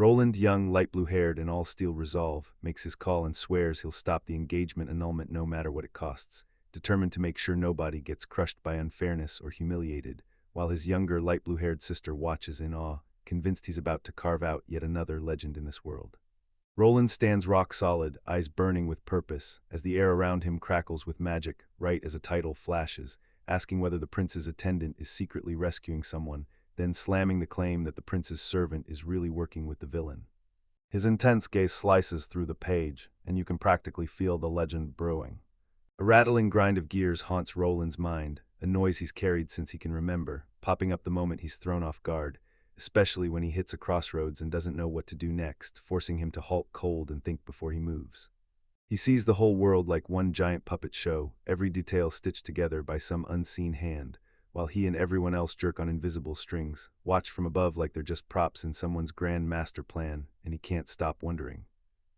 Roland, young, light blue-haired, and all steel resolve, makes his call and swears he'll stop the engagement annulment no matter what it costs, determined to make sure nobody gets crushed by unfairness or humiliated, while his younger, light blue-haired sister watches in awe, convinced he's about to carve out yet another legend in this world. Roland stands rock solid, eyes burning with purpose, as the air around him crackles with magic, right as a title flashes, asking whether the prince's attendant is secretly rescuing someone, then slamming the claim that the prince's servant is really working with the villain. His intense gaze slices through the page, and you can practically feel the legend brewing. A rattling grind of gears haunts Roland's mind, a noise he's carried since he can remember, popping up the moment he's thrown off guard, especially when he hits a crossroads and doesn't know what to do next, forcing him to halt cold and think before he moves. He sees the whole world like one giant puppet show, every detail stitched together by some unseen hand, while he and everyone else jerk on invisible strings, watch from above like they're just props in someone's grand master plan, and he can't stop wondering.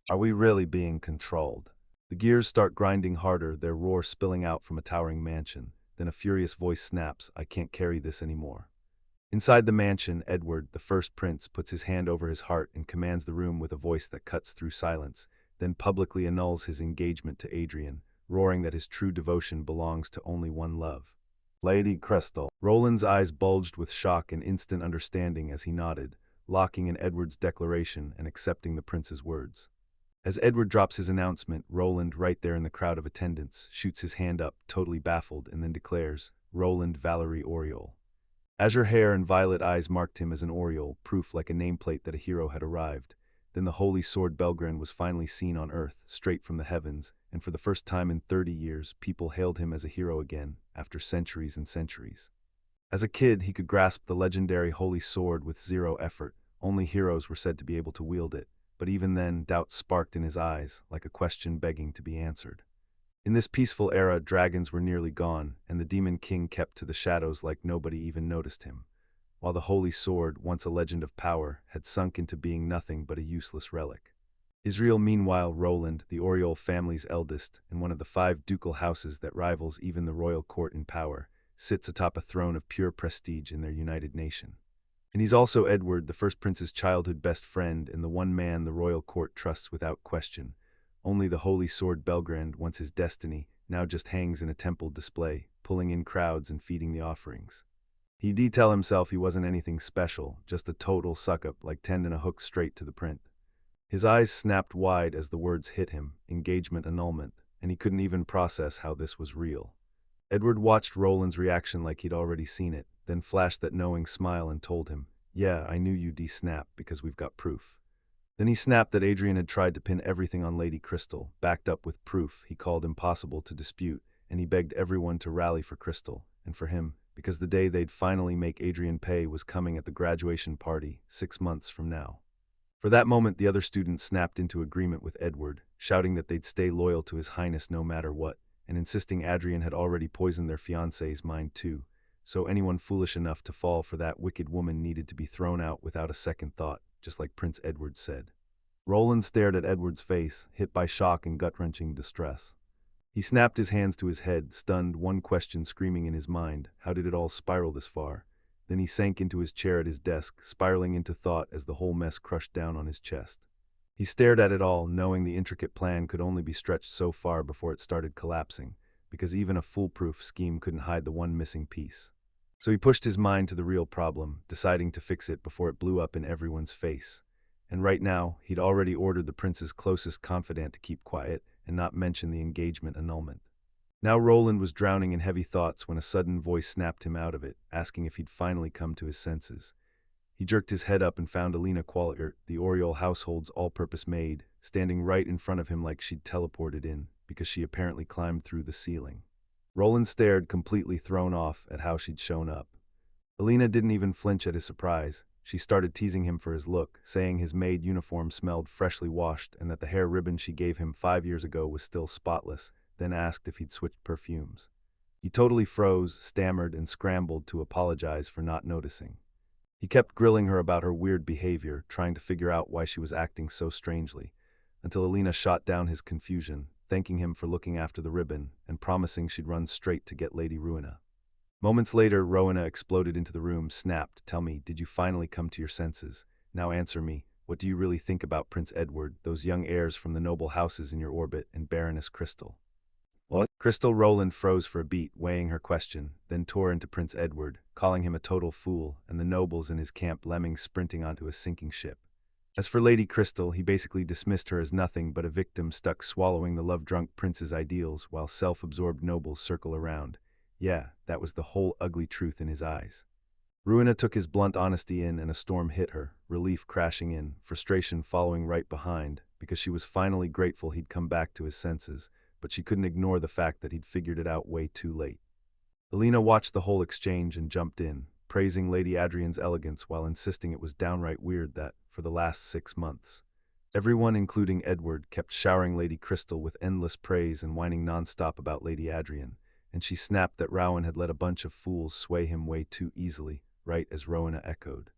Are we really being controlled? The gears start grinding harder, their roar spilling out from a towering mansion. Then a furious voice snaps, "I can't carry this anymore." Inside the mansion, Edward, the first prince, puts his hand over his heart and commands the room with a voice that cuts through silence, then publicly annuls his engagement to Adrian, roaring that his true devotion belongs to only one love. Lady Crystal. Roland's eyes bulged with shock and instant understanding as he nodded, locking in Edward's declaration and accepting the prince's words. As Edward drops his announcement, Roland, right there in the crowd of attendants, shoots his hand up, totally baffled, and then declares, "Roland Valerie Oriole." Azure hair and violet eyes marked him as an Oriole, proof like a nameplate that a hero had arrived. Then the holy sword Belgren was finally seen on Earth, straight from the heavens, and for the first time in 30 years, people hailed him as a hero again, after centuries and centuries. As a kid, he could grasp the legendary holy sword with zero effort. Only heroes were said to be able to wield it, but even then, doubt sparked in his eyes, like a question begging to be answered. In this peaceful era, dragons were nearly gone, and the Demon King kept to the shadows like nobody even noticed him, while the holy sword, once a legend of power, had sunk into being nothing but a useless relic. Israel, meanwhile, Roland, the Oriole family's eldest, and one of the 5 ducal houses that rivals even the royal court in power, sits atop a throne of pure prestige in their united nation. And he's also Edward, the first prince's childhood best friend, and the one man the royal court trusts without question. Only the holy sword Belgrand, once his destiny, now just hangs in a temple display, pulling in crowds and feeding the offerings. He'd tell himself he wasn't anything special, just a total suck-up like tending a hook straight to the print. His eyes snapped wide as the words hit him, engagement annulment, and he couldn't even process how this was real. Edward watched Roland's reaction like he'd already seen it, then flashed that knowing smile and told him, "Yeah, I knew you'd snap because we've got proof." Then he snapped that Adrian had tried to pin everything on Lady Crystal, backed up with proof he called impossible to dispute, and he begged everyone to rally for Crystal, and for him, because the day they'd finally make Adrian pay was coming at the graduation party, 6 months from now. For that moment, the other students snapped into agreement with Edward, shouting that they'd stay loyal to His Highness no matter what, and insisting Adrian had already poisoned their fiancée's mind too, so anyone foolish enough to fall for that wicked woman needed to be thrown out without a second thought, just like Prince Edward said. Roland stared at Edward's face, hit by shock and gut-wrenching distress. He snapped his hands to his head, stunned, one question screaming in his mind, how did it all spiral this far? Then he sank into his chair at his desk, spiraling into thought as the whole mess crushed down on his chest. He stared at it all, knowing the intricate plan could only be stretched so far before it started collapsing, because even a foolproof scheme couldn't hide the one missing piece. So he pushed his mind to the real problem, deciding to fix it before it blew up in everyone's face. And right now, he'd already ordered the prince's closest confidant to keep quiet and not mention the engagement annulment. Now Roland was drowning in heavy thoughts when a sudden voice snapped him out of it, asking if he'd finally come to his senses. He jerked his head up and found Alina Qualiert, the Oriole household's all-purpose maid, standing right in front of him like she'd teleported in, because she apparently climbed through the ceiling. Roland stared, completely thrown off at how she'd shown up. Alina didn't even flinch at his surprise. She started teasing him for his look, saying his maid uniform smelled freshly washed and that the hair ribbon she gave him 5 years ago was still spotless, then asked if he'd switched perfumes. He totally froze, stammered, and scrambled to apologize for not noticing. He kept grilling her about her weird behavior, trying to figure out why she was acting so strangely, until Alina shot down his confusion, thanking him for looking after the ribbon and promising she'd run straight to get Lady Rowena. Moments later, Rowena exploded into the room, snapped, "Tell me, did you finally come to your senses? Now answer me. what do you really think about Prince Edward, those young heirs from the noble houses in your orbit, and Baroness Crystal? What? Crystal Roland froze for a beat, weighing her question, then tore into Prince Edward, calling him a total fool, and the nobles in his camp lemmings sprinting onto a sinking ship. As for Lady Crystal, he basically dismissed her as nothing but a victim stuck swallowing the love-drunk prince's ideals while self-absorbed nobles circle around. Yeah, that was the whole ugly truth in his eyes. Ruina took his blunt honesty in and a storm hit her, relief crashing in, frustration following right behind, because she was finally grateful he'd come back to his senses, but she couldn't ignore the fact that he'd figured it out way too late. Alina watched the whole exchange and jumped in, praising Lady Adrian's elegance while insisting it was downright weird that, for the last 6 months, everyone, including Edward, kept showering Lady Crystal with endless praise and whining nonstop about Lady Adrian, and she snapped that Rowan had let a bunch of fools sway him way too easily, right as Rowena echoed.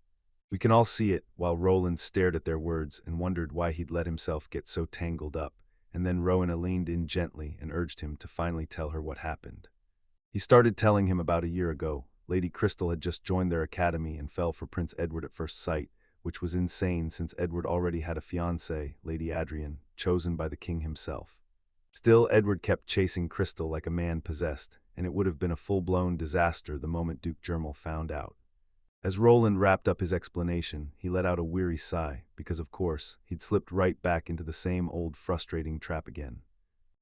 We can all see it, while Roland stared at their words and wondered why he'd let himself get so tangled up, and then Rowena leaned in gently and urged him to finally tell her what happened. He started telling him about a year ago. Lady Crystal had just joined their academy and fell for Prince Edward at first sight, which was insane since Edward already had a fiancée, Lady Adrian, chosen by the king himself. Still, Edward kept chasing Crystal like a man possessed, and it would have been a full-blown disaster the moment Duke Germal found out. As Roland wrapped up his explanation, he let out a weary sigh, because of course, he'd slipped right back into the same old frustrating trap again.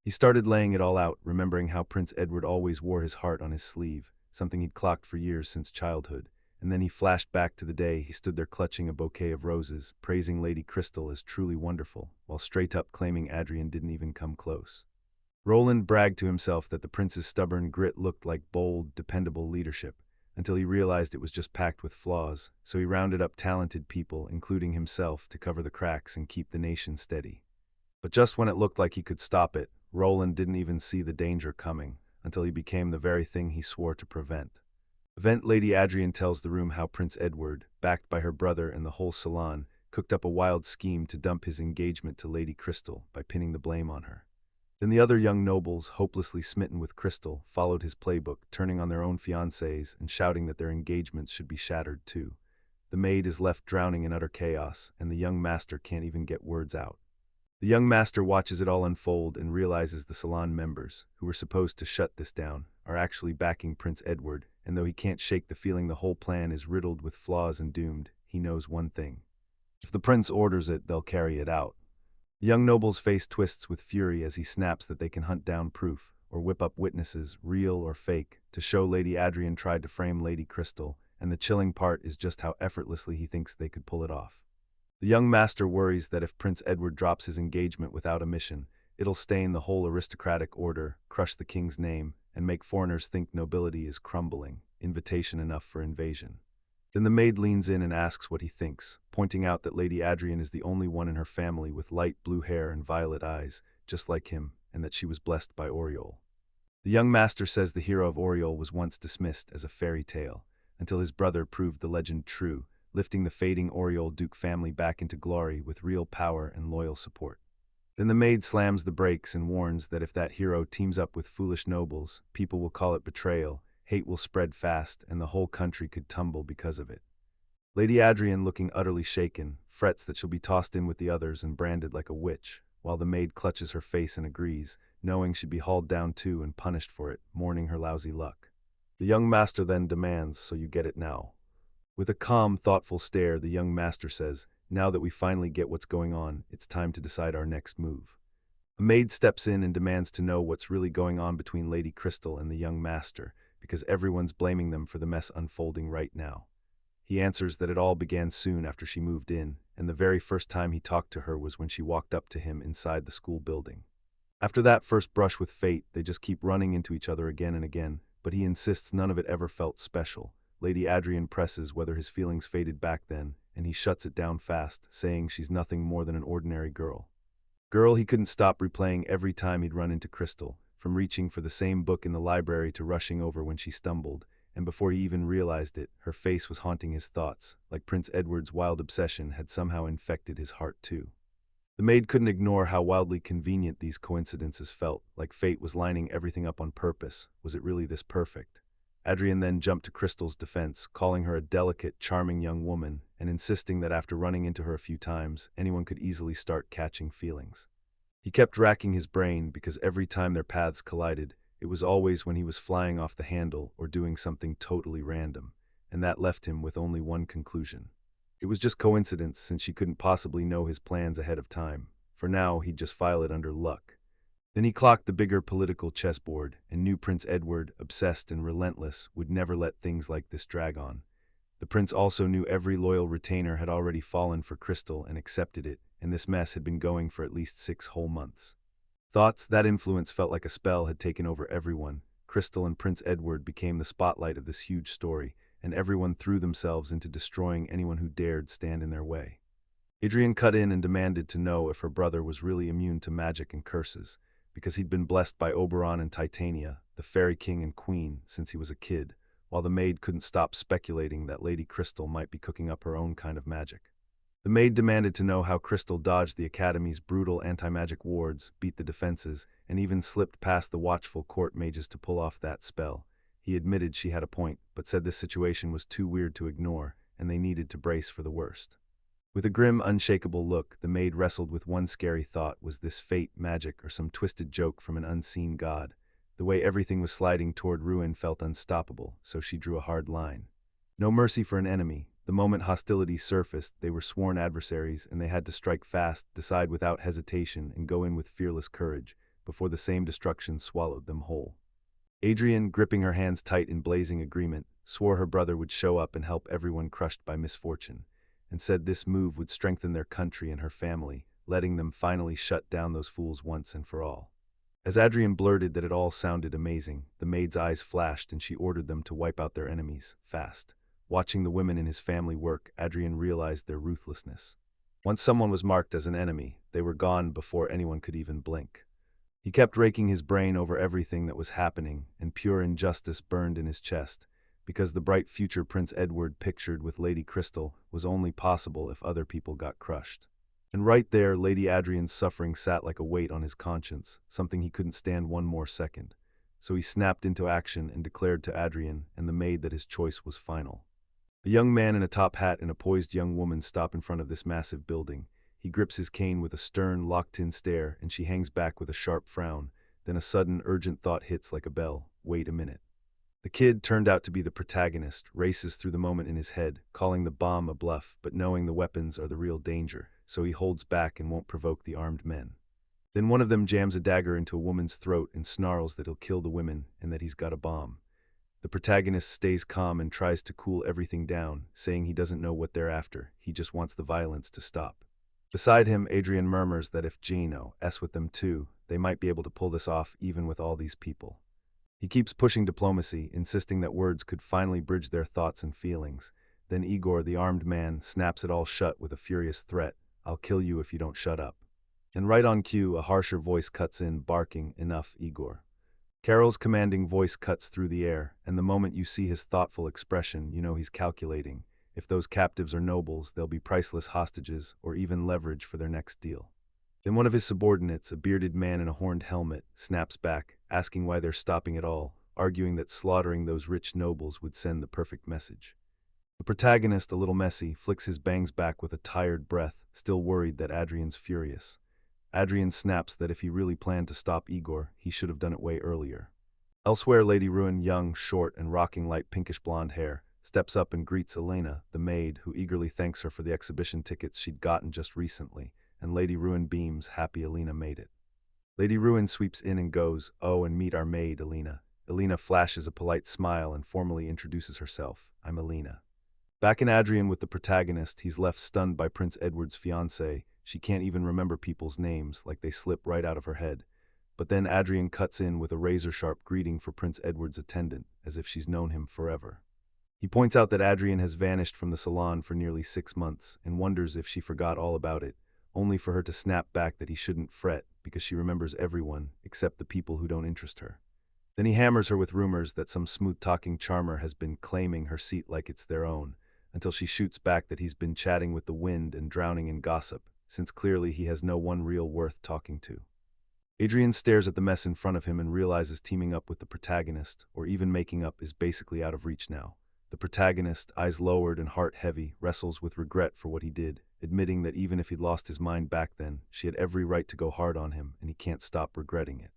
He started laying it all out, remembering how Prince Edward always wore his heart on his sleeve, something he'd clocked for years since childhood, and then he flashed back to the day he stood there clutching a bouquet of roses, praising Lady Crystal as truly wonderful, while straight up claiming Adrian didn't even come close. Roland bragged to himself that the prince's stubborn grit looked like bold, dependable leadership, until he realized it was just packed with flaws, so he rounded up talented people, including himself, to cover the cracks and keep the nation steady. But just when it looked like he could stop it, Roland didn't even see the danger coming, until he became the very thing he swore to prevent. Lady Adrian tells the room how Prince Edward, backed by her brother and the whole salon, cooked up a wild scheme to dump his engagement to Lady Crystal by pinning the blame on her. Then the other young nobles, hopelessly smitten with Crystal, followed his playbook, turning on their own fiancés and shouting that their engagements should be shattered too. The maid is left drowning in utter chaos, and the young master can't even get words out. The young master watches it all unfold and realizes the salon members, who were supposed to shut this down, are actually backing Prince Edward, and though he can't shake the feeling the whole plan is riddled with flaws and doomed, he knows one thing. If the prince orders it, they'll carry it out. The young noble's face twists with fury as he snaps that they can hunt down proof, or whip up witnesses, real or fake, to show Lady Adrian tried to frame Lady Crystal, and the chilling part is just how effortlessly he thinks they could pull it off. The young master worries that if Prince Edward drops his engagement without a mission, it'll stain the whole aristocratic order, crush the king's name, and make foreigners think nobility is crumbling, invitation enough for invasion. Then the maid leans in and asks what he thinks, pointing out that Lady Adrian is the only one in her family with light blue hair and violet eyes, just like him, and that she was blessed by Oriole. The young master says the hero of Oriole was once dismissed as a fairy tale, until his brother proved the legend true, lifting the fading Oriole Duke family back into glory with real power and loyal support. Then the maid slams the brakes and warns that if that hero teams up with foolish nobles, people will call it betrayal, hate will spread fast, and the whole country could tumble because of it. Lady Adrian, looking utterly shaken, frets that she'll be tossed in with the others and branded like a witch, while the maid clutches her face and agrees, knowing she'd be hauled down too and punished for it, mourning her lousy luck. The young master then demands, "So you get it now." With a calm, thoughtful stare, the young master says, "Now that we finally get what's going on, it's time to decide our next move." A maid steps in and demands to know what's really going on between Lady Crystal and the young master, because everyone's blaming them for the mess unfolding right now. He answers that it all began soon after she moved in, and the very first time he talked to her was when she walked up to him inside the school building. After that first brush with fate, they just keep running into each other again and again, but he insists none of it ever felt special. Lady Adrian presses whether his feelings faded back then, and he shuts it down fast, saying she's nothing more than an ordinary girl. Girl he couldn't stop replaying every time he'd run into Crystal, from reaching for the same book in the library to rushing over when she stumbled, and before he even realized it, her face was haunting his thoughts, like Prince Edward's wild obsession had somehow infected his heart too. The maid couldn't ignore how wildly convenient these coincidences felt, like fate was lining everything up on purpose. Was it really this perfect? Adrian then jumped to Crystal's defense, calling her a delicate, charming young woman, and insisting that after running into her a few times, anyone could easily start catching feelings. He kept racking his brain because every time their paths collided, it was always when he was flying off the handle or doing something totally random, and that left him with only one conclusion. It was just coincidence since she couldn't possibly know his plans ahead of time. For now, he'd just file it under luck. Then he clocked the bigger political chessboard and knew Prince Edward, obsessed and relentless, would never let things like this drag on. The prince also knew every loyal retainer had already fallen for Crystal and accepted it, and this mess had been going for at least 6 whole months. Thoughts, that influence felt like a spell had taken over everyone. Crystal and Prince Edward became the spotlight of this huge story, and everyone threw themselves into destroying anyone who dared stand in their way. Adrian cut in and demanded to know if her brother was really immune to magic and curses, because he'd been blessed by Oberon and Titania, the fairy king and queen, since he was a kid, while the maid couldn't stop speculating that Lady Crystal might be cooking up her own kind of magic. The maid demanded to know how Crystal dodged the Academy's brutal anti-magic wards, beat the defenses, and even slipped past the watchful court mages to pull off that spell. He admitted she had a point, but said this situation was too weird to ignore, and they needed to brace for the worst. With a grim, unshakable look, the maid wrestled with one scary thought: was this fate, magic, or some twisted joke from an unseen god? The way everything was sliding toward ruin felt unstoppable, so she drew a hard line. No mercy for an enemy. The moment hostilities surfaced, they were sworn adversaries, and they had to strike fast, decide without hesitation, and go in with fearless courage, before the same destruction swallowed them whole. Adrian, gripping her hands tight in blazing agreement, swore her brother would show up and help everyone crushed by misfortune, and said this move would strengthen their country and her family, letting them finally shut down those fools once and for all. As Adrian blurted that it all sounded amazing, the maid's eyes flashed and she ordered them to wipe out their enemies, fast. Watching the women in his family work, Adrian realized their ruthlessness. Once someone was marked as an enemy, they were gone before anyone could even blink. He kept raking his brain over everything that was happening, and pure injustice burned in his chest, because the bright future Prince Edward pictured with Lady Crystal was only possible if other people got crushed. And right there, Lady Adrian's suffering sat like a weight on his conscience, something he couldn't stand one more second. So he snapped into action and declared to Adrian and the maid that his choice was final. A young man in a top hat and a poised young woman stop in front of this massive building. He grips his cane with a stern, locked-in stare, and she hangs back with a sharp frown. Then a sudden, urgent thought hits like a bell. Wait a minute. The kid turned out to be the protagonist, races through the moment in his head, calling the bomb a bluff, but knowing the weapons are the real danger, so he holds back and won't provoke the armed men. Then one of them jams a dagger into a woman's throat and snarls that he'll kill the women and that he's got a bomb. The protagonist stays calm and tries to cool everything down, saying he doesn't know what they're after, he just wants the violence to stop. Beside him, Adrian murmurs that if Gino s with them too, they might be able to pull this off even with all these people. He keeps pushing diplomacy, insisting that words could finally bridge their thoughts and feelings. Then Igor, the armed man, snaps it all shut with a furious threat: "I'll kill you if you don't shut up." And right on cue, a harsher voice cuts in, barking, "Enough, Igor." Carol's commanding voice cuts through the air, and the moment you see his thoughtful expression, you know he's calculating. If those captives are nobles, they'll be priceless hostages or even leverage for their next deal. Then one of his subordinates, a bearded man in a horned helmet, snaps back, asking why they're stopping at all, arguing that slaughtering those rich nobles would send the perfect message. The protagonist, a little messy, flicks his bangs back with a tired breath, still worried that Adrian's furious. Adrian snaps that if he really planned to stop Igor, he should have done it way earlier. Elsewhere, Lady Ruin, young, short, and rocking light pinkish blonde hair, steps up and greets Elena, the maid, who eagerly thanks her for the exhibition tickets she'd gotten just recently, and Lady Ruin beams, happy Elena made it. Lady Ruin sweeps in and goes, "Oh, and meet our maid, Elena." Elena flashes a polite smile and formally introduces herself. "I'm Elena." Back in Adrian with the protagonist, he's left stunned by Prince Edward's fiancée. She can't even remember people's names, like they slip right out of her head. But then Adrian cuts in with a razor-sharp greeting for Prince Edward's attendant, as if she's known him forever. He points out that Adrian has vanished from the salon for nearly 6 months, and wonders if she forgot all about it, only for her to snap back that he shouldn't fret, because she remembers everyone, except the people who don't interest her. Then he hammers her with rumors that some smooth-talking charmer has been claiming her seat like it's their own, until she shoots back that he's been chatting with the wind and drowning in gossip, since clearly he has no one real worth talking to. Adrian stares at the mess in front of him and realizes teaming up with the protagonist, or even making up, is basically out of reach now. The protagonist, eyes lowered and heart heavy, wrestles with regret for what he did, admitting that even if he'd lost his mind back then, she had every right to go hard on him, and he can't stop regretting it.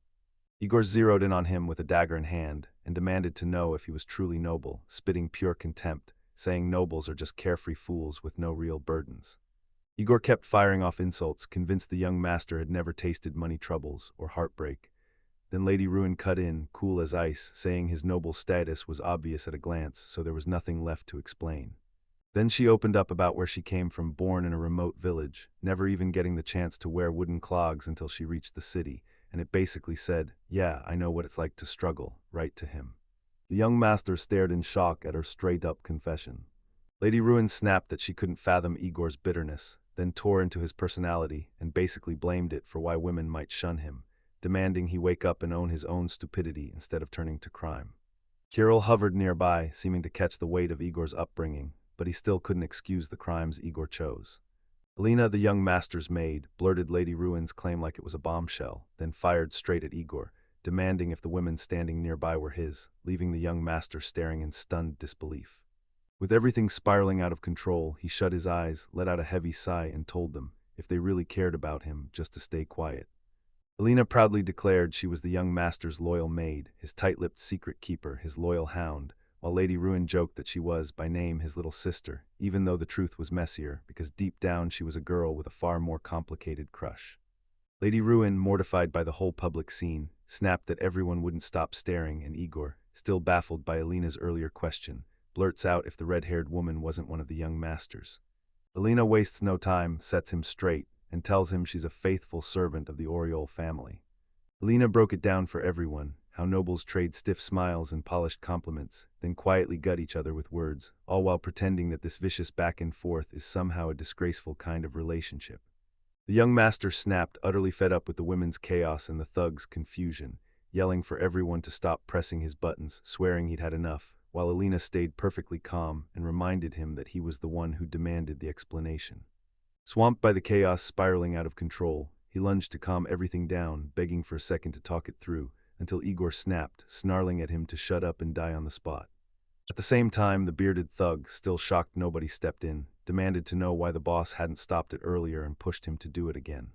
Igor zeroed in on him with a dagger in hand and demanded to know if he was truly noble, spitting pure contempt, saying nobles are just carefree fools with no real burdens. Igor kept firing off insults, convinced the young master had never tasted money troubles or heartbreak. Then Lady Ruin cut in, cool as ice, saying his noble status was obvious at a glance, so there was nothing left to explain. Then she opened up about where she came from, born in a remote village, never even getting the chance to wear wooden clogs until she reached the city, and it basically said, "Yeah, I know what it's like to struggle," right to him. The young master stared in shock at her straight-up confession. Lady Ruin snapped that she couldn't fathom Igor's bitterness, then tore into his personality and basically blamed it for why women might shun him, demanding he wake up and own his own stupidity instead of turning to crime. Kirill hovered nearby, seeming to catch the weight of Igor's upbringing, but he still couldn't excuse the crimes Igor chose. Alina, the young master's maid, blurted Lady Ruin's claim like it was a bombshell, then fired straight at Igor, demanding if the women standing nearby were his, leaving the young master staring in stunned disbelief. With everything spiraling out of control, he shut his eyes, let out a heavy sigh, and told them, if they really cared about him, just to stay quiet. Alina proudly declared she was the young master's loyal maid, his tight-lipped secret keeper, his loyal hound, while Lady Ruin joked that she was, by name, his little sister, even though the truth was messier, because deep down she was a girl with a far more complicated crush. Lady Ruin, mortified by the whole public scene, snapped that everyone wouldn't stop staring, and Igor, still baffled by Alina's earlier question, blurts out if the red-haired woman wasn't one of the young masters. Alina wastes no time, sets him straight, and tells him she's a faithful servant of the Oriole family. Alina broke it down for everyone, how nobles trade stiff smiles and polished compliments, then quietly gut each other with words, all while pretending that this vicious back and forth is somehow a disgraceful kind of relationship. The young master snapped, utterly fed up with the women's chaos and the thugs' confusion, yelling for everyone to stop pressing his buttons, swearing he'd had enough, while Alina stayed perfectly calm and reminded him that he was the one who demanded the explanation. Swamped by the chaos spiraling out of control, he lunged to calm everything down, begging for a second to talk it through, until Igor snapped, snarling at him to shut up and die on the spot. At the same time, the bearded thug, still shocked nobody stepped in, demanded to know why the boss hadn't stopped it earlier and pushed him to do it again.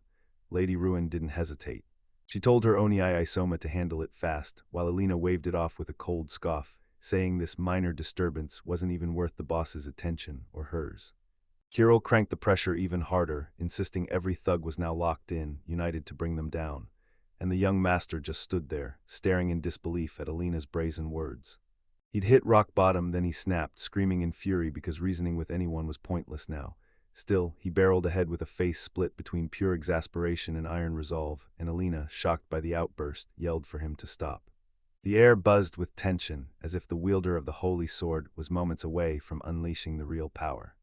Lady Ruin didn't hesitate. She told her Oni Isoma to handle it fast, while Alina waved it off with a cold scoff, saying this minor disturbance wasn't even worth the boss's attention, or hers. Kirill cranked the pressure even harder, insisting every thug was now locked in, united to bring them down, and the young master just stood there, staring in disbelief at Alina's brazen words. He'd hit rock bottom, then he snapped, screaming in fury because reasoning with anyone was pointless now. Still, he barreled ahead with a face split between pure exasperation and iron resolve, and Alina, shocked by the outburst, yelled for him to stop. The air buzzed with tension, as if the wielder of the holy sword was moments away from unleashing the real power.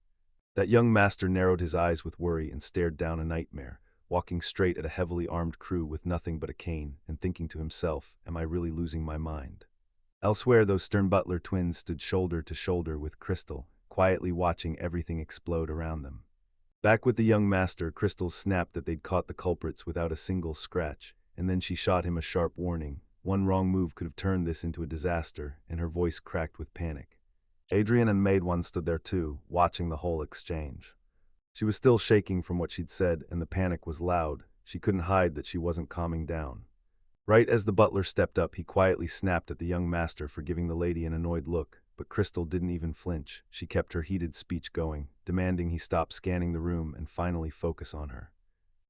That young master narrowed his eyes with worry and stared down a nightmare, walking straight at a heavily armed crew with nothing but a cane, and thinking to himself, am I really losing my mind? Elsewhere, those stern butler twins stood shoulder to shoulder with Crystal, quietly watching everything explode around them. Back with the young master, Crystal snapped that they'd caught the culprits without a single scratch, and then she shot him a sharp warning. One wrong move could have turned this into a disaster, and her voice cracked with panic. Adrian and Maidwan stood there too, watching the whole exchange. She was still shaking from what she'd said, and the panic was loud. She couldn't hide that she wasn't calming down. Right as the butler stepped up, he quietly snapped at the young master for giving the lady an annoyed look, but Crystal didn't even flinch. She kept her heated speech going, demanding he stop scanning the room and finally focus on her.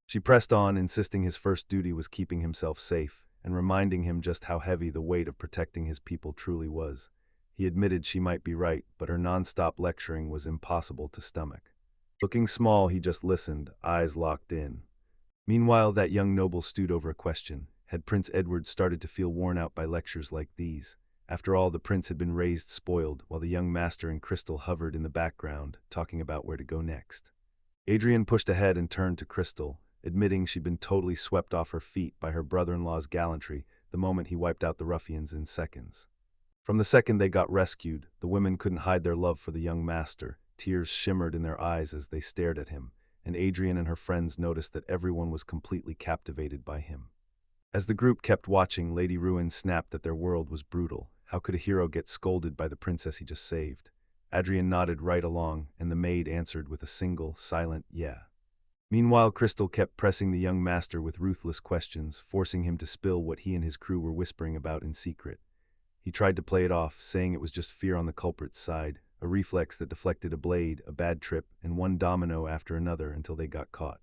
She pressed on, insisting his first duty was keeping himself safe, and reminding him just how heavy the weight of protecting his people truly was. He admitted she might be right, but her non-stop lecturing was impossible to stomach. Looking small, he just listened, eyes locked in. Meanwhile, that young noble stewed over a question. Had Prince Edward started to feel worn out by lectures like these? After all, the prince had been raised spoiled, while the young master and Crystal hovered in the background, talking about where to go next. Adrian pushed ahead and turned to Crystal, admitting she'd been totally swept off her feet by her brother-in-law's gallantry the moment he wiped out the ruffians in seconds. From the second they got rescued, the women couldn't hide their love for the young master. Tears shimmered in their eyes as they stared at him, and Adrian and her friends noticed that everyone was completely captivated by him. As the group kept watching, Lady Ruin snapped that their world was brutal. How could a hero get scolded by the princess he just saved? Adrian nodded right along, and the maid answered with a single, silent yeah. Meanwhile, Crystal kept pressing the young master with ruthless questions, forcing him to spill what he and his crew were whispering about in secret. He tried to play it off, saying it was just fear on the culprit's side, a reflex that deflected a blade, a bad trip, and one domino after another until they got caught.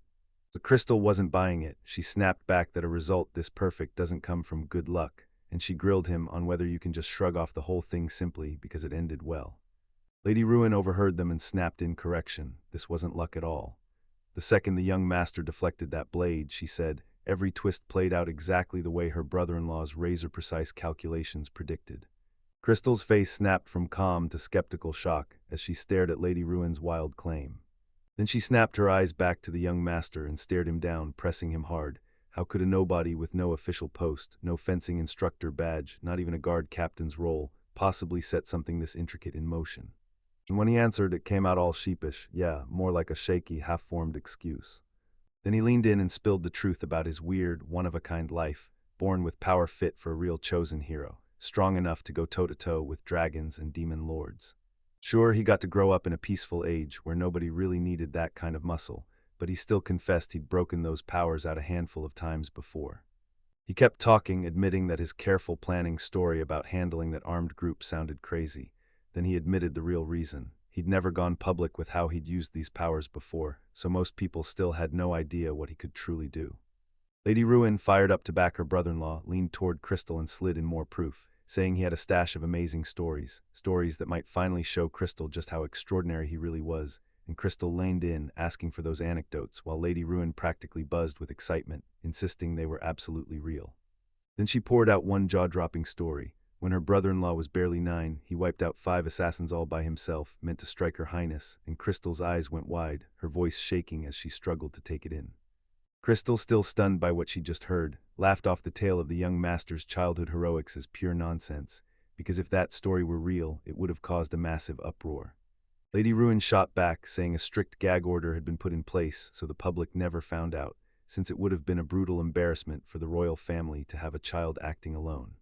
But Crystal wasn't buying it. She snapped back that a result this perfect doesn't come from good luck, and she grilled him on whether you can just shrug off the whole thing simply because it ended well. Lady Ruin overheard them and snapped in correction. This wasn't luck at all. The second the young master deflected that blade, she said, every twist played out exactly the way her brother-in-law's razor-precise calculations predicted. Crystal's face snapped from calm to skeptical shock as she stared at Lady Ruin's wild claim. Then she snapped her eyes back to the young master and stared him down, pressing him hard. How could a nobody with no official post, no fencing instructor badge, not even a guard captain's role, possibly set something this intricate in motion? And when he answered, it came out all sheepish, yeah, more like a shaky, half-formed excuse. Then he leaned in and spilled the truth about his weird, one-of-a-kind life, born with power fit for a real chosen hero, strong enough to go toe-to-toe with dragons and demon lords. Sure, he got to grow up in a peaceful age where nobody really needed that kind of muscle, but he still confessed he'd broken those powers out a handful of times before. He kept talking, admitting that his careful planning story about handling that armed group sounded crazy. Then he admitted the real reason. He'd never gone public with how he'd used these powers before, so most people still had no idea what he could truly do. Lady Ruin, fired up to back her brother-in-law, leaned toward Crystal and slid in more proof, saying he had a stash of amazing stories that might finally show Crystal just how extraordinary he really was, and Crystal leaned in, asking for those anecdotes, while Lady Ruin practically buzzed with excitement, insisting they were absolutely real. Then she poured out one jaw-dropping story. When her brother-in-law was barely 9, he wiped out 5 assassins all by himself, meant to strike her highness, and Crystal's eyes went wide, her voice shaking as she struggled to take it in. Crystal, still stunned by what she'd just heard, laughed off the tale of the young master's childhood heroics as pure nonsense, because if that story were real, it would have caused a massive uproar. Lady Ruin shot back, saying a strict gag order had been put in place so the public never found out, since it would have been a brutal embarrassment for the royal family to have a child acting alone.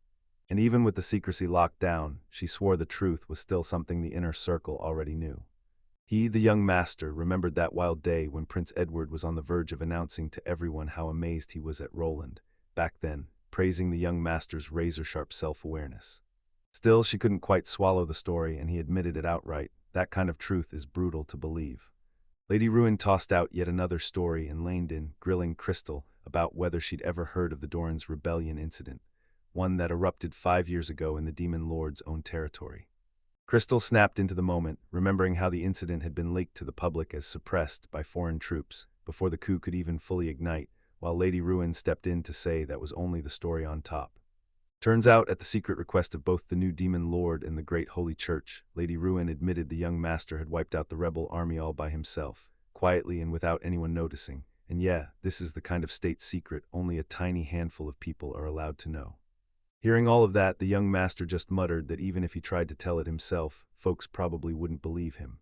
And even with the secrecy locked down, she swore the truth was still something the inner circle already knew. He, the young master, remembered that wild day when Prince Edward was on the verge of announcing to everyone how amazed he was at Roland, back then, praising the young master's razor-sharp self-awareness. Still, she couldn't quite swallow the story, and he admitted it outright. That kind of truth is brutal to believe. Lady Ruin tossed out yet another story and leaned in, grilling Crystal about whether she'd ever heard of the Doran's rebellion incident, one that erupted 5 years ago in the Demon Lord's own territory. Crystal snapped into the moment, remembering how the incident had been leaked to the public as suppressed by foreign troops before the coup could even fully ignite, while Lady Ruin stepped in to say that was only the story on top. Turns out, at the secret request of both the new Demon Lord and the Great Holy Church, Lady Ruin admitted the young master had wiped out the rebel army all by himself, quietly and without anyone noticing. And yeah, this is the kind of state secret only a tiny handful of people are allowed to know. Hearing all of that, the young master just muttered that even if he tried to tell it himself, folks probably wouldn't believe him.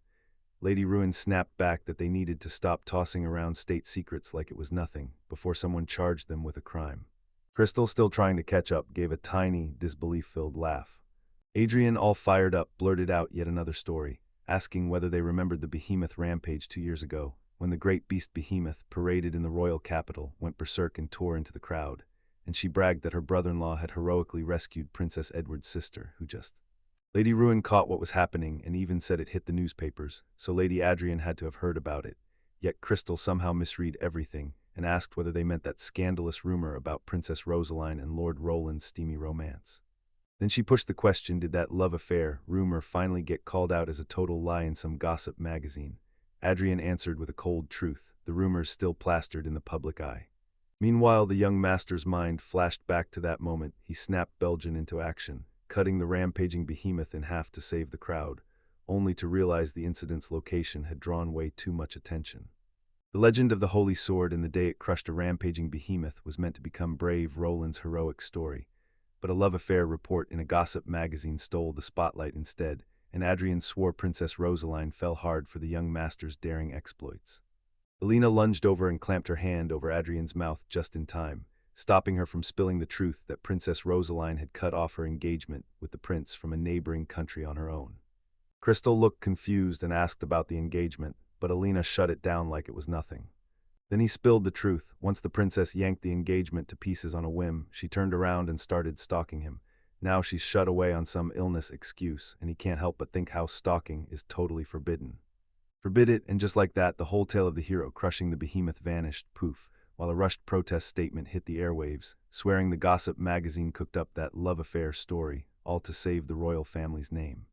Lady Ruin snapped back that they needed to stop tossing around state secrets like it was nothing before someone charged them with a crime. Crystal, still trying to catch up, gave a tiny, disbelief-filled laugh. Adrian, all fired up, blurted out yet another story, asking whether they remembered the behemoth rampage 2 years ago, when the great beast behemoth, paraded in the royal capital, went berserk and tore into the crowd, and she bragged that her brother-in-law had heroically rescued Princess Edward's sister, who just... Lady Ruin caught what was happening and even said it hit the newspapers, so Lady Adrian had to have heard about it, yet Crystal somehow misread everything, and asked whether they meant that scandalous rumor about Princess Rosaline and Lord Roland's steamy romance. Then she pushed the question, did that love affair rumor finally get called out as a total lie in some gossip magazine? Adrian answered with a cold truth, the rumors still plastered in the public eye. Meanwhile, the young master's mind flashed back to that moment. He snapped Belgian into action, cutting the rampaging behemoth in half to save the crowd, only to realize the incident's location had drawn way too much attention. The legend of the Holy Sword and the day it crushed a rampaging behemoth was meant to become brave Roland's heroic story, but a love affair report in a gossip magazine stole the spotlight instead, and Adrian swore Princess Rosaline fell hard for the young master's daring exploits. Elena lunged over and clamped her hand over Adrian's mouth just in time, stopping her from spilling the truth that Princess Rosaline had cut off her engagement with the prince from a neighboring country on her own. Crystal looked confused and asked about the engagement, but Alina shut it down like it was nothing. Then he spilled the truth. Once the princess yanked the engagement to pieces on a whim, she turned around and started stalking him. Now she's shut away on some illness excuse, and he can't help but think how stalking is totally forbidden. Forbid it, and just like that, the whole tale of the hero crushing the behemoth vanished, poof, while a rushed protest statement hit the airwaves, swearing the gossip magazine cooked up that love affair story, all to save the royal family's name.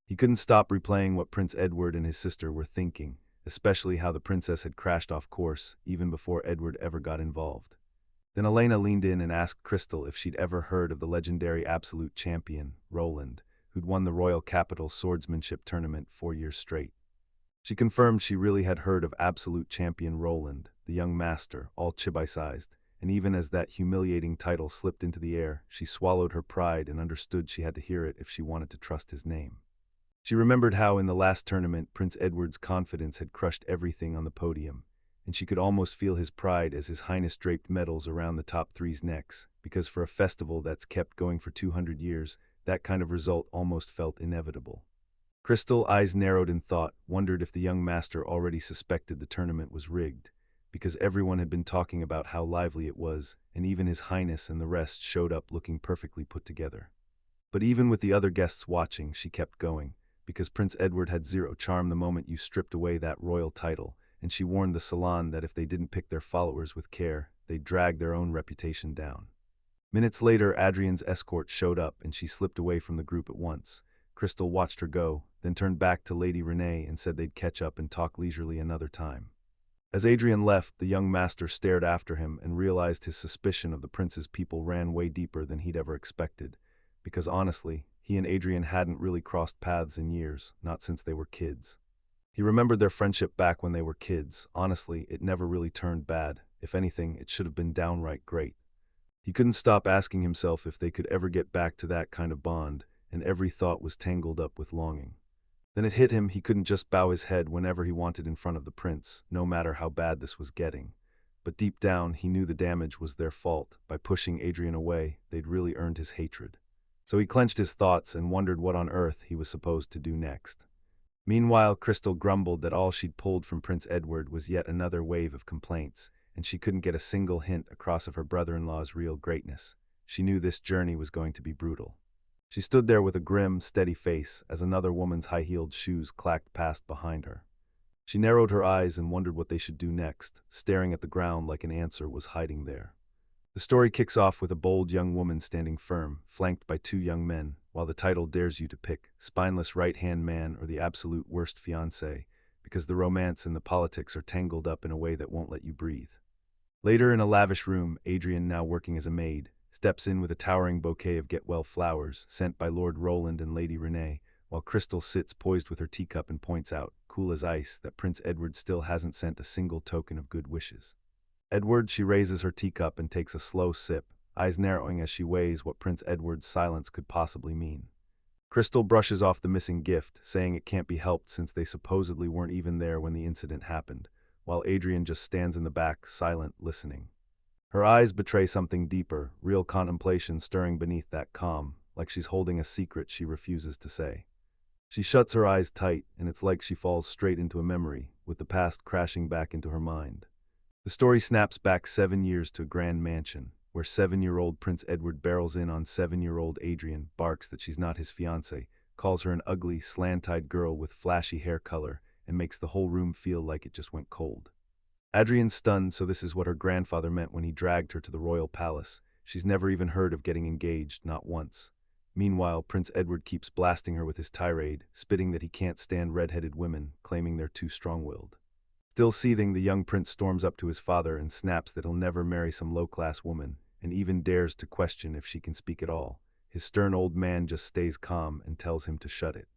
He couldn't stop replaying what Prince Edward and his sister were thinking, especially how the princess had crashed off course even before Edward ever got involved. Then Elena leaned in and asked Crystal if she'd ever heard of the legendary absolute champion, Roland, who'd won the Royal Capital Swordsmanship Tournament 4 years straight. She confirmed she really had heard of absolute champion Roland, the young master, all chibi-sized, and even as that humiliating title slipped into the air, she swallowed her pride and understood she had to hear it if she wanted to trust his name. She remembered how in the last tournament Prince Edward's confidence had crushed everything on the podium, and she could almost feel his pride as His Highness draped medals around the top three's necks, because for a festival that's kept going for 200 years, that kind of result almost felt inevitable. Crystal, eyes narrowed in thought, wondered if the young master already suspected the tournament was rigged, because everyone had been talking about how lively it was, and even His Highness and the rest showed up looking perfectly put together. But even with the other guests watching, she kept going, because Prince Edward had zero charm the moment you stripped away that royal title, and she warned the salon that if they didn't pick their followers with care, they'd drag their own reputation down. Minutes later, Adrian's escort showed up, and she slipped away from the group at once. Crystal watched her go, then turned back to Lady Renee and said they'd catch up and talk leisurely another time. As Adrian left, the young master stared after him and realized his suspicion of the prince's people ran way deeper than he'd ever expected, because honestly, he and Adrian hadn't really crossed paths in years, not since they were kids. He remembered their friendship back when they were kids. Honestly, it never really turned bad. If anything, it should have been downright great. He couldn't stop asking himself if they could ever get back to that kind of bond, and every thought was tangled up with longing. Then it hit him he couldn't just bow his head whenever he wanted in front of the prince, no matter how bad this was getting. But deep down, he knew the damage was their fault. By pushing Adrian away, they'd really earned his hatred. So he clenched his thoughts and wondered what on earth he was supposed to do next. Meanwhile, Crystal grumbled that all she'd pulled from Prince Edward was yet another wave of complaints, and she couldn't get a single hint across of her brother-in-law's real greatness. She knew this journey was going to be brutal. She stood there with a grim, steady face as another woman's high-heeled shoes clacked past behind her. She narrowed her eyes and wondered what they should do next, staring at the ground like an answer was hiding there. The story kicks off with a bold young woman standing firm, flanked by 2 young men, while the title dares you to pick spineless right-hand man or the absolute worst fiancé, because the romance and the politics are tangled up in a way that won't let you breathe. Later in a lavish room, Adrian, now working as a maid, steps in with a towering bouquet of get-well flowers sent by Lord Roland and Lady Renee, while Crystal sits poised with her teacup and points out, cool as ice, that Prince Edward still hasn't sent a single token of good wishes. Edward, she raises her teacup and takes a slow sip, eyes narrowing as she weighs what Prince Edward's silence could possibly mean. Crystal brushes off the missing gift, saying it can't be helped since they supposedly weren't even there when the incident happened, while Adrian just stands in the back, silent, listening. Her eyes betray something deeper, real contemplation stirring beneath that calm, like she's holding a secret she refuses to say. She shuts her eyes tight, and it's like she falls straight into a memory, with the past crashing back into her mind. The story snaps back 7 years to a grand mansion, where 7-year-old Prince Edward barrels in on 7-year-old Adrian, barks that she's not his fiancée, calls her an ugly, slant-eyed girl with flashy hair color, and makes the whole room feel like it just went cold. Adrian's stunned, so this is what her grandfather meant when he dragged her to the royal palace. She's never even heard of getting engaged, not once. Meanwhile, Prince Edward keeps blasting her with his tirade, spitting that he can't stand red-headed women, claiming they're too strong-willed. Still seething, the young prince storms up to his father and snaps that he'll never marry some low-class woman, and even dares to question if she can speak at all. His stern old man just stays calm and tells him to shut it.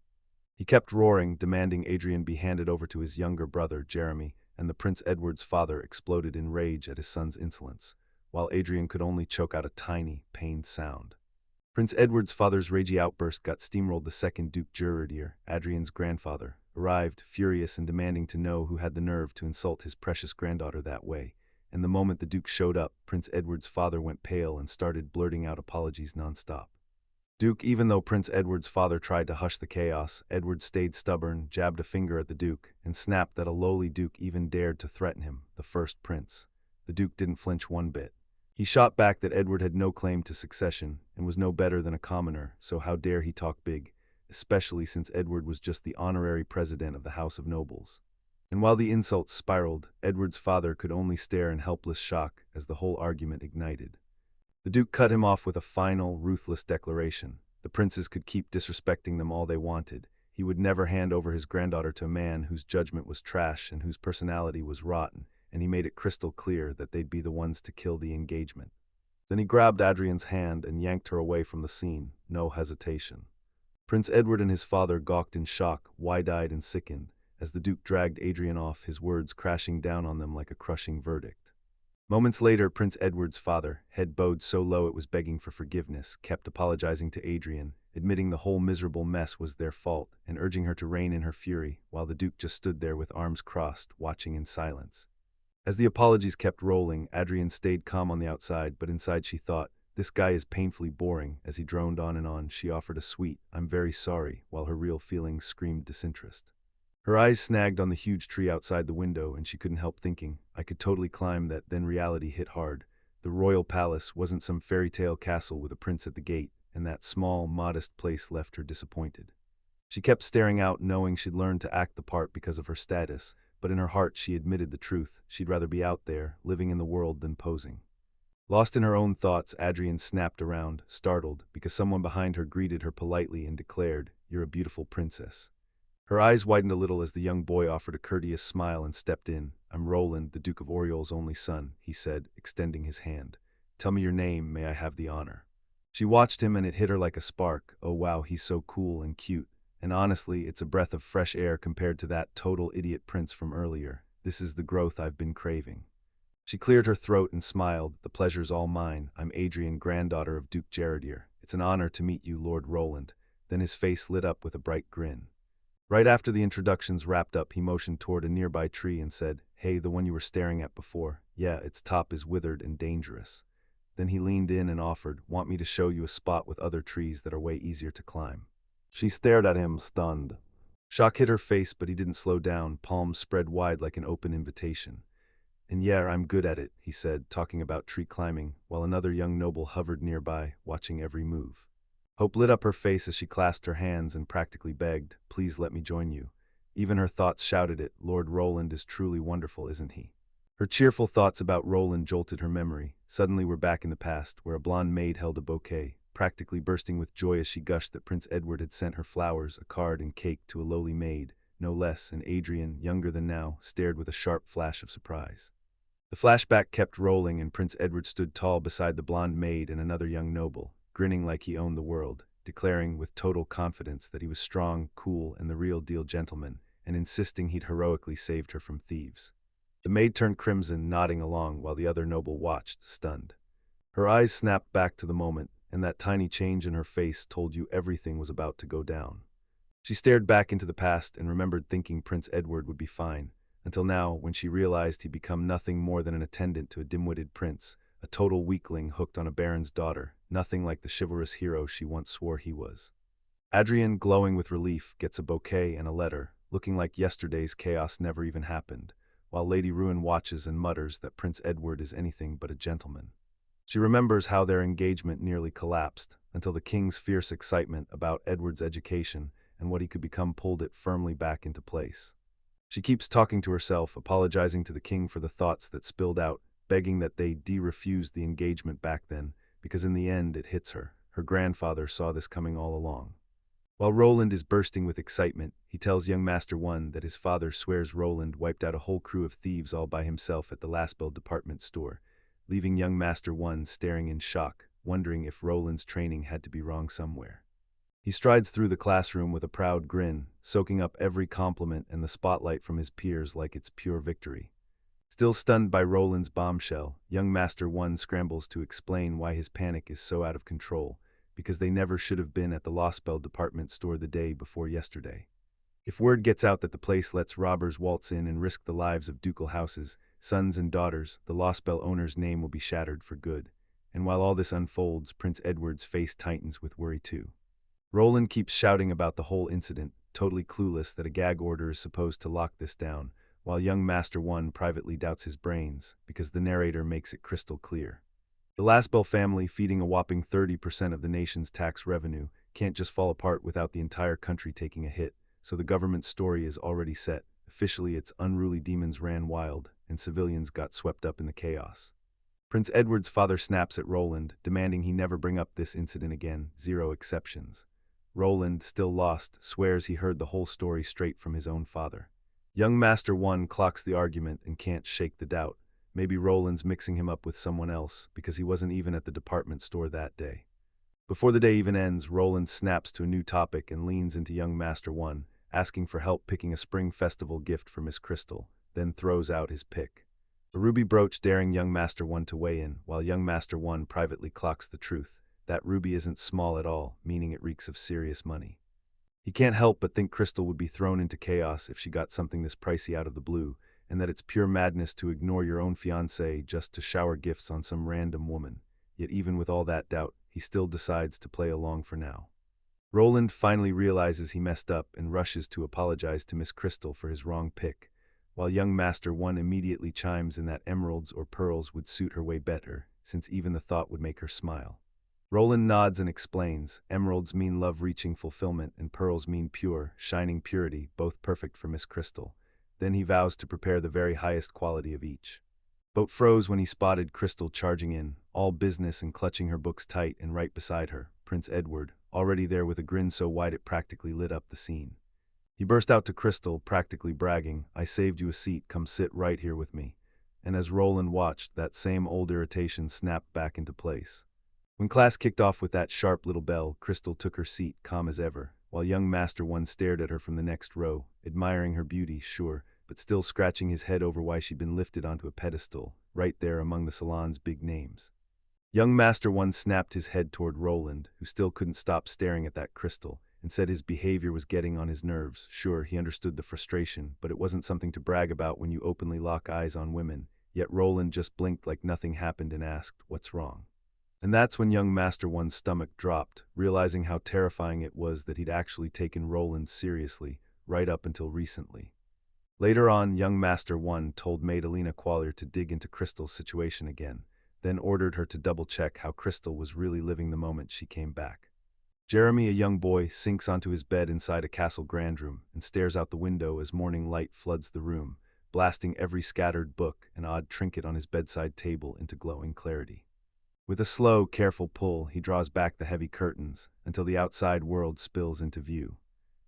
He kept roaring, demanding Adrian be handed over to his younger brother, Jeremy, and the Prince Edward's father exploded in rage at his son's insolence, while Adrian could only choke out a tiny, pained sound. Prince Edward's father's ragey outburst got steamrolled. The second Duke Gerardier, Adrian's grandfather, arrived, furious and demanding to know who had the nerve to insult his precious granddaughter that way, and the moment the Duke showed up, Prince Edward's father went pale and started blurting out apologies nonstop. Duke, even though Prince Edward's father tried to hush the chaos, Edward stayed stubborn, jabbed a finger at the Duke, and snapped that a lowly Duke even dared to threaten him, the first prince. The Duke didn't flinch one bit. He shot back that Edward had no claim to succession, and was no better than a commoner, so how dare he talk big, especially since Edward was just the honorary president of the House of Nobles. And while the insults spiraled, Edward's father could only stare in helpless shock as the whole argument ignited. The Duke cut him off with a final, ruthless declaration. The princes could keep disrespecting them all they wanted. He would never hand over his granddaughter to a man whose judgment was trash and whose personality was rotten, and he made it crystal clear that they'd be the ones to kill the engagement. Then he grabbed Adrian's hand and yanked her away from the scene, no hesitation. Prince Edward and his father gawked in shock, wide-eyed and sickened, as the Duke dragged Adrian off, his words crashing down on them like a crushing verdict. Moments later, Prince Edward's father, head bowed so low it was begging for forgiveness, kept apologizing to Adrian, admitting the whole miserable mess was their fault, and urging her to rein in her fury, while the Duke just stood there with arms crossed, watching in silence. As the apologies kept rolling, Adrian stayed calm on the outside, but inside she thought, "This guy is painfully boring." As he droned on and on, she offered a sweet, "I'm very sorry," while her real feelings screamed disinterest. Her eyes snagged on the huge tree outside the window, and she couldn't help thinking, I could totally climb that. Then reality hit hard. The royal palace wasn't some fairy tale castle with a prince at the gate, and that small, modest place left her disappointed. She kept staring out, knowing she'd learned to act the part because of her status, but in her heart she admitted the truth. She'd rather be out there, living in the world, than posing. Lost in her own thoughts, Adrian snapped around, startled, because someone behind her greeted her politely and declared, "You're a beautiful princess." Her eyes widened a little as the young boy offered a courteous smile and stepped in. "I'm Roland, the Duke of Oriol's only son," he said, extending his hand. "Tell me your name, may I have the honor?" She watched him and it hit her like a spark. Oh wow, he's so cool and cute. And honestly, it's a breath of fresh air compared to that total idiot prince from earlier. This is the growth I've been craving. She cleared her throat and smiled. "The pleasure's all mine. I'm Adrian, granddaughter of Duke Gerardier. It's an honor to meet you, Lord Roland." Then his face lit up with a bright grin. Right after the introductions wrapped up, he motioned toward a nearby tree and said, "Hey, the one you were staring at before. Yeah, its top is withered and dangerous." Then he leaned in and offered, "Want me to show you a spot with other trees that are way easier to climb?" She stared at him, stunned. Shock hit her face, but he didn't slow down, palms spread wide like an open invitation. "And yeah, I'm good at it," he said, talking about tree climbing, while another young noble hovered nearby, watching every move. Hope lit up her face as she clasped her hands and practically begged, "Please let me join you." Even her thoughts shouted it, "Lord Roland is truly wonderful, isn't he?" Her cheerful thoughts about Roland jolted her memory. Suddenly we're back in the past, where a blonde maid held a bouquet, practically bursting with joy as she gushed that Prince Edward had sent her flowers, a card and cake to a lowly maid, no less, and Adrian, younger than now, stared with a sharp flash of surprise. The flashback kept rolling and Prince Edward stood tall beside the blonde maid and another young noble, grinning like he owned the world, declaring with total confidence that he was strong, cool, and the real deal gentleman, and insisting he'd heroically saved her from thieves. The maid turned crimson, nodding along while the other noble watched, stunned. Her eyes snapped back to the moment, and that tiny change in her face told you everything was about to go down. She stared back into the past and remembered thinking Prince Edward would be fine, until now, when she realized he'd become nothing more than an attendant to a dim-witted prince, a total weakling hooked on a baron's daughter, nothing like the chivalrous hero she once swore he was. Adrian, glowing with relief, gets a bouquet and a letter, looking like yesterday's chaos never even happened, while Lady Ruin watches and mutters that Prince Edward is anything but a gentleman. She remembers how their engagement nearly collapsed, until the king's fierce excitement about Edward's education and what he could become pulled it firmly back into place. She keeps talking to herself, apologizing to the king for the thoughts that spilled out, begging that they refuse the engagement back then, because in the end it hits her. Her grandfather saw this coming all along. While Roland is bursting with excitement, he tells young Master One that his father swears Roland wiped out a whole crew of thieves all by himself at the Laspel department store, leaving young Master One staring in shock, wondering if Roland's training had to be wrong somewhere. He strides through the classroom with a proud grin, soaking up every compliment and the spotlight from his peers like it's pure victory. Still stunned by Roland's bombshell, young Master One scrambles to explain why his panic is so out of control, because they never should have been at the Laspel department store the day before yesterday. If word gets out that the place lets robbers waltz in and risk the lives of ducal houses, sons and daughters, the Lost Bell owner's name will be shattered for good. And while all this unfolds, Prince Edward's face tightens with worry too. Roland keeps shouting about the whole incident, totally clueless that a gag order is supposed to lock this down, while young Master One privately doubts his brains, because the narrator makes it crystal clear. The Lasbell family, feeding a whopping 30% of the nation's tax revenue, can't just fall apart without the entire country taking a hit, so the government's story is already set. Officially, its unruly demons ran wild, and civilians got swept up in the chaos. Prince Edward's father snaps at Roland, demanding he never bring up this incident again, 0 exceptions. Roland, still lost, swears he heard the whole story straight from his own father. Young Master One clocks the argument and can't shake the doubt. Maybe Roland's mixing him up with someone else, because he wasn't even at the department store that day. Before the day even ends, Roland snaps to a new topic and leans into young Master One, asking for help picking a spring festival gift for Miss Crystal, then throws out his pick. A ruby brooch, daring young Master One to weigh in, while young Master One privately clocks the truth. That ruby isn't small at all, meaning it reeks of serious money. He can't help but think Crystal would be thrown into chaos if she got something this pricey out of the blue, and that it's pure madness to ignore your own fiancée just to shower gifts on some random woman. Yet even with all that doubt, he still decides to play along for now. Roland finally realizes he messed up and rushes to apologize to Miss Crystal for his wrong pick, while young Master One immediately chimes in that emeralds or pearls would suit her way better, since even the thought would make her smile. Roland nods and explains, emeralds mean love-reaching fulfillment and pearls mean pure, shining purity, both perfect for Miss Crystal. Then he vows to prepare the very highest quality of each. Boat froze when he spotted Crystal charging in, all business and clutching her books tight, and right beside her, Prince Edward, already there with a grin so wide it practically lit up the scene. He burst out to Crystal, practically bragging, "I saved you a seat, come sit right here with me." And as Roland watched, that same old irritation snapped back into place. When class kicked off with that sharp little bell, Crystal took her seat, calm as ever, while young Master One stared at her from the next row, admiring her beauty, sure, but still scratching his head over why she'd been lifted onto a pedestal, right there among the salon's big names. Young Master One snapped his head toward Roland, who still couldn't stop staring at that crystal, and said his behavior was getting on his nerves. Sure, he understood the frustration, but it wasn't something to brag about when you openly lock eyes on women. Yet Roland just blinked like nothing happened and asked, "What's wrong?" And that's when young Master One's stomach dropped, realizing how terrifying it was that he'd actually taken Roland seriously, right up until recently. Later on, young Master One told maid Alina Qualier to dig into Crystal's situation again, then ordered her to double-check how Crystal was really living the moment she came back. Jeremy, a young boy, sinks onto his bed inside a castle grandroom and stares out the window as morning light floods the room, blasting every scattered book and odd trinket on his bedside table into glowing clarity. With a slow, careful pull, he draws back the heavy curtains until the outside world spills into view.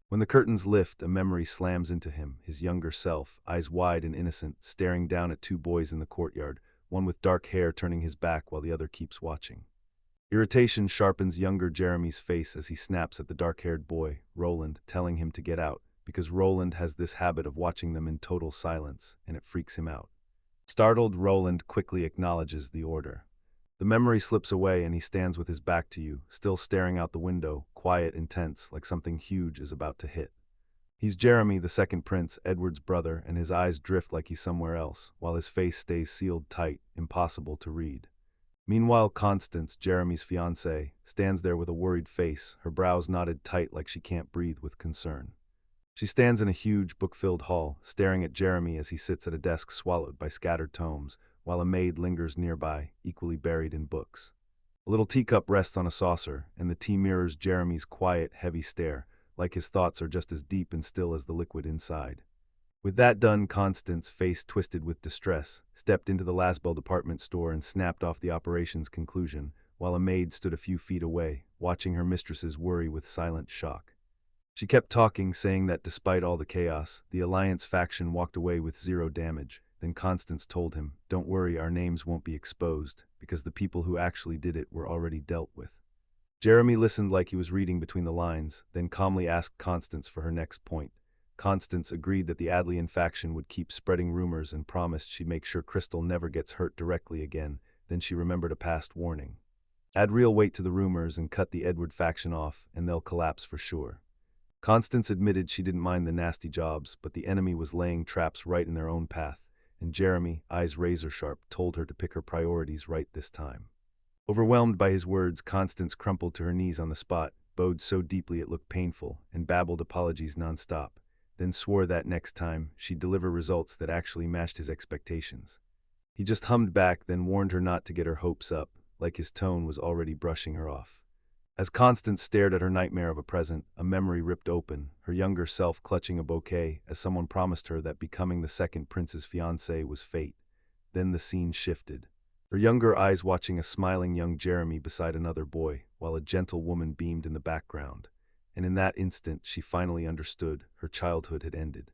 When the curtains lift, a memory slams into him, his younger self, eyes wide and innocent, staring down at two boys in the courtyard, one with dark hair turning his back while the other keeps watching. Irritation sharpens younger Jeremy's face as he snaps at the dark-haired boy, Roland, telling him to get out, because Roland has this habit of watching them in total silence, and it freaks him out. Startled, Roland quickly acknowledges the order. The memory slips away and he stands with his back to you, still staring out the window, quiet and tense, like something huge is about to hit. He's Jeremy, the second prince, Edward's brother, and his eyes drift like he's somewhere else, while his face stays sealed tight, impossible to read. Meanwhile, Constance, Jeremy's fiancée, stands there with a worried face, her brows knotted tight like she can't breathe with concern. She stands in a huge, book-filled hall, staring at Jeremy as he sits at a desk swallowed by scattered tomes, while a maid lingers nearby, equally buried in books. A little teacup rests on a saucer, and the tea mirrors Jeremy's quiet, heavy stare, like his thoughts are just as deep and still as the liquid inside. With that done, Constance, face twisted with distress, stepped into the Lasbell department store and snapped off the operation's conclusion, while a maid stood a few feet away, watching her mistress's worry with silent shock. She kept talking, saying that despite all the chaos, the Alliance faction walked away with 0 damage. Then Constance told him, "Don't worry, our names won't be exposed, because the people who actually did it were already dealt with." Jeremy listened like he was reading between the lines, then calmly asked Constance for her next point. Constance agreed that the Adlian faction would keep spreading rumors and promised she'd make sure Crystal never gets hurt directly again. Then she remembered a past warning. Add real weight to the rumors and cut the Edward faction off, and they'll collapse for sure. Constance admitted she didn't mind the nasty jobs, but the enemy was laying traps right in their own path, and Jeremy, eyes razor-sharp, told her to pick her priorities right this time. Overwhelmed by his words, Constance crumpled to her knees on the spot, bowed so deeply it looked painful, and babbled apologies nonstop, then swore that next time she'd deliver results that actually matched his expectations. He just hummed back, then warned her not to get her hopes up, like his tone was already brushing her off. As Constance stared at her nightmare of a present, a memory ripped open, her younger self clutching a bouquet as someone promised her that becoming the second prince's fiancé was fate. Then the scene shifted. Her younger eyes watching a smiling young Jeremy beside another boy, while a gentle woman beamed in the background. And in that instant, she finally understood her childhood had ended.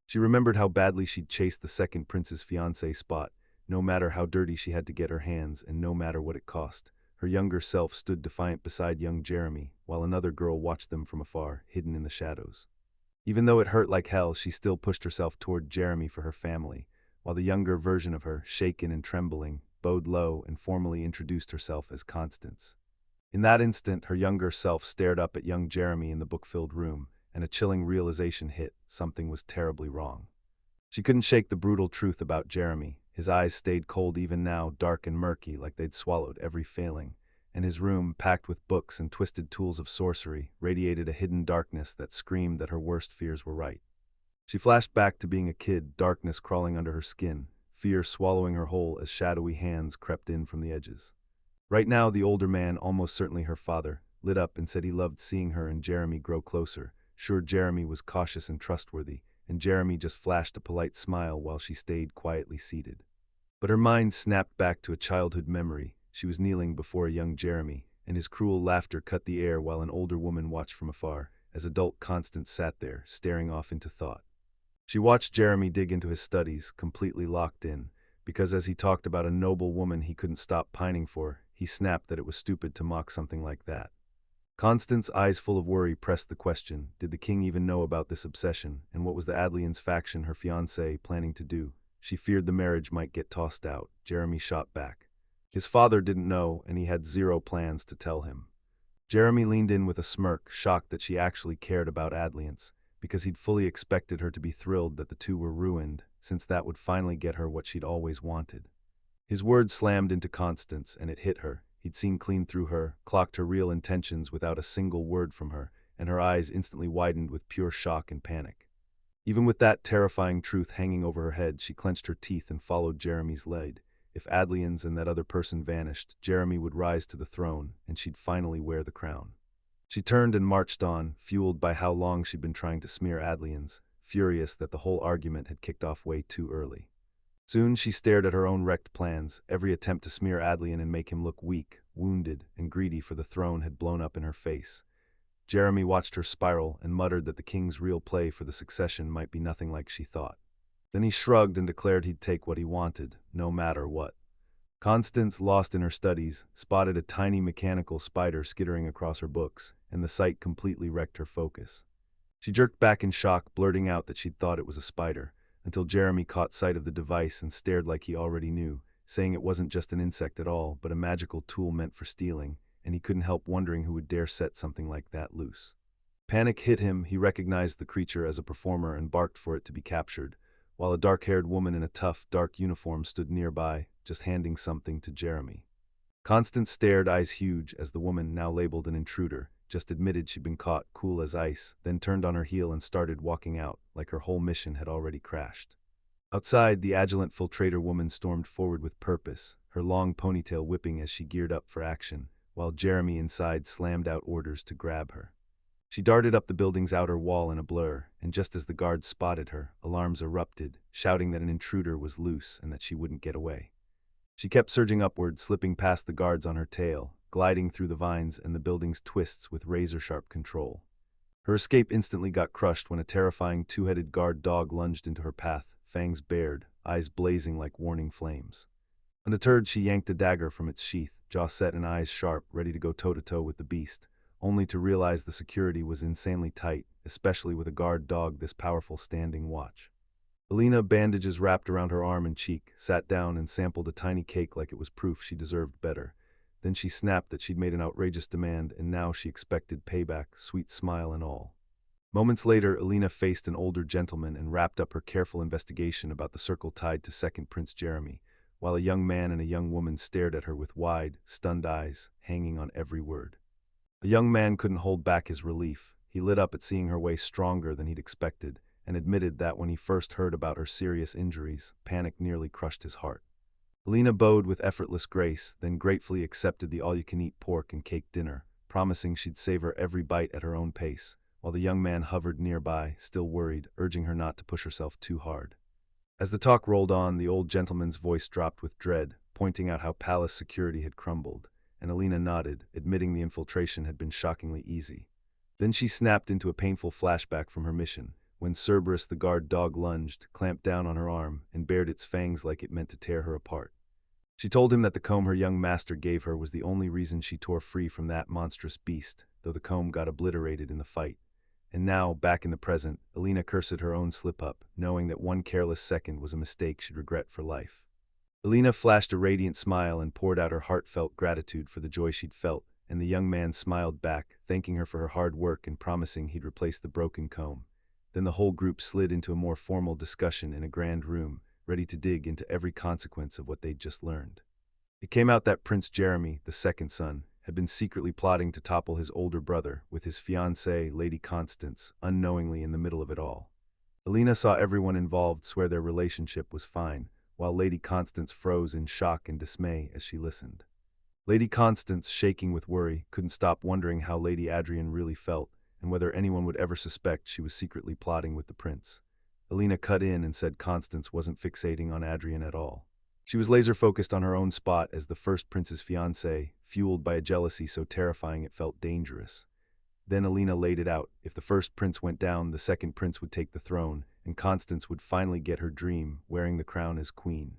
She remembered how badly she'd chased the second prince's fiancé spot, no matter how dirty she had to get her hands and no matter what it cost. Her younger self stood defiant beside young Jeremy, while another girl watched them from afar, hidden in the shadows. Even though it hurt like hell, she still pushed herself toward Jeremy for her family, while the younger version of her, shaken and trembling, bowed low and formally introduced herself as Constance. In that instant, her younger self stared up at young Jeremy in the book-filled room, and a chilling realization hit: something was terribly wrong. She couldn't shake the brutal truth about Jeremy. His eyes stayed cold even now, dark and murky, like they'd swallowed every failing, and his room, packed with books and twisted tools of sorcery, radiated a hidden darkness that screamed that her worst fears were right. She flashed back to being a kid, darkness crawling under her skin, fear swallowing her whole as shadowy hands crept in from the edges. Right now, the older man, almost certainly her father, lit up and said he loved seeing her and Jeremy grow closer, sure Jeremy was cautious and trustworthy, and Jeremy just flashed a polite smile while she stayed quietly seated. But her mind snapped back to a childhood memory. She was kneeling before a young Jeremy, and his cruel laughter cut the air while an older woman watched from afar, as adult Constance sat there, staring off into thought. She watched Jeremy dig into his studies, completely locked in, because as he talked about a noble woman he couldn't stop pining for, he snapped that it was stupid to mock something like that. Constance, eyes full of worry, pressed the question: did the king even know about this obsession, and what was the Adlian's faction, her fiancé, planning to do? She feared the marriage might get tossed out. Jeremy shot back. His father didn't know, and he had zero plans to tell him. Jeremy leaned in with a smirk, shocked that she actually cared about Adliance, because he'd fully expected her to be thrilled that the two were ruined, since that would finally get her what she'd always wanted. His words slammed into Constance, and it hit her. He'd seen clean through her, clocked her real intentions without a single word from her, and her eyes instantly widened with pure shock and panic. Even with that terrifying truth hanging over her head, she clenched her teeth and followed Jeremy's lead. If Adlians and that other person vanished, Jeremy would rise to the throne, and she'd finally wear the crown. She turned and marched on, fueled by how long she'd been trying to smear Adlians, furious that the whole argument had kicked off way too early. Soon she stared at her own wrecked plans. Every attempt to smear Adlian and make him look weak, wounded, and greedy for the throne had blown up in her face. Jeremy watched her spiral and muttered that the king's real play for the succession might be nothing like she thought. Then he shrugged and declared he'd take what he wanted, no matter what. Constance, lost in her studies, spotted a tiny mechanical spider skittering across her books, and the sight completely wrecked her focus. She jerked back in shock, blurting out that she'd thought it was a spider, until Jeremy caught sight of the device and stared like he already knew, saying it wasn't just an insect at all, but a magical tool meant for stealing, and he couldn't help wondering who would dare set something like that loose. Panic hit him. He recognized the creature as a performer and barked for it to be captured, while a dark-haired woman in a tough, dark uniform stood nearby, just handing something to Jeremy. Constance stared, eyes huge, as the woman, now labeled an intruder, just admitted she'd been caught, cool as ice, then turned on her heel and started walking out, like her whole mission had already crashed. Outside, the agilent filtrator woman stormed forward with purpose, her long ponytail whipping as she geared up for action, while Jeremy inside slammed out orders to grab her. She darted up the building's outer wall in a blur, and just as the guards spotted her, alarms erupted, shouting that an intruder was loose and that she wouldn't get away. She kept surging upward, slipping past the guards on her tail, gliding through the vines and the building's twists with razor-sharp control. Her escape instantly got crushed when a terrifying two-headed guard dog lunged into her path, fangs bared, eyes blazing like warning flames. Undeterred, she yanked a dagger from its sheath, jaw set and eyes sharp, ready to go toe-to-toe with the beast, only to realize the security was insanely tight, especially with a guard dog this powerful standing watch. Alina, bandages wrapped around her arm and cheek, sat down and sampled a tiny cake like it was proof she deserved better. Then she snapped that she'd made an outrageous demand, and now she expected payback, sweet smile and all. Moments later, Alina faced an older gentleman and wrapped up her careful investigation about the circle tied to second Prince Jeremy, while a young man and a young woman stared at her with wide, stunned eyes, hanging on every word. The young man couldn't hold back his relief. He lit up at seeing her way stronger than he'd expected, and admitted that when he first heard about her serious injuries, panic nearly crushed his heart. Alina bowed with effortless grace, then gratefully accepted the all-you-can-eat pork and cake dinner, promising she'd savor every bite at her own pace, while the young man hovered nearby, still worried, urging her not to push herself too hard. As the talk rolled on, the old gentleman's voice dropped with dread, pointing out how palace security had crumbled, and Alina nodded, admitting the infiltration had been shockingly easy. Then she snapped into a painful flashback from her mission, when Cerberus the guard dog lunged, clamped down on her arm, and bared its fangs like it meant to tear her apart. She told him that the comb her young master gave her was the only reason she tore free from that monstrous beast, though the comb got obliterated in the fight. And now, back in the present, Alina cursed her own slip-up, knowing that one careless second was a mistake she'd regret for life. Alina flashed a radiant smile and poured out her heartfelt gratitude for the joy she'd felt, and the young man smiled back, thanking her for her hard work and promising he'd replace the broken comb. Then the whole group slid into a more formal discussion in a grand room, ready to dig into every consequence of what they'd just learned. It came out that Prince Jeremy, the second son, had been secretly plotting to topple his older brother with his fiancée, Lady Constance, unknowingly in the middle of it all. Alina saw everyone involved swear their relationship was fine, while Lady Constance froze in shock and dismay as she listened. Lady Constance, shaking with worry, couldn't stop wondering how Lady Adrian really felt, and whether anyone would ever suspect she was secretly plotting with the prince. Alina cut in and said Constance wasn't fixating on Adrian at all. She was laser-focused on her own spot as the first prince's fiancée, fueled by a jealousy so terrifying it felt dangerous. Then Alina laid it out. If the first prince went down, the second prince would take the throne, and Constance would finally get her dream, wearing the crown as queen.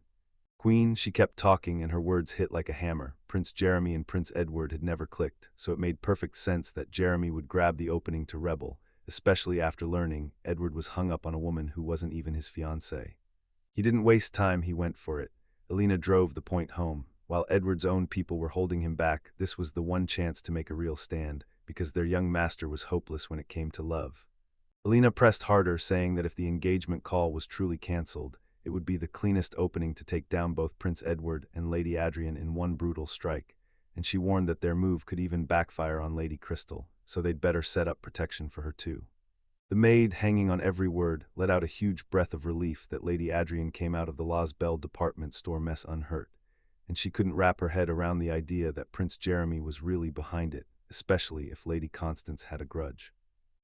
Queen, she kept talking, and her words hit like a hammer. Prince Jeremy and Prince Edward had never clicked, so it made perfect sense that Jeremy would grab the opening to rebel, especially after learning Edward was hung up on a woman who wasn't even his fiancée. He didn't waste time, he went for it. Alina drove the point home. While Edward's own people were holding him back, this was the one chance to make a real stand, because their young master was hopeless when it came to love. Alina pressed harder, saying that if the engagement call was truly cancelled, it would be the cleanest opening to take down both Prince Edward and Lady Adrian in one brutal strike, and she warned that their move could even backfire on Lady Crystal, so they'd better set up protection for her too. The maid, hanging on every word, let out a huge breath of relief that Lady Adrian came out of the Las Belle department store mess unhurt, and she couldn't wrap her head around the idea that Prince Jeremy was really behind it, especially if Lady Constance had a grudge.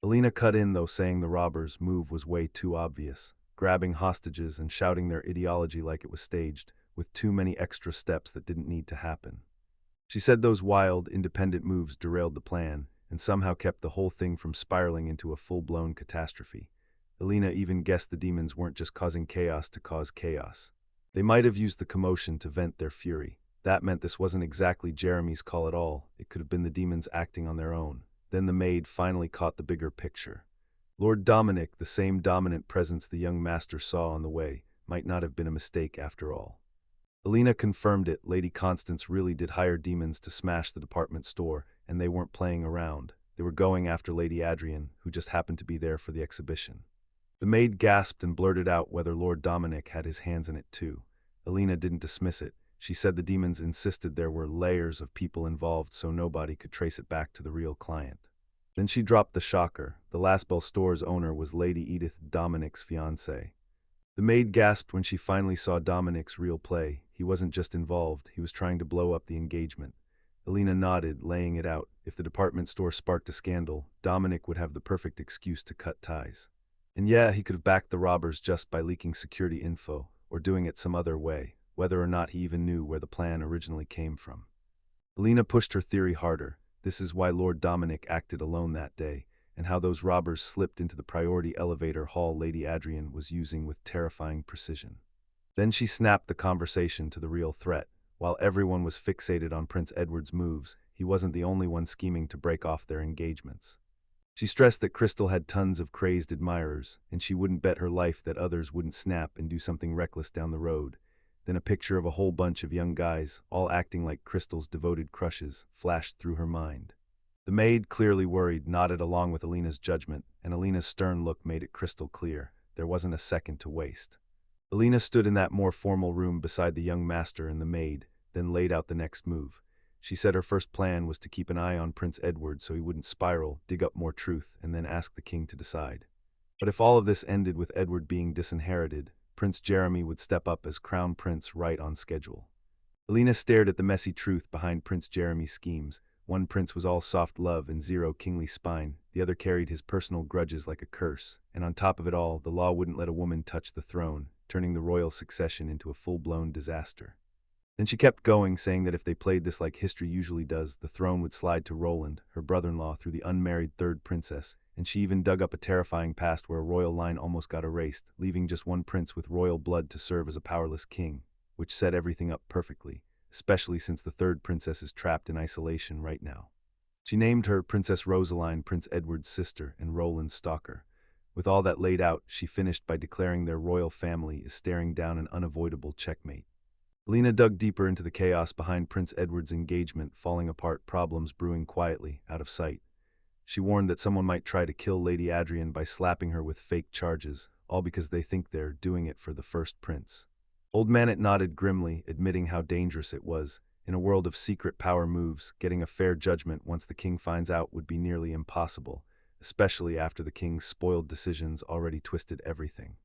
Alina cut in, though, saying the robbers' move was way too obvious, grabbing hostages and shouting their ideology like it was staged, with too many extra steps that didn't need to happen. She said those wild, independent moves derailed the plan, and somehow kept the whole thing from spiraling into a full-blown catastrophe. Alina even guessed the demons weren't just causing chaos to cause chaos. They might have used the commotion to vent their fury. That meant this wasn't exactly Jeremy's call at all. It could have been the demons acting on their own. Then the maid finally caught the bigger picture. Lord Dominic, the same dominant presence the young master saw on the way, might not have been a mistake after all. Alina confirmed it. Lady Constance really did hire demons to smash the department store, and they weren't playing around. They were going after Lady Adrian, who just happened to be there for the exhibition. The maid gasped and blurted out whether Lord Dominic had his hands in it too. Alina didn't dismiss it. She said the demons insisted there were layers of people involved so nobody could trace it back to the real client. Then she dropped the shocker. The Las Belle store's owner was Lady Edith, Dominic's fiancée. The maid gasped when she finally saw Dominic's real play. He wasn't just involved, he was trying to blow up the engagement. Alina nodded, laying it out. If the department store sparked a scandal, Dominic would have the perfect excuse to cut ties. And yeah, he could have backed the robbers just by leaking security info, or doing it some other way, whether or not he even knew where the plan originally came from. Alina pushed her theory harder. This is why Lord Dominic acted alone that day, and how those robbers slipped into the priority elevator hall Lady Adrian was using with terrifying precision. Then she snapped the conversation to the real threat. While everyone was fixated on Prince Edward's moves, he wasn't the only one scheming to break off their engagements. She stressed that Crystal had tons of crazed admirers, and she wouldn't bet her life that others wouldn't snap and do something reckless down the road. Then a picture of a whole bunch of young guys, all acting like Crystal's devoted crushes, flashed through her mind. The maid, clearly worried, nodded along with Alina's judgment, and Alina's stern look made it crystal clear. There wasn't a second to waste. Alina stood in that more formal room beside the young master and the maid, then laid out the next move. She said her first plan was to keep an eye on Prince Edward so he wouldn't spiral, dig up more truth, and then ask the king to decide. But if all of this ended with Edward being disinherited, Prince Jeremy would step up as crown prince right on schedule. Alina stared at the messy truth behind Prince Jeremy's schemes. One prince was all soft love and zero kingly spine, the other carried his personal grudges like a curse, and on top of it all, the law wouldn't let a woman touch the throne, turning the royal succession into a full-blown disaster. Then she kept going, saying that if they played this like history usually does, the throne would slide to Roland, her brother-in-law, through the unmarried third princess, and she even dug up a terrifying past where a royal line almost got erased, leaving just one prince with royal blood to serve as a powerless king, which set everything up perfectly, especially since the third princess is trapped in isolation right now. She named her Princess Rosaline, Prince Edward's sister and Roland's stalker. With all that laid out, she finished by declaring their royal family is staring down an unavoidable checkmate. Alina dug deeper into the chaos behind Prince Edward's engagement, falling apart, problems brewing quietly, out of sight. She warned that someone might try to kill Lady Adrian by slapping her with fake charges, all because they think they're doing it for the first prince. Old Manet nodded grimly, admitting how dangerous it was. In a world of secret power moves, getting a fair judgment once the king finds out would be nearly impossible, especially after the king's spoiled decisions already twisted everything.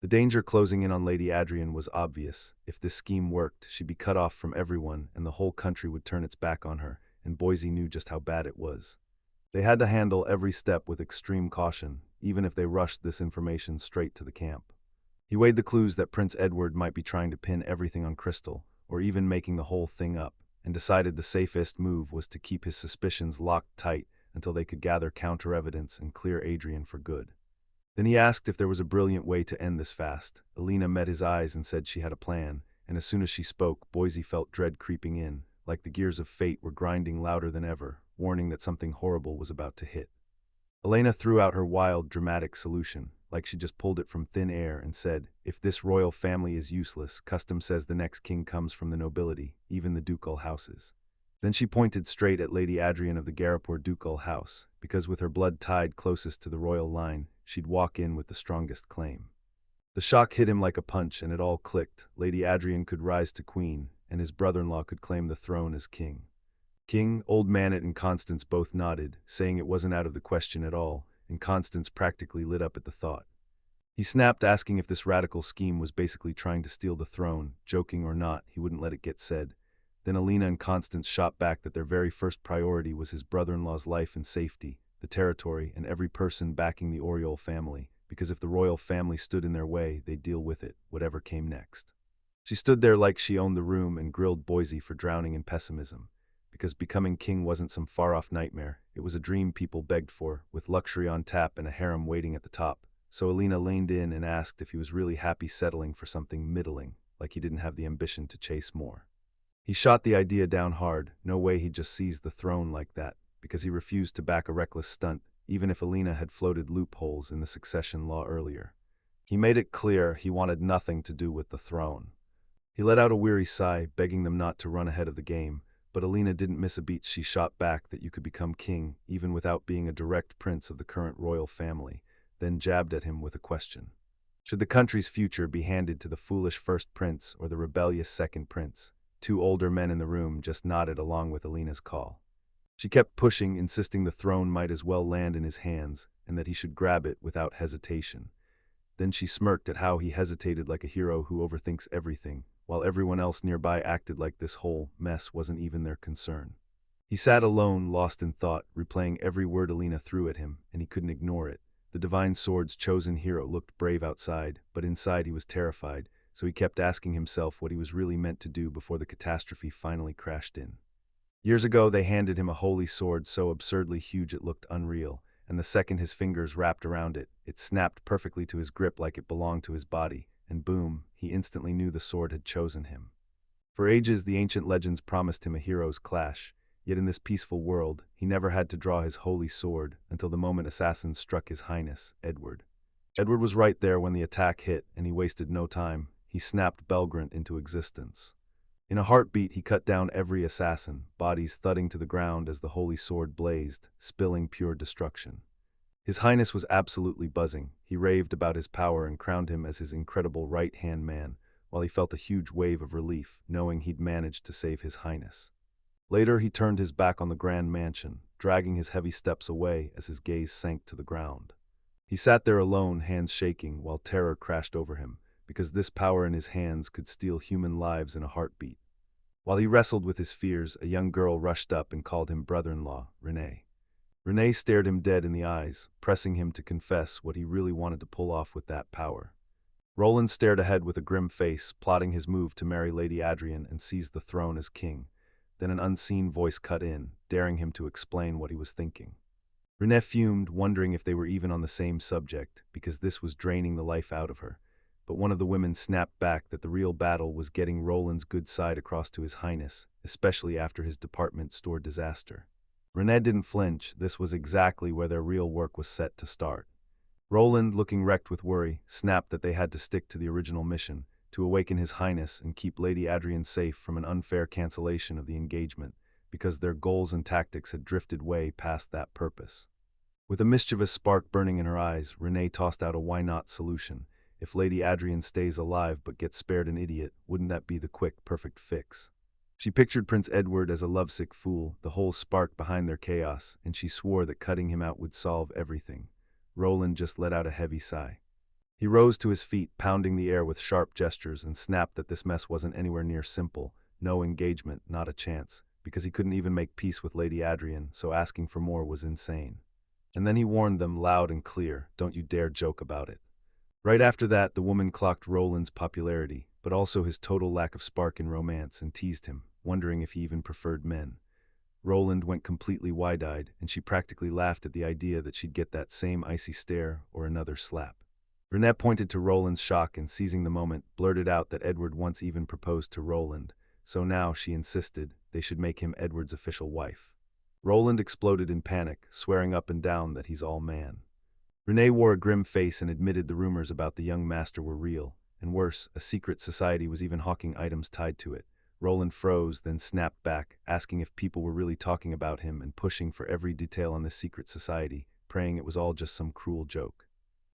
The danger closing in on Lady Adrian was obvious. If this scheme worked, she'd be cut off from everyone and the whole country would turn its back on her, and Boise knew just how bad it was. They had to handle every step with extreme caution, even if they rushed this information straight to the camp. He weighed the clues that Prince Edward might be trying to pin everything on Crystal, or even making the whole thing up, and decided the safest move was to keep his suspicions locked tight until they could gather counter-evidence and clear Adrian for good. Then he asked if there was a brilliant way to end this fast. Alina met his eyes and said she had a plan, and as soon as she spoke, Boise felt dread creeping in, like the gears of fate were grinding louder than ever, warning that something horrible was about to hit. Elena threw out her wild, dramatic solution, like she just pulled it from thin air, and said, if this royal family is useless, custom says the next king comes from the nobility, even the ducal houses. Then she pointed straight at Lady Adrian of the Garipur ducal house, because with her blood tied closest to the royal line, she'd walk in with the strongest claim. The shock hit him like a punch, and it all clicked. Lady Adrian could rise to queen, and his brother-in-law could claim the throne as king. Old Manet and Constance both nodded, saying it wasn't out of the question at all, and Constance practically lit up at the thought. He snapped, asking if this radical scheme was basically trying to steal the throne. Joking or not, he wouldn't let it get said. Then Alina and Constance shot back that their very first priority was his brother-in-law's life and safety, the territory, and every person backing the Oriole family, because if the royal family stood in their way, they'd deal with it, whatever came next. She stood there like she owned the room and grilled Boise for drowning in pessimism, because becoming king wasn't some far-off nightmare. It was a dream people begged for, with luxury on tap and a harem waiting at the top. So Alina leaned in and asked if he was really happy settling for something middling, like he didn't have the ambition to chase more. He shot the idea down hard. No way he'd just seize the throne like that, because he refused to back a reckless stunt, even if Alina had floated loopholes in the succession law earlier. He made it clear he wanted nothing to do with the throne. He let out a weary sigh, begging them not to run ahead of the game, but Alina didn't miss a beat. She shot back that you could become king, even without being a direct prince of the current royal family, then jabbed at him with a question. Should the country's future be handed to the foolish first prince or the rebellious second prince? Two older men in the room just nodded along with Alina's call. She kept pushing, insisting the throne might as well land in his hands, and that he should grab it without hesitation. Then she smirked at how he hesitated like a hero who overthinks everything, while everyone else nearby acted like this whole mess wasn't even their concern. He sat alone, lost in thought, replaying every word Alina threw at him, and he couldn't ignore it. The divine sword's chosen hero looked brave outside, but inside he was terrified, so he kept asking himself what he was really meant to do before the catastrophe finally crashed in. Years ago, they handed him a holy sword so absurdly huge it looked unreal, and the second his fingers wrapped around it, it snapped perfectly to his grip like it belonged to his body, and boom, he instantly knew the sword had chosen him. For ages, the ancient legends promised him a hero's clash, yet in this peaceful world, he never had to draw his holy sword until the moment assassins struck His Highness, Edward. Edward was right there when the attack hit, and he wasted no time. He snapped Belgrant into existence. In a heartbeat, he cut down every assassin, bodies thudding to the ground as the holy sword blazed, spilling pure destruction. His Highness was absolutely buzzing. He raved about his power and crowned him as his incredible right-hand man, while he felt a huge wave of relief, knowing he'd managed to save His Highness. Later, he turned his back on the grand mansion, dragging his heavy steps away as his gaze sank to the ground. He sat there alone, hands shaking, while terror crashed over him, because this power in his hands could steal human lives in a heartbeat. While he wrestled with his fears, a young girl rushed up and called him brother-in-law, René. René stared him dead in the eyes, pressing him to confess what he really wanted to pull off with that power. Roland stared ahead with a grim face, plotting his move to marry Lady Adrian and seize the throne as king. Then an unseen voice cut in, daring him to explain what he was thinking. René fumed, wondering if they were even on the same subject, because this was draining the life out of her. But one of the women snapped back that the real battle was getting Roland's good side across to His Highness, especially after his department store disaster. René didn't flinch. This was exactly where their real work was set to start. Roland, looking wrecked with worry, snapped that they had to stick to the original mission, to awaken His Highness and keep Lady Adrian safe from an unfair cancellation of the engagement, because their goals and tactics had drifted way past that purpose. With a mischievous spark burning in her eyes, René tossed out a why-not solution. If Lady Adrian stays alive but gets spared an idiot, wouldn't that be the quick, perfect fix? She pictured Prince Edward as a lovesick fool, the whole spark behind their chaos, and she swore that cutting him out would solve everything. Roland just let out a heavy sigh. He rose to his feet, pounding the air with sharp gestures, and snapped that this mess wasn't anywhere near simple. No engagement, not a chance, because he couldn't even make peace with Lady Adrian, so asking for more was insane. And then he warned them loud and clear, "Don't you dare joke about it." Right after that, the woman clocked Roland's popularity, but also his total lack of spark in romance, and teased him, wondering if he even preferred men. Roland went completely wide-eyed, and she practically laughed at the idea that she'd get that same icy stare or another slap. René pointed to Roland's shock and, seizing the moment, blurted out that Edward once even proposed to Roland, so now, she insisted, they should make him Edward's official wife. Roland exploded in panic, swearing up and down that he's all man. René wore a grim face and admitted the rumors about the young master were real, and worse, a secret society was even hawking items tied to it. Roland froze, then snapped back, asking if people were really talking about him and pushing for every detail on this secret society, praying it was all just some cruel joke.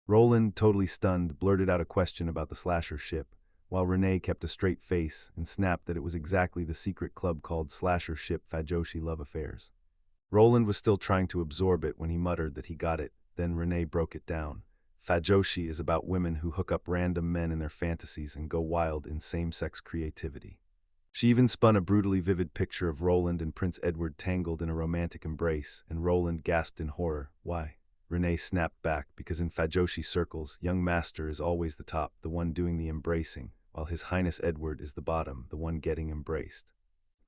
Roland, totally stunned, blurted out a question about the slasher ship, while René kept a straight face and snapped that it was exactly the secret club called Slasher Ship Fajoshi Love Affairs. Roland was still trying to absorb it when he muttered that he got it, then René broke it down. Fajoshi is about women who hook up random men in their fantasies and go wild in same-sex creativity. She even spun a brutally vivid picture of Roland and Prince Edward tangled in a romantic embrace, and Roland gasped in horror. Why? René snapped back, because in Fajoshi circles, young master is always the top, the one doing the embracing, while His Highness Edward is the bottom, the one getting embraced.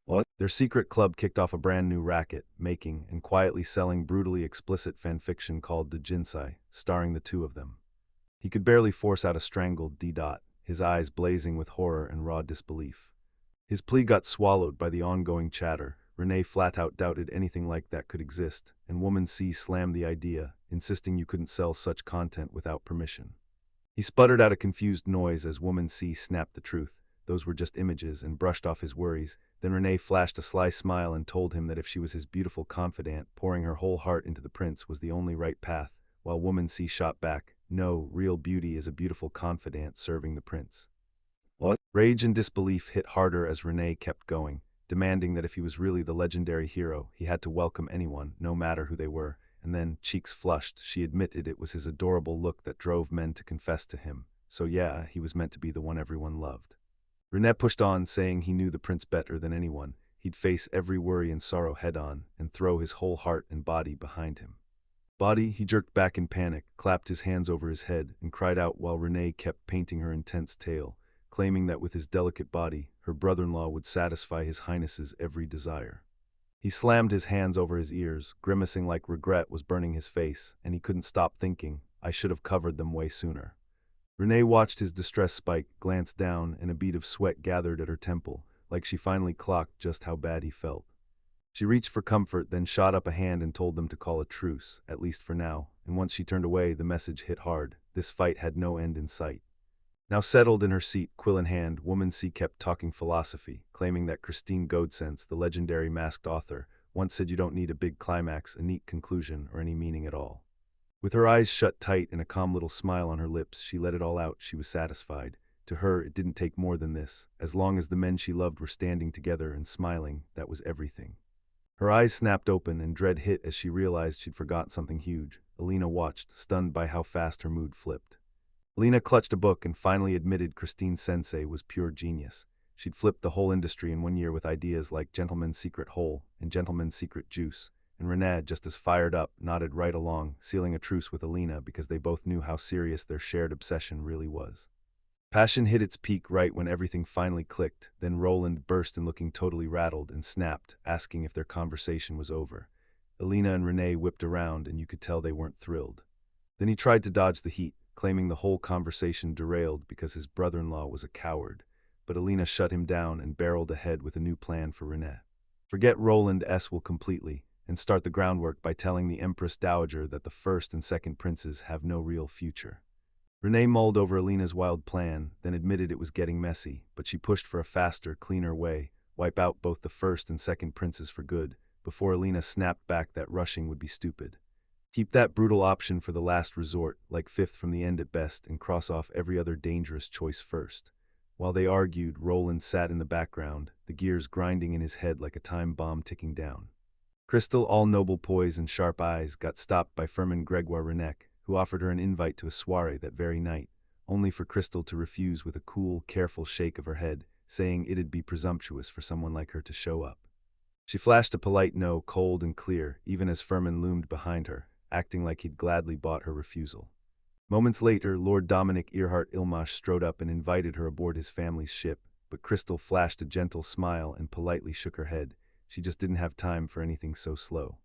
What? Their secret club kicked off a brand new racket, making and quietly selling brutally explicit fanfiction called the Jinsai, starring the two of them. He could barely force out a strangled D. His eyes blazing with horror and raw disbelief. His plea got swallowed by the ongoing chatter. René flat-out doubted anything like that could exist, and Woman C slammed the idea, insisting you couldn't sell such content without permission. He sputtered out a confused noise as Woman C snapped the truth. Those were just images, and brushed off his worries. Then René flashed a sly smile and told him that if she was his beautiful confidant, pouring her whole heart into the prince was the only right path, while Woman C shot back, "No, real beauty is a beautiful confidant serving the prince." What? Rage and disbelief hit harder as René kept going, demanding that if he was really the legendary hero, he had to welcome anyone, no matter who they were. And then, cheeks flushed, she admitted it was his adorable look that drove men to confess to him. So yeah, he was meant to be the one everyone loved. René pushed on, saying he knew the prince better than anyone. He'd face every worry and sorrow head-on, and throw his whole heart and body behind him. Body, he jerked back in panic, clapped his hands over his head, and cried out while René kept painting her intense tale, claiming that with his delicate body, her brother-in-law would satisfy His Highness's every desire. He slammed his hands over his ears, grimacing like regret was burning his face, and he couldn't stop thinking, I should have covered them way sooner. René watched his distress spike, glanced down, and a bead of sweat gathered at her temple, like she finally clocked just how bad he felt. She reached for comfort, then shot up a hand and told them to call a truce, at least for now, and once she turned away, the message hit hard. This fight had no end in sight. Now settled in her seat, quill in hand, Woman C kept talking philosophy, claiming that Christine Godsense, the legendary masked author, once said you don't need a big climax, a neat conclusion, or any meaning at all. With her eyes shut tight and a calm little smile on her lips, she let it all out. She was satisfied. To her, it didn't take more than this. As long as the men she loved were standing together and smiling, that was everything. Her eyes snapped open and dread hit as she realized she'd forgotten something huge. Alina watched, stunned by how fast her mood flipped. Alina clutched a book and finally admitted Christine Sensei was pure genius. She'd flipped the whole industry in 1 year with ideas like Gentleman's Secret Hole and Gentleman's Secret Juice, and Renee, just as fired up, nodded right along, sealing a truce with Alina because they both knew how serious their shared obsession really was. Passion hit its peak right when everything finally clicked. Then Roland burst in looking totally rattled and snapped, asking if their conversation was over. Alina and Renee whipped around and you could tell they weren't thrilled. Then he tried to dodge the heat, claiming the whole conversation derailed because his brother-in-law was a coward. But Alina shut him down and barreled ahead with a new plan for Renee. Forget Roland S. will completely, and start the groundwork by telling the Empress Dowager that the first and second princes have no real future. Renee mulled over Alina's wild plan, then admitted it was getting messy, but she pushed for a faster, cleaner way, wipe out both the first and second princes for good, before Alina snapped back that rushing would be stupid. Keep that brutal option for the last resort, like fifth from the end at best, and cross off every other dangerous choice first. While they argued, Roland sat in the background, the gears grinding in his head like a time bomb ticking down. Crystal, all noble poise and sharp eyes, got stopped by Firmin Gregoire Renek, who offered her an invite to a soiree that very night, only for Crystal to refuse with a cool, careful shake of her head, saying it'd be presumptuous for someone like her to show up. She flashed a polite no, cold and clear, even as Firmin loomed behind her, acting like he'd gladly bought her refusal. Moments later, Lord Dominic Earhart Ilmash strode up and invited her aboard his family's ship, but Crystal flashed a gentle smile and politely shook her head. She just didn't have time for anything so slow.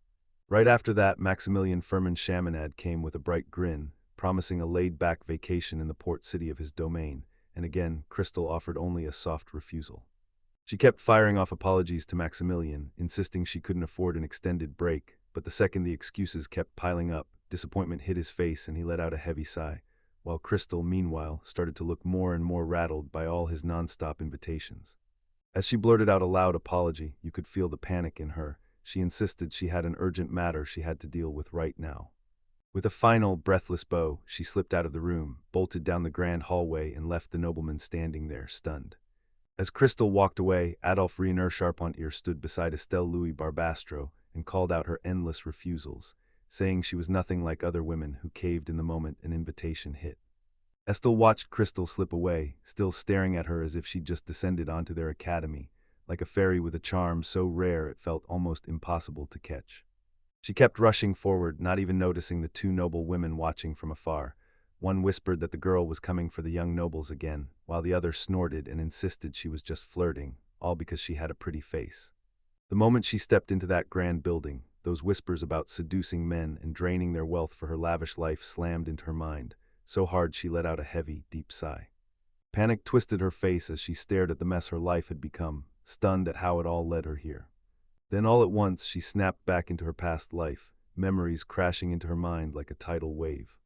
Right after that, Maximilian Firmin Chaminade came with a bright grin, promising a laid-back vacation in the port city of his domain, and again, Crystal offered only a soft refusal. She kept firing off apologies to Maximilian, insisting she couldn't afford an extended break, but the second the excuses kept piling up, disappointment hit his face and he let out a heavy sigh, while Crystal, meanwhile, started to look more and more rattled by all his non-stop invitations. As she blurted out a loud apology, you could feel the panic in her. She insisted she had an urgent matter she had to deal with right now. With a final, breathless bow, she slipped out of the room, bolted down the grand hallway, and left the nobleman standing there, stunned. As Crystal walked away, Adolphe Riener Charpentier stood beside Estelle Louis Barbastro and called out her endless refusals, saying she was nothing like other women who caved in the moment an invitation hit. Estelle watched Crystal slip away, still staring at her as if she'd just descended onto their academy, like a fairy with a charm so rare it felt almost impossible to catch. She kept rushing forward, not even noticing the two noble women watching from afar. One whispered that the girl was coming for the young nobles again, while the other snorted and insisted she was just flirting, all because she had a pretty face. The moment she stepped into that grand building, those whispers about seducing men and draining their wealth for her lavish life slammed into her mind, so hard she let out a heavy, deep sigh. Panic twisted her face as she stared at the mess her life had become, stunned at how it all led her here. Then all at once she snapped back into her past life, memories crashing into her mind like a tidal wave.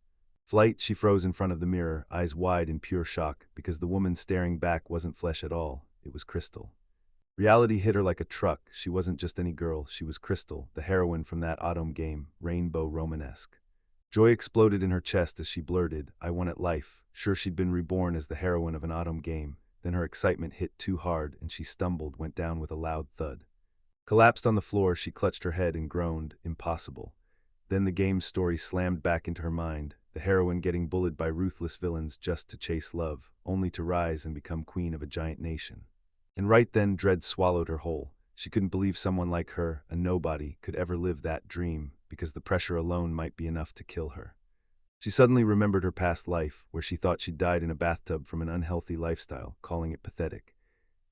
Flight, she froze in front of the mirror, eyes wide in pure shock, because the woman staring back wasn't flesh at all, it was Crystal. Reality hit her like a truck. She wasn't just any girl, she was Crystal, the heroine from that autumn game, Rainbow Romanesque. Joy exploded in her chest as she blurted, "I won at life." Sure, she'd been reborn as the heroine of an autumn game. Then her excitement hit too hard and she stumbled, went down with a loud thud. Collapsed on the floor, she clutched her head and groaned, "Impossible." Then the game's story slammed back into her mind, the heroine getting bullied by ruthless villains just to chase love, only to rise and become queen of a giant nation. And right then, dread swallowed her whole. She couldn't believe someone like her, a nobody, could ever live that dream, because the pressure alone might be enough to kill her. She suddenly remembered her past life, where she thought she'd died in a bathtub from an unhealthy lifestyle, calling it pathetic.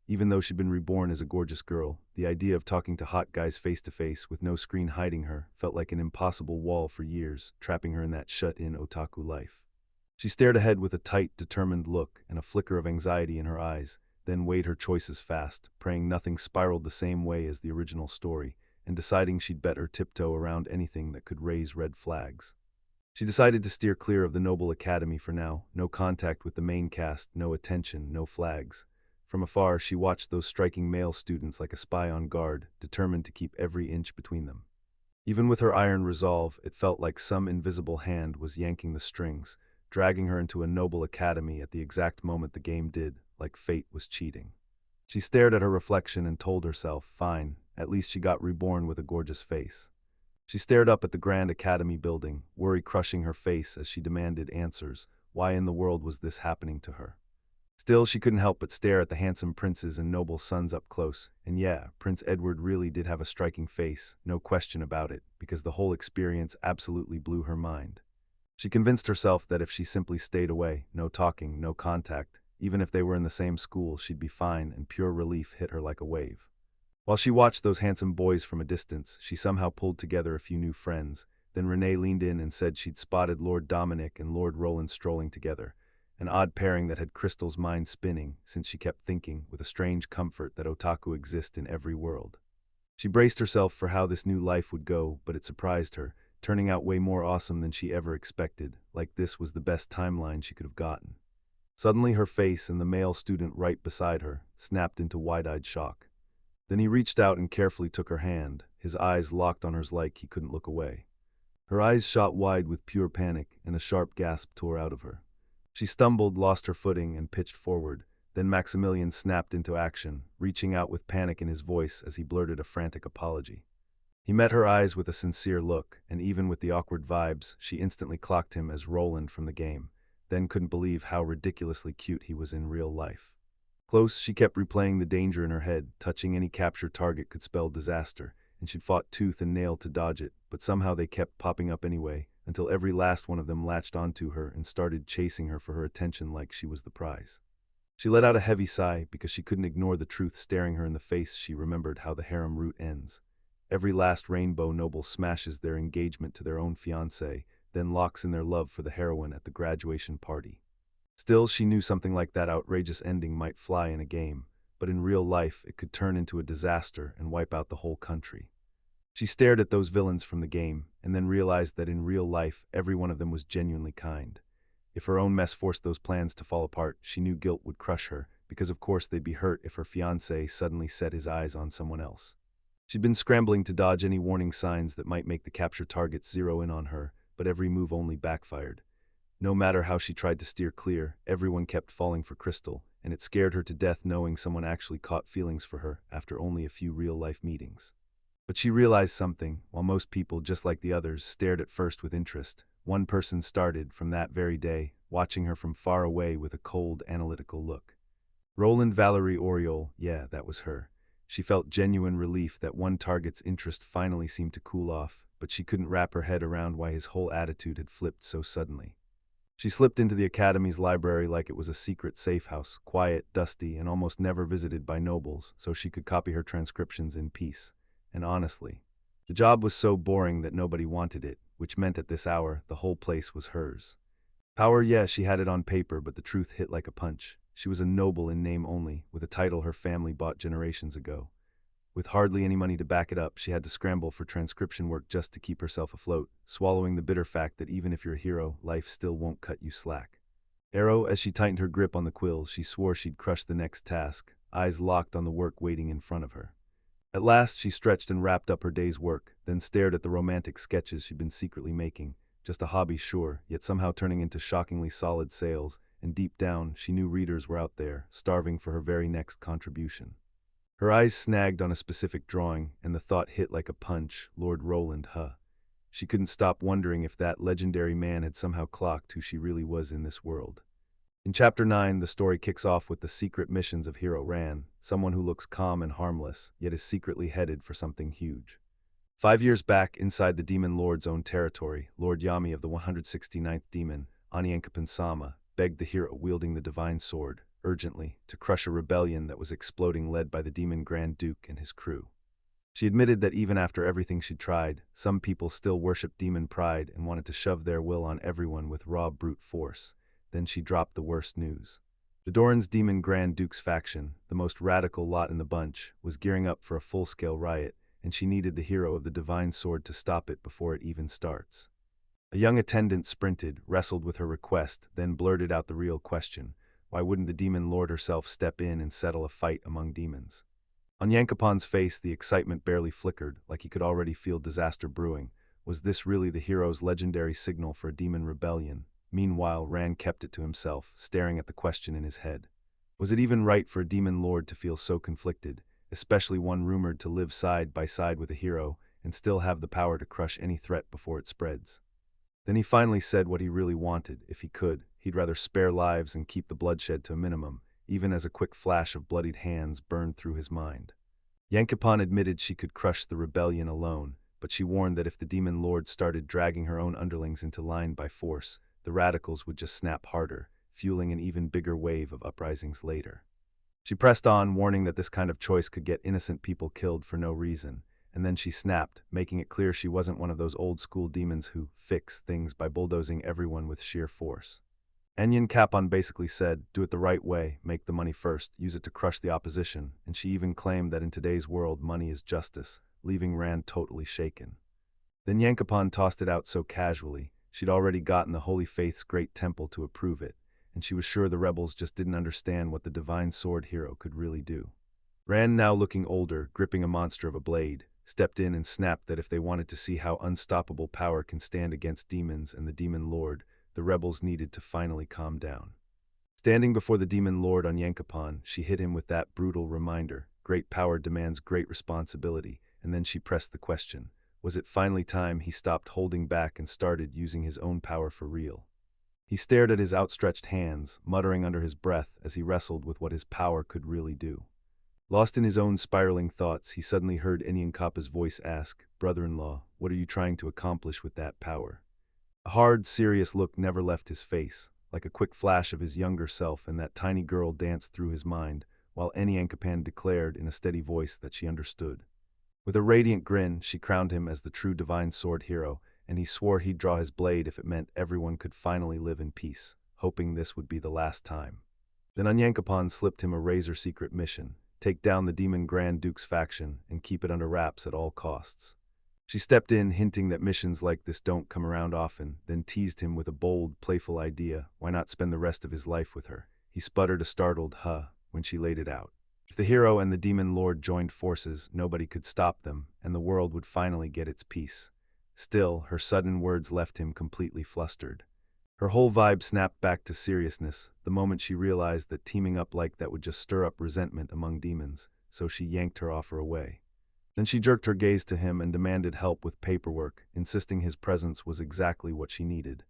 Even though she'd been reborn as a gorgeous girl, the idea of talking to hot guys face to face with no screen hiding her felt like an impossible wall for years, trapping her in that shut-in otaku life. She stared ahead with a tight, determined look and a flicker of anxiety in her eyes, then weighed her choices fast, praying nothing spiraled the same way as the original story, and deciding she'd bet her tiptoe around anything that could raise red flags. She decided to steer clear of the Noble Academy for now, no contact with the main cast, no attention, no flags. From afar, she watched those striking male students like a spy on guard, determined to keep every inch between them. Even with her iron resolve, it felt like some invisible hand was yanking the strings, dragging her into a Noble Academy at the exact moment the game did, like fate was cheating. She stared at her reflection and told herself, fine, at least she got reborn with a gorgeous face. She stared up at the Grand Academy building, worry crushing her face as she demanded answers. Why in the world was this happening to her? Still, she couldn't help but stare at the handsome princes and noble sons up close. And yeah, Prince Edward really did have a striking face, no question about it, because the whole experience absolutely blew her mind. She convinced herself that if she simply stayed away, no talking, no contact, even if they were in the same school, she'd be fine, and pure relief hit her like a wave. While she watched those handsome boys from a distance, she somehow pulled together a few new friends. Then Renee leaned in and said she'd spotted Lord Dominic and Lord Roland strolling together, an odd pairing that had Crystal's mind spinning, since she kept thinking, with a strange comfort, that otaku exist in every world. She braced herself for how this new life would go, but it surprised her, turning out way more awesome than she ever expected, like this was the best timeline she could have gotten. Suddenly her face and the male student right beside her snapped into wide-eyed shock. Then he reached out and carefully took her hand, his eyes locked on hers like he couldn't look away. Her eyes shot wide with pure panic, and a sharp gasp tore out of her. She stumbled, lost her footing, and pitched forward. Then Maximilian snapped into action, reaching out with panic in his voice as he blurted a frantic apology. He met her eyes with a sincere look, and even with the awkward vibes, she instantly clocked him as Roland from the game, then couldn't believe how ridiculously cute he was in real life. Close, she kept replaying the danger in her head. Touching any capture target could spell disaster, and she'd fought tooth and nail to dodge it, but somehow they kept popping up anyway, until every last one of them latched onto her and started chasing her for her attention like she was the prize. She let out a heavy sigh because she couldn't ignore the truth staring her in the face. She remembered how the harem route ends. Every last rainbow noble smashes their engagement to their own fiancé, then locks in their love for the heroine at the graduation party. Still, she knew something like that outrageous ending might fly in a game, but in real life it could turn into a disaster and wipe out the whole country. She stared at those villains from the game, and then realized that in real life every one of them was genuinely kind. If her own mess forced those plans to fall apart, she knew guilt would crush her, because of course they'd be hurt if her fiancé suddenly set his eyes on someone else. She'd been scrambling to dodge any warning signs that might make the capture targets zero in on her, but every move only backfired. No matter how she tried to steer clear, everyone kept falling for Crystal, and it scared her to death knowing someone actually caught feelings for her after only a few real-life meetings. But she realized something. While most people, just like the others, stared at first with interest, one person started, from that very day, watching her from far away with a cold, analytical look. Roland Valerie Oriole, yeah, that was her. She felt genuine relief that one target's interest finally seemed to cool off, but she couldn't wrap her head around why his whole attitude had flipped so suddenly. She slipped into the Academy's library like it was a secret safe house, quiet, dusty, and almost never visited by nobles, so she could copy her transcriptions in peace. And honestly, the job was so boring that nobody wanted it, which meant at this hour, the whole place was hers. Power, yeah, she had it on paper, but the truth hit like a punch. She was a noble in name only, with a title her family bought generations ago. With hardly any money to back it up, she had to scramble for transcription work just to keep herself afloat, swallowing the bitter fact that even if you're a hero, life still won't cut you slack. Arrow, as she tightened her grip on the quill, she swore she'd crush the next task, eyes locked on the work waiting in front of her. At last, she stretched and wrapped up her day's work, then stared at the romantic sketches she'd been secretly making, just a hobby sure, yet somehow turning into shockingly solid sales, and deep down, she knew readers were out there, starving for her very next contribution. Her eyes snagged on a specific drawing, and the thought hit like a punch, Lord Roland, huh? She couldn't stop wondering if that legendary man had somehow clocked who she really was in this world. In Chapter 9, the story kicks off with the secret missions of Hero Ran, someone who looks calm and harmless, yet is secretly headed for something huge. 5 years back, inside the Demon Lord's own territory, Lord Yami of the 169th Demon, anicaps Sama, begged the hero wielding the divine sword, urgently, to crush a rebellion that was exploding led by the Demon Grand Duke and his crew. She admitted that even after everything she'd tried, some people still worshipped demon pride and wanted to shove their will on everyone with raw brute force. Then she dropped the worst news. The Doran's Demon Grand Duke's faction, the most radical lot in the bunch, was gearing up for a full-scale riot, and she needed the hero of the divine sword to stop it before it even starts. A young attendant sprinted, wrestled with her request, then blurted out the real question. Why wouldn't the demon lord herself step in and settle a fight among demons? On Yankopan's face, the excitement barely flickered, like he could already feel disaster brewing. Was this really the hero's legendary signal for a demon rebellion? Meanwhile, Rand kept it to himself, staring at the question in his head. Was it even right for a demon lord to feel so conflicted, especially one rumored to live side by side with a hero and still have the power to crush any threat before it spreads? Then he finally said what he really wanted. If he could, he'd rather spare lives and keep the bloodshed to a minimum, even as a quick flash of bloodied hands burned through his mind. Yankopan admitted she could crush the rebellion alone, but she warned that if the demon lord started dragging her own underlings into line by force, the radicals would just snap harder, fueling an even bigger wave of uprisings later. She pressed on, warning that this kind of choice could get innocent people killed for no reason, and then she snapped, making it clear she wasn't one of those old-school demons who fix things by bulldozing everyone with sheer force. Enyon Capon basically said, do it the right way, make the money first, use it to crush the opposition, and she even claimed that in today's world money is justice, leaving Rand totally shaken. Then Yankopon tossed it out so casually, she'd already gotten the Holy Faith's great temple to approve it, and she was sure the rebels just didn't understand what the divine sword hero could really do. Rand, now looking older, gripping a monster of a blade, stepped in and snapped that if they wanted to see how unstoppable power can stand against demons and the demon lord, the rebels needed to finally calm down. Standing before the demon lord on Yankopon, she hit him with that brutal reminder, great power demands great responsibility, and then she pressed the question. Was it finally time he stopped holding back and started using his own power for real? He stared at his outstretched hands, muttering under his breath as he wrestled with what his power could really do. Lost in his own spiraling thoughts, he suddenly heard Anicapa's voice ask, "Brother-in-law, what are you trying to accomplish with that power?" A hard, serious look never left his face, like a quick flash of his younger self, and that tiny girl danced through his mind, while Aniankapan declared in a steady voice that she understood. With a radiant grin, she crowned him as the true divine sword hero, and he swore he'd draw his blade if it meant everyone could finally live in peace, hoping this would be the last time. Then Anyankapan slipped him a razor-secret mission: take down the Demon Grand Duke's faction and keep it under wraps at all costs. She stepped in, hinting that missions like this don't come around often, then teased him with a bold, playful idea: why not spend the rest of his life with her? He sputtered a startled "huh" when she laid it out. If the hero and the demon lord joined forces, nobody could stop them, and the world would finally get its peace. Still, her sudden words left him completely flustered. Her whole vibe snapped back to seriousness the moment she realized that teaming up like that would just stir up resentment among demons, so she yanked her offer away. Then she jerked her gaze to him and demanded help with paperwork, insisting his presence was exactly what she needed.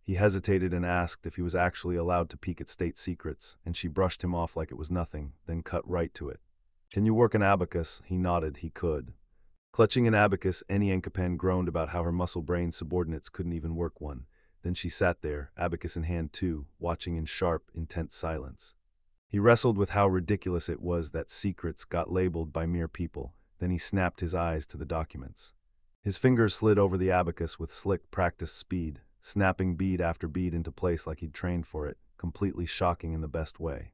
He hesitated and asked if he was actually allowed to peek at state secrets, and she brushed him off like it was nothing, then cut right to it. "Can you work an abacus?" He nodded he could. Clutching an abacus, Aniankapan groaned about how her muscle-brained subordinates couldn't even work one. Then she sat there, abacus in hand too, watching in sharp, intense silence. He wrestled with how ridiculous it was that secrets got labeled by mere people. Then he snapped his eyes to the documents. His fingers slid over the abacus with slick, practiced speed, snapping bead after bead into place like he'd trained for it, completely shocking in the best way.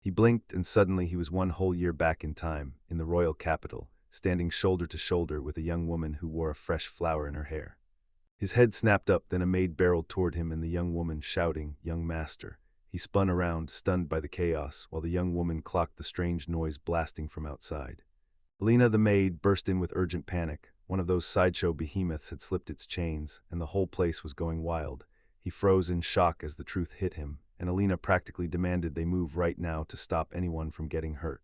He blinked, and suddenly he was one whole year back in time, in the royal capital, standing shoulder to shoulder with a young woman who wore a fresh flower in her hair. His head snapped up, then a maid barreled toward him and the young woman shouting, "Young master." He spun around, stunned by the chaos, while the young woman clocked the strange noise blasting from outside. Alina the maid burst in with urgent panic. One of those sideshow behemoths had slipped its chains, and the whole place was going wild. He froze in shock as the truth hit him, and Alina practically demanded they move right now to stop anyone from getting hurt.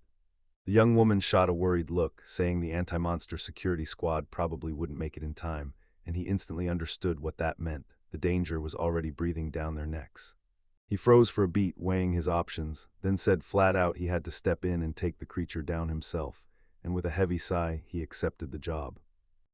The young woman shot a worried look, saying the anti-monster security squad probably wouldn't make it in time, and he instantly understood what that meant. The danger was already breathing down their necks. He froze for a beat, weighing his options, then said flat out he had to step in and take the creature down himself, and with a heavy sigh, he accepted the job.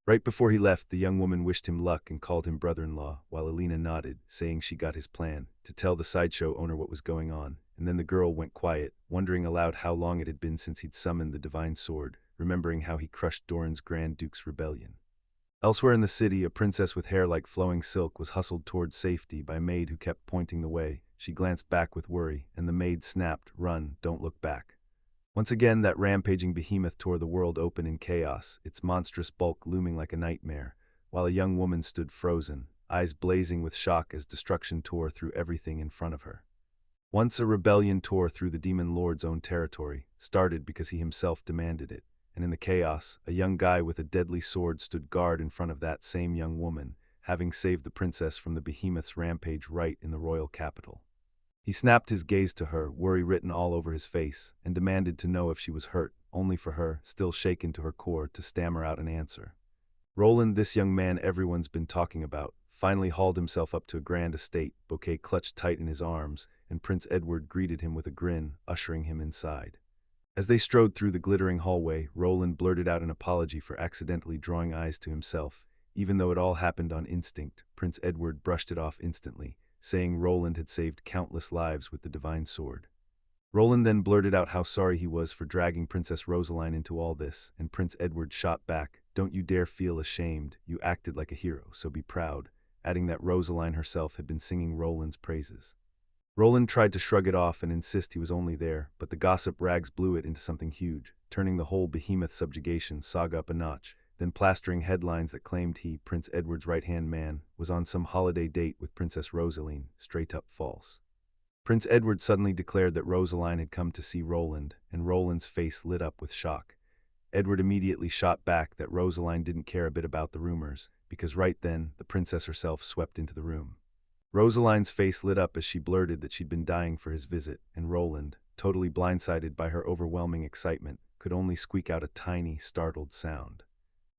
Right before he left, the young woman wished him luck and called him brother-in-law, while Alina nodded, saying she got his plan, to tell the sideshow owner what was going on, and then the girl went quiet, wondering aloud how long it had been since he'd summoned the divine sword, remembering how he crushed Doran's Grand Duke's rebellion. Elsewhere in the city, a princess with hair like flowing silk was hustled towards safety by a maid who kept pointing the way. She glanced back with worry, and the maid snapped, "Run, don't look back." Once again, that rampaging behemoth tore the world open in chaos, its monstrous bulk looming like a nightmare, while a young woman stood frozen, eyes blazing with shock as destruction tore through everything in front of her. Once a rebellion tore through the demon lord's own territory, started because he himself demanded it, and in the chaos, a young guy with a deadly sword stood guard in front of that same young woman, having saved the princess from the behemoth's rampage right in the royal capital. He snapped his gaze to her, worry written all over his face, and demanded to know if she was hurt, only for her, still shaken to her core, to stammer out an answer. Roland, this young man everyone's been talking about, finally hauled himself up to a grand estate, bouquet clutched tight in his arms, and Prince Edward greeted him with a grin, ushering him inside. As they strode through the glittering hallway, Roland blurted out an apology for accidentally drawing eyes to himself. Even though it all happened on instinct, Prince Edward brushed it off instantly, saying Roland had saved countless lives with the divine sword. Roland then blurted out how sorry he was for dragging Princess Rosaline into all this, and Prince Edward shot back, "Don't you dare feel ashamed, you acted like a hero, so be proud," adding that Rosaline herself had been singing Roland's praises. Roland tried to shrug it off and insist he was only there, but the gossip rags blew it into something huge, turning the whole behemoth subjugation saga up a notch, then plastering headlines that claimed he, Prince Edward's right-hand man, was on some holiday date with Princess Rosaline, straight up false. Prince Edward suddenly declared that Rosaline had come to see Roland, and Roland's face lit up with shock. Edward immediately shot back that Rosaline didn't care a bit about the rumors, because right then, the princess herself swept into the room. Rosaline's face lit up as she blurted that she'd been dying for his visit, and Roland, totally blindsided by her overwhelming excitement, could only squeak out a tiny, startled sound.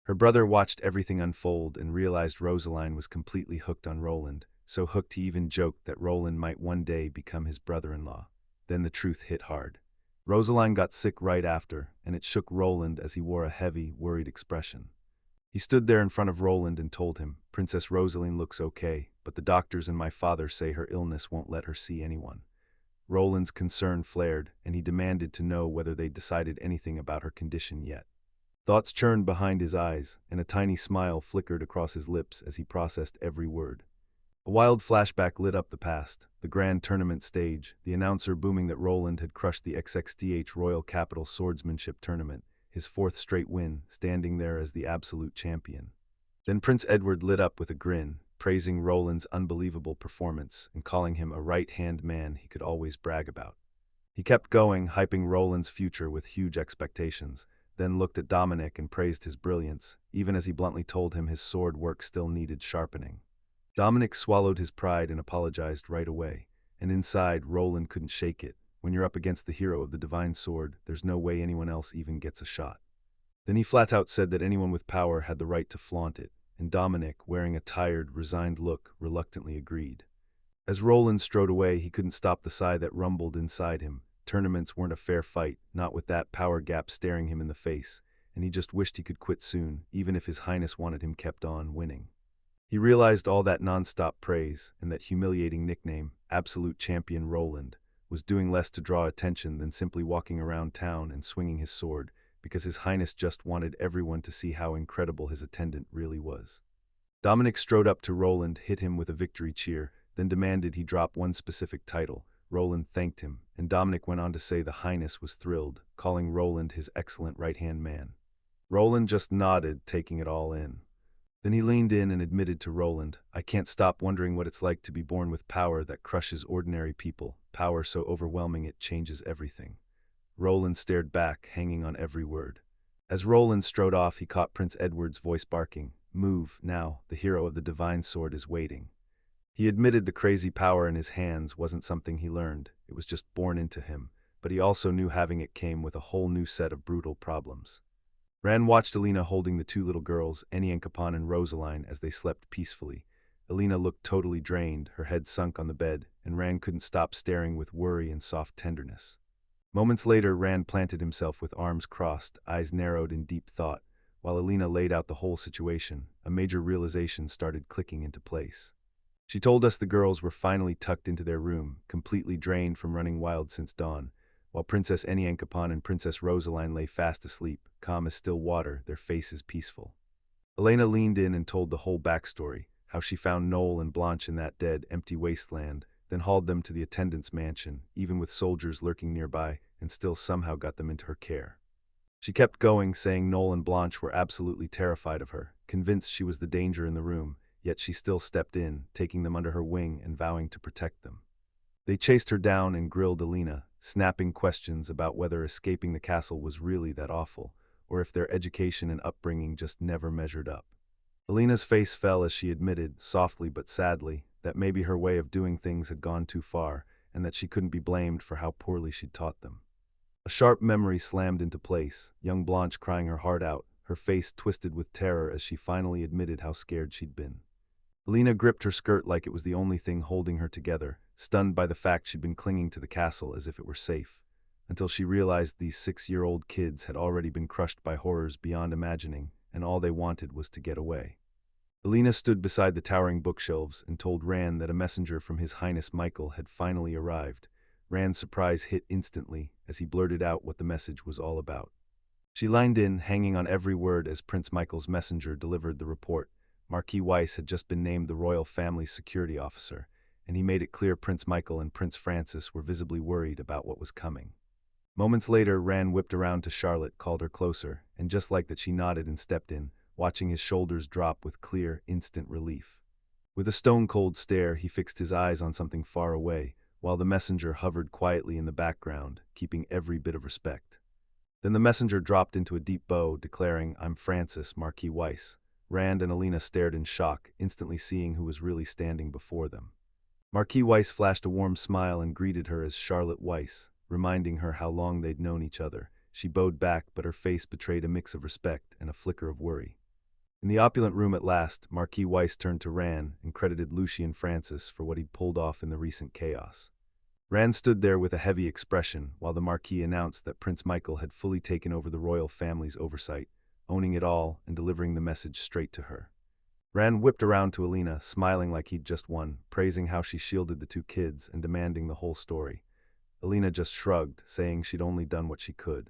Her brother watched everything unfold and realized Rosaline was completely hooked on Roland, so hooked he even joked that Roland might one day become his brother-in-law. Then the truth hit hard. Rosaline got sick right after, and it shook Roland as he wore a heavy, worried expression. He stood there in front of Roland and told him, "Princess Rosaline looks okay, but the doctors and my father say her illness won't let her see anyone." Roland's concern flared, and he demanded to know whether they'd decided anything about her condition yet. Thoughts churned behind his eyes, and a tiny smile flickered across his lips as he processed every word. A wild flashback lit up the past, the grand tournament stage, the announcer booming that Roland had crushed the XXDH Royal Capital Swordsmanship Tournament, his fourth straight win, standing there as the absolute champion. Then Prince Edward lit up with a grin, praising Roland's unbelievable performance and calling him a right-hand man he could always brag about. He kept going, hyping Roland's future with huge expectations, then looked at Dominic and praised his brilliance, even as he bluntly told him his sword work still needed sharpening. Dominic swallowed his pride and apologized right away, and inside, Roland couldn't shake it. When you're up against the hero of the divine sword, there's no way anyone else even gets a shot. Then he flat out said that anyone with power had the right to flaunt it, and Dominic, wearing a tired, resigned look, reluctantly agreed. As Roland strode away, he couldn't stop the sigh that rumbled inside him. Tournaments weren't a fair fight, not with that power gap staring him in the face, and he just wished he could quit soon, even if His Highness wanted him kept on winning. He realized all that non-stop praise, and that humiliating nickname, Absolute Champion Roland, was doing less to draw attention than simply walking around town and swinging his sword, because His Highness just wanted everyone to see how incredible his attendant really was. Dominic strode up to Roland, hit him with a victory cheer, then demanded he drop one specific title. Roland thanked him, and Dominic went on to say the Highness was thrilled, calling Roland his excellent right-hand man. Roland just nodded, taking it all in. Then he leaned in and admitted to Roland, "I can't stop wondering what it's like to be born with power that crushes ordinary people, power so overwhelming it changes everything." Roland stared back, hanging on every word. As Roland strode off, he caught Prince Edward's voice barking, "Move, now, the hero of the divine sword is waiting." He admitted the crazy power in his hands wasn't something he learned, it was just born into him, but he also knew having it came with a whole new set of brutal problems. Ran watched Alina holding the two little girls, anicaps and Rosaline, as they slept peacefully. Alina looked totally drained, her head sunk on the bed, and Ran couldn't stop staring with worry and soft tenderness. Moments later, Ran planted himself with arms crossed, eyes narrowed in deep thought. While Alina laid out the whole situation, a major realization started clicking into place. She told us the girls were finally tucked into their room, completely drained from running wild since dawn, while Princess Anicapan and Princess Rosaline lay fast asleep, calm as still water, their faces peaceful. Elena leaned in and told the whole backstory, how she found Noel and Blanche in that dead, empty wasteland, then hauled them to the attendant's mansion, even with soldiers lurking nearby, and still somehow got them into her care. She kept going, saying Noel and Blanche were absolutely terrified of her, convinced she was the danger in the room, yet she still stepped in, taking them under her wing and vowing to protect them. They chased her down and grilled Alina, snapping questions about whether escaping the castle was really that awful, or if their education and upbringing just never measured up. Alina's face fell as she admitted, softly but sadly, that maybe her way of doing things had gone too far, and that she couldn't be blamed for how poorly she'd taught them. A sharp memory slammed into place, young Blanche crying her heart out, her face twisted with terror as she finally admitted how scared she'd been. Alina gripped her skirt like it was the only thing holding her together, stunned by the fact she'd been clinging to the castle as if it were safe, until she realized these 6-year-old kids had already been crushed by horrors beyond imagining, and all they wanted was to get away. Alina stood beside the towering bookshelves and told Rand that a messenger from His Highness Michael had finally arrived. Rand's surprise hit instantly as he blurted out what the message was all about. She lined in, hanging on every word as Prince Michael's messenger delivered the report. Marquis Weiss had just been named the royal family's security officer, and he made it clear Prince Michael and Prince Francis were visibly worried about what was coming. Moments later, Rand whipped around to Charlotte, called her closer, and just like that she nodded and stepped in, watching his shoulders drop with clear, instant relief. With a stone-cold stare, he fixed his eyes on something far away, while the messenger hovered quietly in the background, keeping every bit of respect. Then the messenger dropped into a deep bow, declaring, "I'm Francis, Marquis Weiss." Rand and Alina stared in shock, instantly seeing who was really standing before them. Marquis Weiss flashed a warm smile and greeted her as Charlotte Weiss, reminding her how long they'd known each other. She bowed back, but her face betrayed a mix of respect and a flicker of worry. In the opulent room at last, Marquis Weiss turned to Rand and credited Lucien Francis for what he'd pulled off in the recent chaos. Rand stood there with a heavy expression while the Marquis announced that Prince Michael had fully taken over the royal family's oversight, owning it all and delivering the message straight to her. Rand whipped around to Alina, smiling like he'd just won, praising how she shielded the two kids and demanding the whole story. Alina just shrugged, saying she'd only done what she could.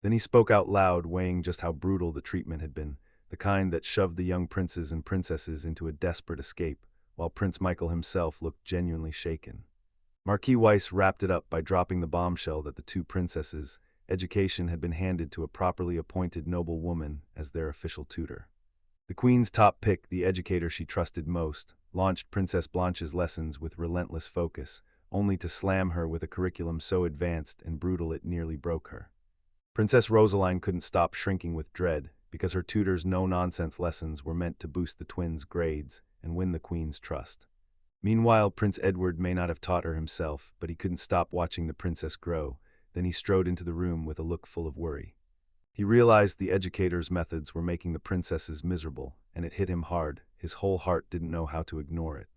Then he spoke out loud, weighing just how brutal the treatment had been, the kind that shoved the young princes and princesses into a desperate escape, while Prince Michael himself looked genuinely shaken. Marquis Weiss wrapped it up by dropping the bombshell that the two princesses' education had been handed to a properly appointed noble woman as their official tutor. The Queen's top pick, the educator she trusted most, launched Princess Blanche's lessons with relentless focus, only to slam her with a curriculum so advanced and brutal it nearly broke her. Princess Rosaline couldn't stop shrinking with dread, because her tutor's no-nonsense lessons were meant to boost the twins' grades and win the Queen's trust. Meanwhile, Prince Edward may not have taught her himself, but he couldn't stop watching the princess grow. Then he strode into the room with a look full of worry. He realized the educator's methods were making the princesses miserable, and it hit him hard. His whole heart didn't know how to ignore it.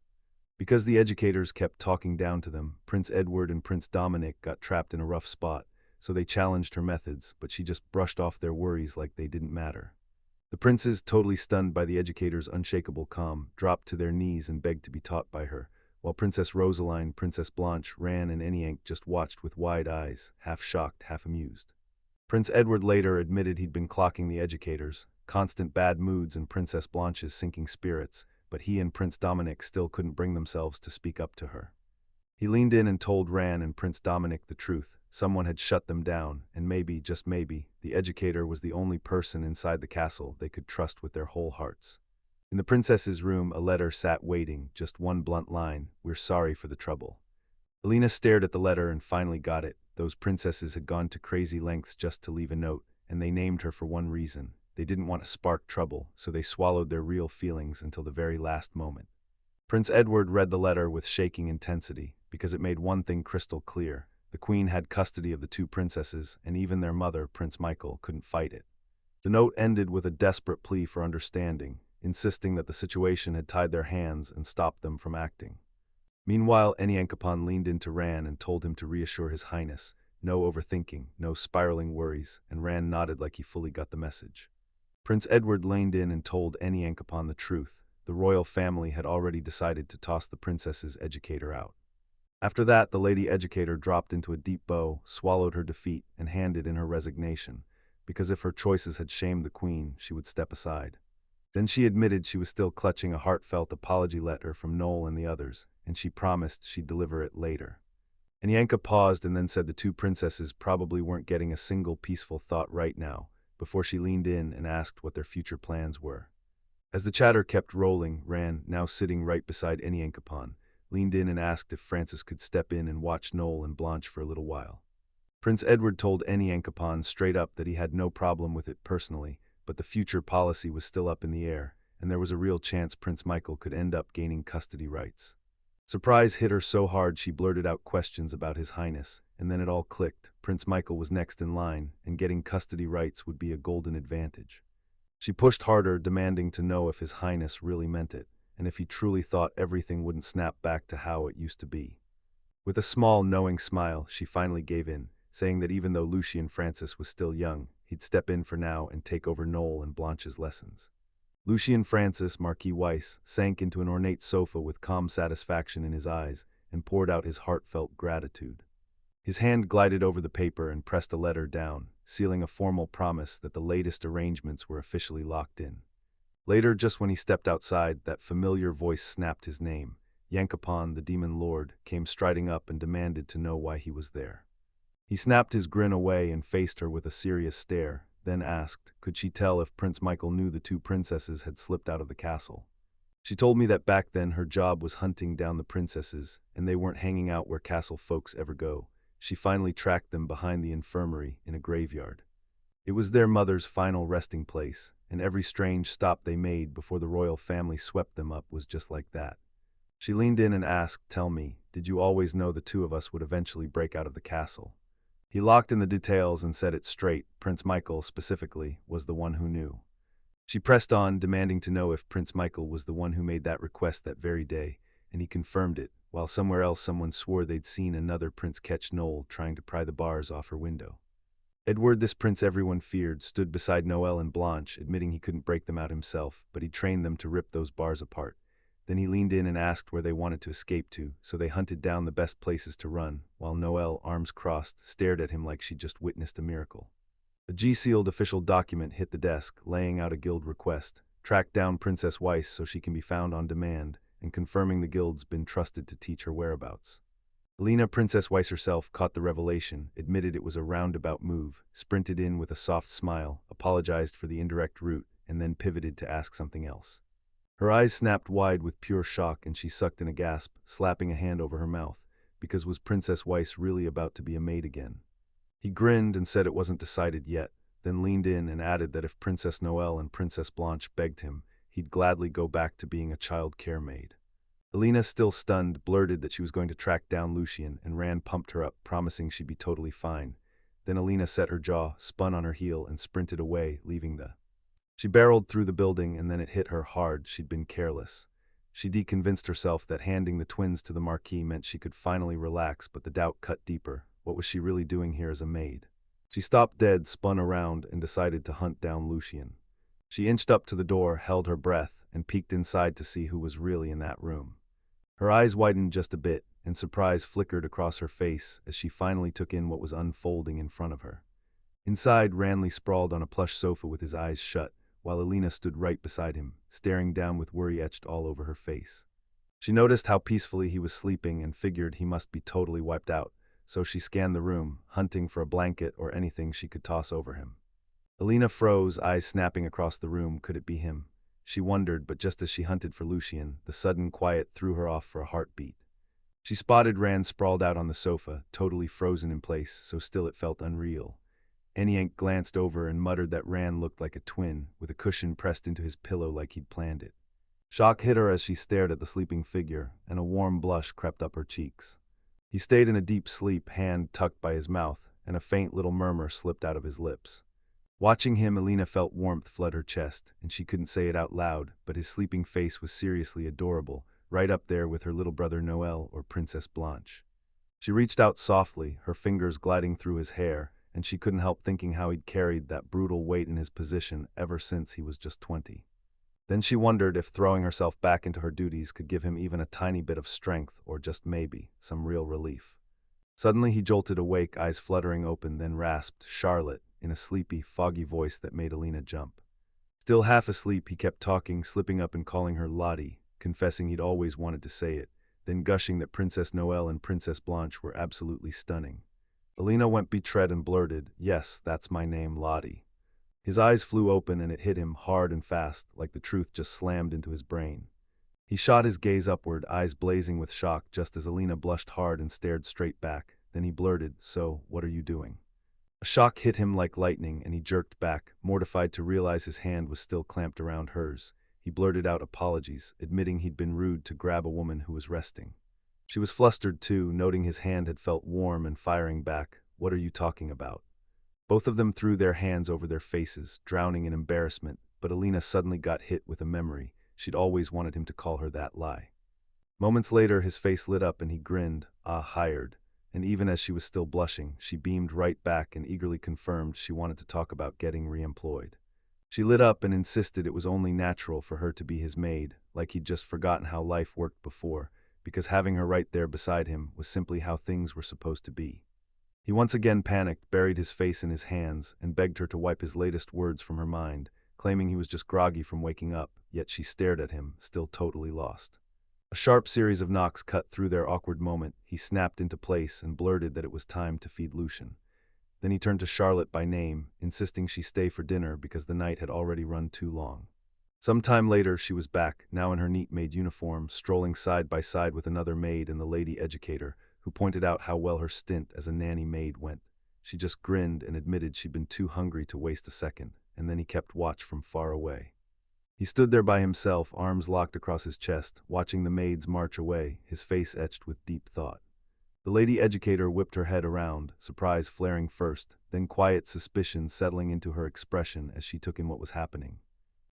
Because the educators kept talking down to them, Prince Edward and Prince Dominic got trapped in a rough spot, so they challenged her methods, but she just brushed off their worries like they didn't matter. The princes, totally stunned by the educator's unshakable calm, dropped to their knees and begged to be taught by her, while Princess Rosaline, Princess Blanche, Ran, and Eniank just watched with wide eyes, half shocked, half amused. Prince Edward later admitted he'd been clocking the educators, constant bad moods and Princess Blanche's sinking spirits, but he and Prince Dominic still couldn't bring themselves to speak up to her. He leaned in and told Ran and Prince Dominic the truth. Someone had shut them down, and maybe, just maybe, the educator was the only person inside the castle they could trust with their whole hearts. In the princess's room, a letter sat waiting, just one blunt line, "We're sorry for the trouble." Alina stared at the letter and finally got it. Those princesses had gone to crazy lengths just to leave a note, and they named her for one reason. They didn't want to spark trouble, so they swallowed their real feelings until the very last moment. Prince Edward read the letter with shaking intensity, because it made one thing crystal clear. The Queen had custody of the two princesses, and even their mother, Prince Michael, couldn't fight it. The note ended with a desperate plea for understanding, insisting that the situation had tied their hands and stopped them from acting. Meanwhile, Eniankapan leaned into Ran and told him to reassure His Highness, no overthinking, no spiraling worries, and Ran nodded like he fully got the message. Prince Edward leaned in and told Eniankapan the truth. The royal family had already decided to toss the princess's educator out. After that, the lady educator dropped into a deep bow, swallowed her defeat, and handed in her resignation, because if her choices had shamed the Queen, she would step aside. Then she admitted she was still clutching a heartfelt apology letter from Noel and the others, and she promised she'd deliver it later. And Yanka paused and then said the two princesses probably weren't getting a single peaceful thought right now, before she leaned in and asked what their future plans were. As the chatter kept rolling, Ran, now sitting right beside Anicapan, leaned in and asked if Francis could step in and watch Noel and Blanche for a little while. Prince Edward told Anicapan straight up that he had no problem with it personally, but the future policy was still up in the air, and there was a real chance Prince Michael could end up gaining custody rights. Surprise hit her so hard she blurted out questions about His Highness, and then it all clicked. Prince Michael was next in line, and getting custody rights would be a golden advantage. She pushed harder, demanding to know if His Highness really meant it, and if he truly thought everything wouldn't snap back to how it used to be. With a small, knowing smile, she finally gave in, saying that even though Lucian Francis was still young, he'd step in for now and take over Noel and Blanche's lessons. Lucian Francis, Marquis Weiss, sank into an ornate sofa with calm satisfaction in his eyes and poured out his heartfelt gratitude. His hand glided over the paper and pressed a letter down, sealing a formal promise that the latest arrangements were officially locked in. Later, just when he stepped outside, that familiar voice snapped his name. Yankapan, the demon lord, came striding up and demanded to know why he was there. He snapped his grin away and faced her with a serious stare, then asked, could she tell if Prince Michael knew the two princesses had slipped out of the castle. She told me that back then her job was hunting down the princesses, and they weren't hanging out where castle folks ever go. She finally tracked them behind the infirmary in a graveyard. It was their mother's final resting place, and every strange stop they made before the royal family swept them up was just like that. She leaned in and asked, tell me, did you always know the two of us would eventually break out of the castle? He locked in the details and said it straight. Prince Michael, specifically, was the one who knew. She pressed on, demanding to know if Prince Michael was the one who made that request that very day, and he confirmed it, while somewhere else someone swore they'd seen another prince catch Noel trying to pry the bars off her window. Edward, this prince everyone feared, stood beside Noel and Blanche, admitting he couldn't break them out himself, but he trained them to rip those bars apart. Then he leaned in and asked where they wanted to escape to, so they hunted down the best places to run, while Noel, arms crossed, stared at him like she'd just witnessed a miracle. A G-sealed official document hit the desk, laying out a guild request: track down Princess Weiss so she can be found on demand, and confirming the guild's been trusted to teach her whereabouts. Alina, Princess Weiss herself, caught the revelation, admitted it was a roundabout move, sprinted in with a soft smile, apologized for the indirect route, and then pivoted to ask something else. Her eyes snapped wide with pure shock, and she sucked in a gasp, slapping a hand over her mouth, because was Princess Weiss really about to be a maid again? He grinned and said it wasn't decided yet, then leaned in and added that if Princess Noelle and Princess Blanche begged him, he'd gladly go back to being a child care maid. Alina, still stunned, blurted that she was going to track down Lucian, and Rand pumped her up, promising she'd be totally fine. Then Alina set her jaw, spun on her heel, and sprinted away, leaving the... She barreled through the building, and then it hit her hard. She'd been careless. She deconvinced herself that handing the twins to the Marquis meant she could finally relax, but the doubt cut deeper. What was she really doing here as a maid? She stopped dead, spun around, and decided to hunt down Lucian. She inched up to the door, held her breath, and peeked inside to see who was really in that room. Her eyes widened just a bit, and surprise flickered across her face as she finally took in what was unfolding in front of her. Inside, Ranley sprawled on a plush sofa with his eyes shut, while Alina stood right beside him, staring down with worry etched all over her face. She noticed how peacefully he was sleeping and figured he must be totally wiped out, so she scanned the room, hunting for a blanket or anything she could toss over him. Alina froze, eyes snapping across the room. Could it be him? She wondered, but just as she hunted for Lucian, the sudden quiet threw her off for a heartbeat. She spotted Rand sprawled out on the sofa, totally frozen in place, so still it felt unreal. Eniank glanced over and muttered that Rand looked like a twin, with a cushion pressed into his pillow like he'd planned it. Shock hit her as she stared at the sleeping figure, and a warm blush crept up her cheeks. He stayed in a deep sleep, hand tucked by his mouth, and a faint little murmur slipped out of his lips. Watching him, Alina felt warmth flood her chest, and she couldn't say it out loud, but his sleeping face was seriously adorable, right up there with her little brother Noel or Princess Blanche. She reached out softly, her fingers gliding through his hair, and she couldn't help thinking how he'd carried that brutal weight in his position ever since he was just 20. Then she wondered if throwing herself back into her duties could give him even a tiny bit of strength, or just maybe some real relief. Suddenly he jolted awake, eyes fluttering open, then rasped, "Charlotte," in a sleepy, foggy voice that made Alina jump. Still half asleep, he kept talking, slipping up and calling her Lottie, confessing he'd always wanted to say it, then gushing that Princess Noelle and Princess Blanche were absolutely stunning. Alina went betread and blurted, "Yes, that's my name, Lottie." His eyes flew open and it hit him hard and fast, like the truth just slammed into his brain. He shot his gaze upward, eyes blazing with shock, just as Alina blushed hard and stared straight back. Then he blurted, "So, what are you doing?" A shock hit him like lightning, and he jerked back, mortified to realize his hand was still clamped around hers. He blurted out apologies, admitting he'd been rude to grab a woman who was resting. She was flustered too, noting his hand had felt warm and firing back, "What are you talking about?" Both of them threw their hands over their faces, drowning in embarrassment, but Alina suddenly got hit with a memory. She'd always wanted him to call her that lie. Moments later, his face lit up and he grinned, "Ah, hired." And even as she was still blushing, she beamed right back and eagerly confirmed she wanted to talk about getting reemployed. She lit up and insisted it was only natural for her to be his maid, like he'd just forgotten how life worked before, because having her right there beside him was simply how things were supposed to be. He once again panicked, buried his face in his hands, and begged her to wipe his latest words from her mind, claiming he was just groggy from waking up, yet she stared at him, still totally lost. A sharp series of knocks cut through their awkward moment. He snapped into place and blurted that it was time to feed Lucian. Then he turned to Charlotte by name, insisting she stay for dinner because the night had already run too long. Some time later, she was back, now in her neat maid uniform, strolling side by side with another maid and the lady educator, who pointed out how well her stint as a nanny maid went. She just grinned and admitted she'd been too hungry to waste a second, and then he kept watch from far away. He stood there by himself, arms locked across his chest, watching the maids march away, his face etched with deep thought. The lady educator whipped her head around, surprise flaring first, then quiet suspicion settling into her expression as she took in what was happening.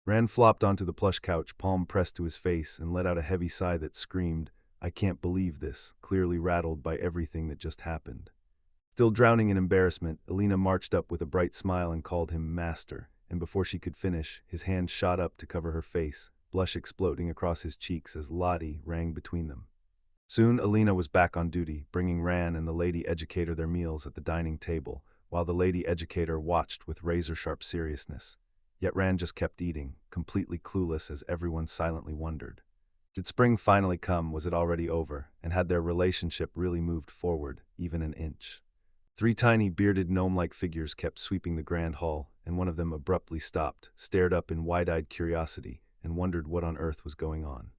Rand flopped onto the plush couch, palm pressed to his face, and let out a heavy sigh that screamed, "I can't believe this," clearly rattled by everything that just happened. Still drowning in embarrassment, Alina marched up with a bright smile and called him master, and before she could finish, his hand shot up to cover her face, blush exploding across his cheeks as Lottie rang between them. Soon, Alina was back on duty, bringing Ran and the lady educator their meals at the dining table, while the lady educator watched with razor-sharp seriousness. Yet Ran just kept eating, completely clueless as everyone silently wondered. Did spring finally come? Was it already over? And had their relationship really moved forward, even an inch? Three tiny, bearded, gnome-like figures kept sweeping the grand hall, and one of them abruptly stopped, stared up in wide-eyed curiosity, and wondered what on earth was going on.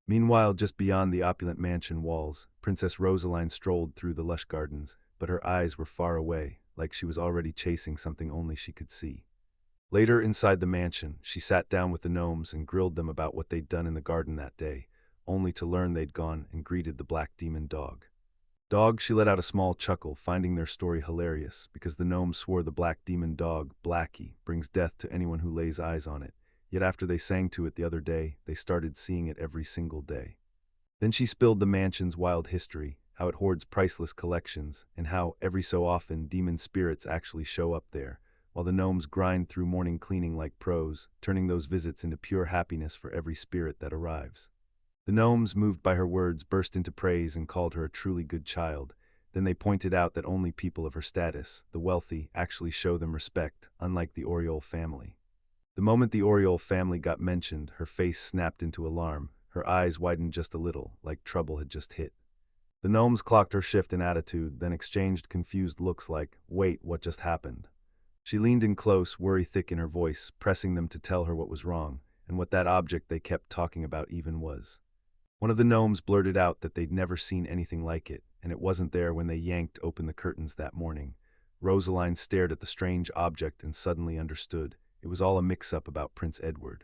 Meanwhile, just beyond the opulent mansion walls, Princess Rosaline strolled through the lush gardens, but her eyes were far away, like she was already chasing something only she could see. Later, inside the mansion, she sat down with the gnomes and grilled them about what they'd done in the garden that day, only to learn they'd gone and greeted the black demon dog. Dog, she let out a small chuckle, finding their story hilarious, because the gnomes swore the black demon dog, Lackey, brings death to anyone who lays eyes on it, yet after they sang to it the other day, they started seeing it every single day. Then she spilled the mansion's wild history, how it hoards priceless collections, and how, every so often, demon spirits actually show up there, while the gnomes grind through morning cleaning like pros, turning those visits into pure happiness for every spirit that arrives. The gnomes, moved by her words, burst into praise and called her a truly good child. Then they pointed out that only people of her status, the wealthy, actually show them respect, unlike the Oriole family. The moment the Oriole family got mentioned, her face snapped into alarm, her eyes widened just a little, like trouble had just hit. The gnomes clocked her shift in attitude, then exchanged confused looks like, "Wait, what just happened?" She leaned in close, worry thick in her voice, pressing them to tell her what was wrong, and what that object they kept talking about even was. One of the gnomes blurted out that they'd never seen anything like it, and it wasn't there when they yanked open the curtains that morning. Rosaline stared at the strange object and suddenly understood. It was all a mix-up about Prince Edward.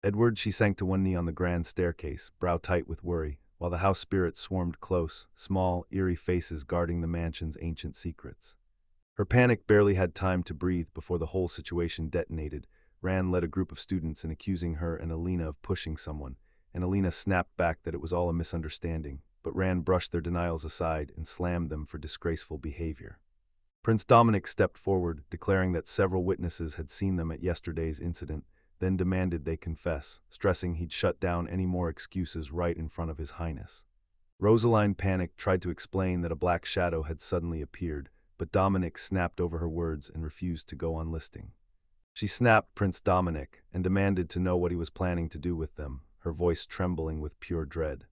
Edward, she sank to one knee on the grand staircase, brow tight with worry, while the house spirits swarmed close, small, eerie faces guarding the mansion's ancient secrets. Her panic barely had time to breathe before the whole situation detonated. Ran led a group of students in accusing her and Alina of pushing someone, and Alina snapped back that it was all a misunderstanding, but Ran brushed their denials aside and slammed them for disgraceful behavior. Prince Dominic stepped forward, declaring that several witnesses had seen them at yesterday's incident, then demanded they confess, stressing he'd shut down any more excuses right in front of His Highness. Rosaline, panicked, tried to explain that a black shadow had suddenly appeared, but Dominic snapped over her words and refused to go on listing. She snapped Prince Dominic and demanded to know what he was planning to do with them, her voice trembling with pure dread.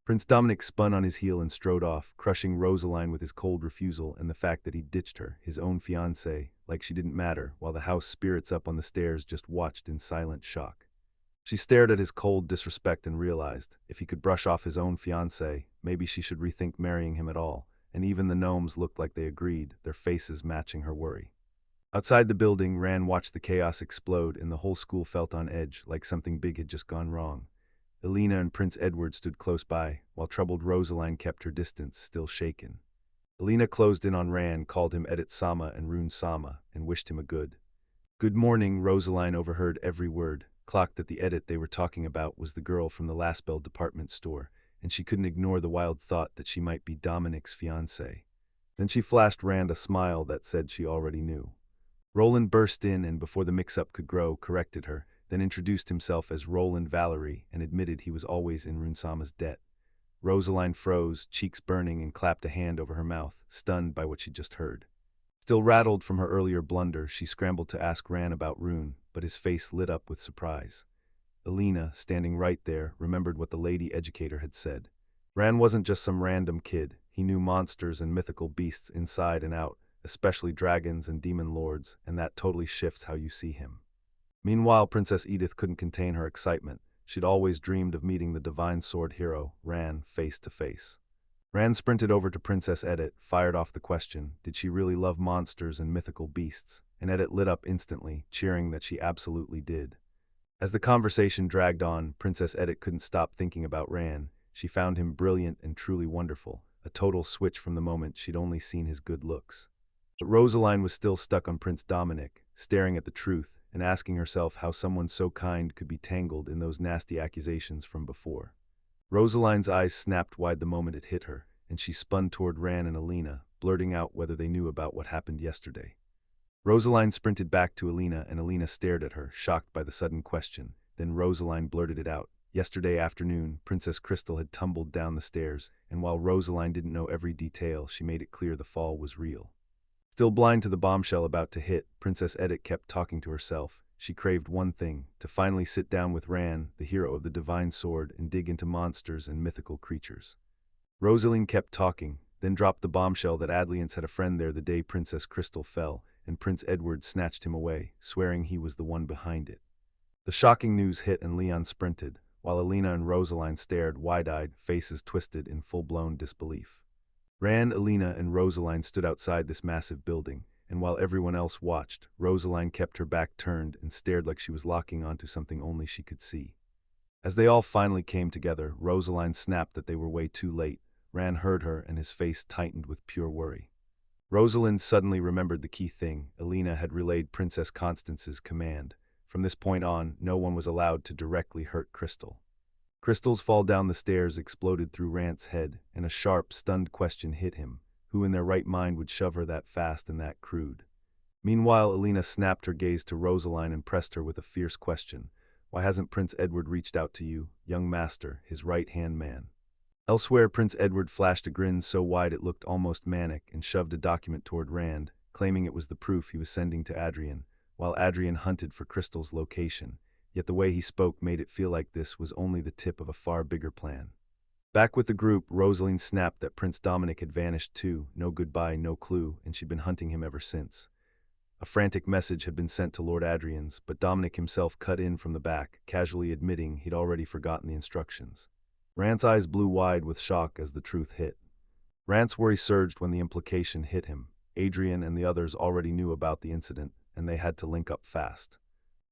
Prince Dominic spun on his heel and strode off, crushing Rosaline with his cold refusal and the fact that he ditched her, his own fiancée, like she didn't matter, while the house spirits up on the stairs just watched in silent shock. She stared at his cold disrespect and realized, if he could brush off his own fiancé, maybe she should rethink marrying him at all, and even the gnomes looked like they agreed, their faces matching her worry. Outside the building, Ran watched the chaos explode, and the whole school felt on edge, like something big had just gone wrong. Elena and Prince Edward stood close by, while troubled Rosaline kept her distance, still shaken. Elena closed in on Ran, called him Edit Sama and Rune Sama, and wished him a good morning. Rosaline overheard every word, clocked that the Edit they were talking about was the girl from the Laspel department store, and she couldn't ignore the wild thought that she might be Dominic's fiancé. Then she flashed Rand a smile that said she already knew. Roland burst in and, before the mix-up could grow, corrected her, then introduced himself as Roland Valerie and admitted he was always in Runesama's debt. Rosaline froze, cheeks burning, and clapped a hand over her mouth, stunned by what she'd just heard. Still rattled from her earlier blunder, she scrambled to ask Ran about Rune, but his face lit up with surprise. Elena, standing right there, remembered what the lady educator had said. Ran wasn't just some random kid. He knew monsters and mythical beasts inside and out, especially dragons and demon lords, and that totally shifts how you see him. Meanwhile, Princess Edith couldn't contain her excitement. She'd always dreamed of meeting the divine sword hero, Ran, face to face. Ran sprinted over to Princess Edit, fired off the question, did she really love monsters and mythical beasts? And Edit lit up instantly, cheering that she absolutely did. As the conversation dragged on, Princess Edit couldn't stop thinking about Ran. She found him brilliant and truly wonderful, a total switch from the moment she'd only seen his good looks. But Rosaline was still stuck on Prince Dominic, staring at the truth and asking herself how someone so kind could be tangled in those nasty accusations from before. Rosaline's eyes snapped wide the moment it hit her, and she spun toward Ran and Elena, blurting out whether they knew about what happened yesterday. Rosaline sprinted back to Elena, and Elena stared at her, shocked by the sudden question. Then Rosaline blurted it out. Yesterday afternoon, Princess Crystal had tumbled down the stairs, and while Rosaline didn't know every detail, she made it clear the fall was real. Still blind to the bombshell about to hit, Princess Edit kept talking to herself. She craved one thing, to finally sit down with Ran, the hero of the divine sword, and dig into monsters and mythical creatures. Rosaline kept talking, then dropped the bombshell that Adliance had a friend there the day Princess Crystal fell, and Prince Edward snatched him away, swearing he was the one behind it. The shocking news hit and Leon sprinted, while Elena and Rosaline stared wide-eyed, faces twisted in full-blown disbelief. Ran, Elena, and Rosaline stood outside this massive building, and while everyone else watched, Rosaline kept her back turned and stared like she was locking onto something only she could see. As they all finally came together, Rosaline snapped that they were way too late. Ran heard her, and his face tightened with pure worry. Rosalind suddenly remembered the key thing. Elena had relayed Princess Constance's command. From this point on, no one was allowed to directly hurt Crystal. Crystal's fall down the stairs exploded through Rant's head, and a sharp, stunned question hit him. Who in their right mind would shove her that fast and that crude? Meanwhile, Elena snapped her gaze to Rosaline and pressed her with a fierce question. Why hasn't Prince Edward reached out to you, young master, his right-hand man? Elsewhere, Prince Edward flashed a grin so wide it looked almost manic and shoved a document toward Rand, claiming it was the proof he was sending to Adrian, while Adrian hunted for Crystal's location. Yet the way he spoke made it feel like this was only the tip of a far bigger plan. Back with the group, Rosaline snapped that Prince Dominic had vanished too, no goodbye, no clue, and she'd been hunting him ever since. A frantic message had been sent to Lord Adrian's, but Dominic himself cut in from the back, casually admitting he'd already forgotten the instructions. Rant's eyes blew wide with shock as the truth hit. Rant's worry surged when the implication hit him. Adrian and the others already knew about the incident, and they had to link up fast.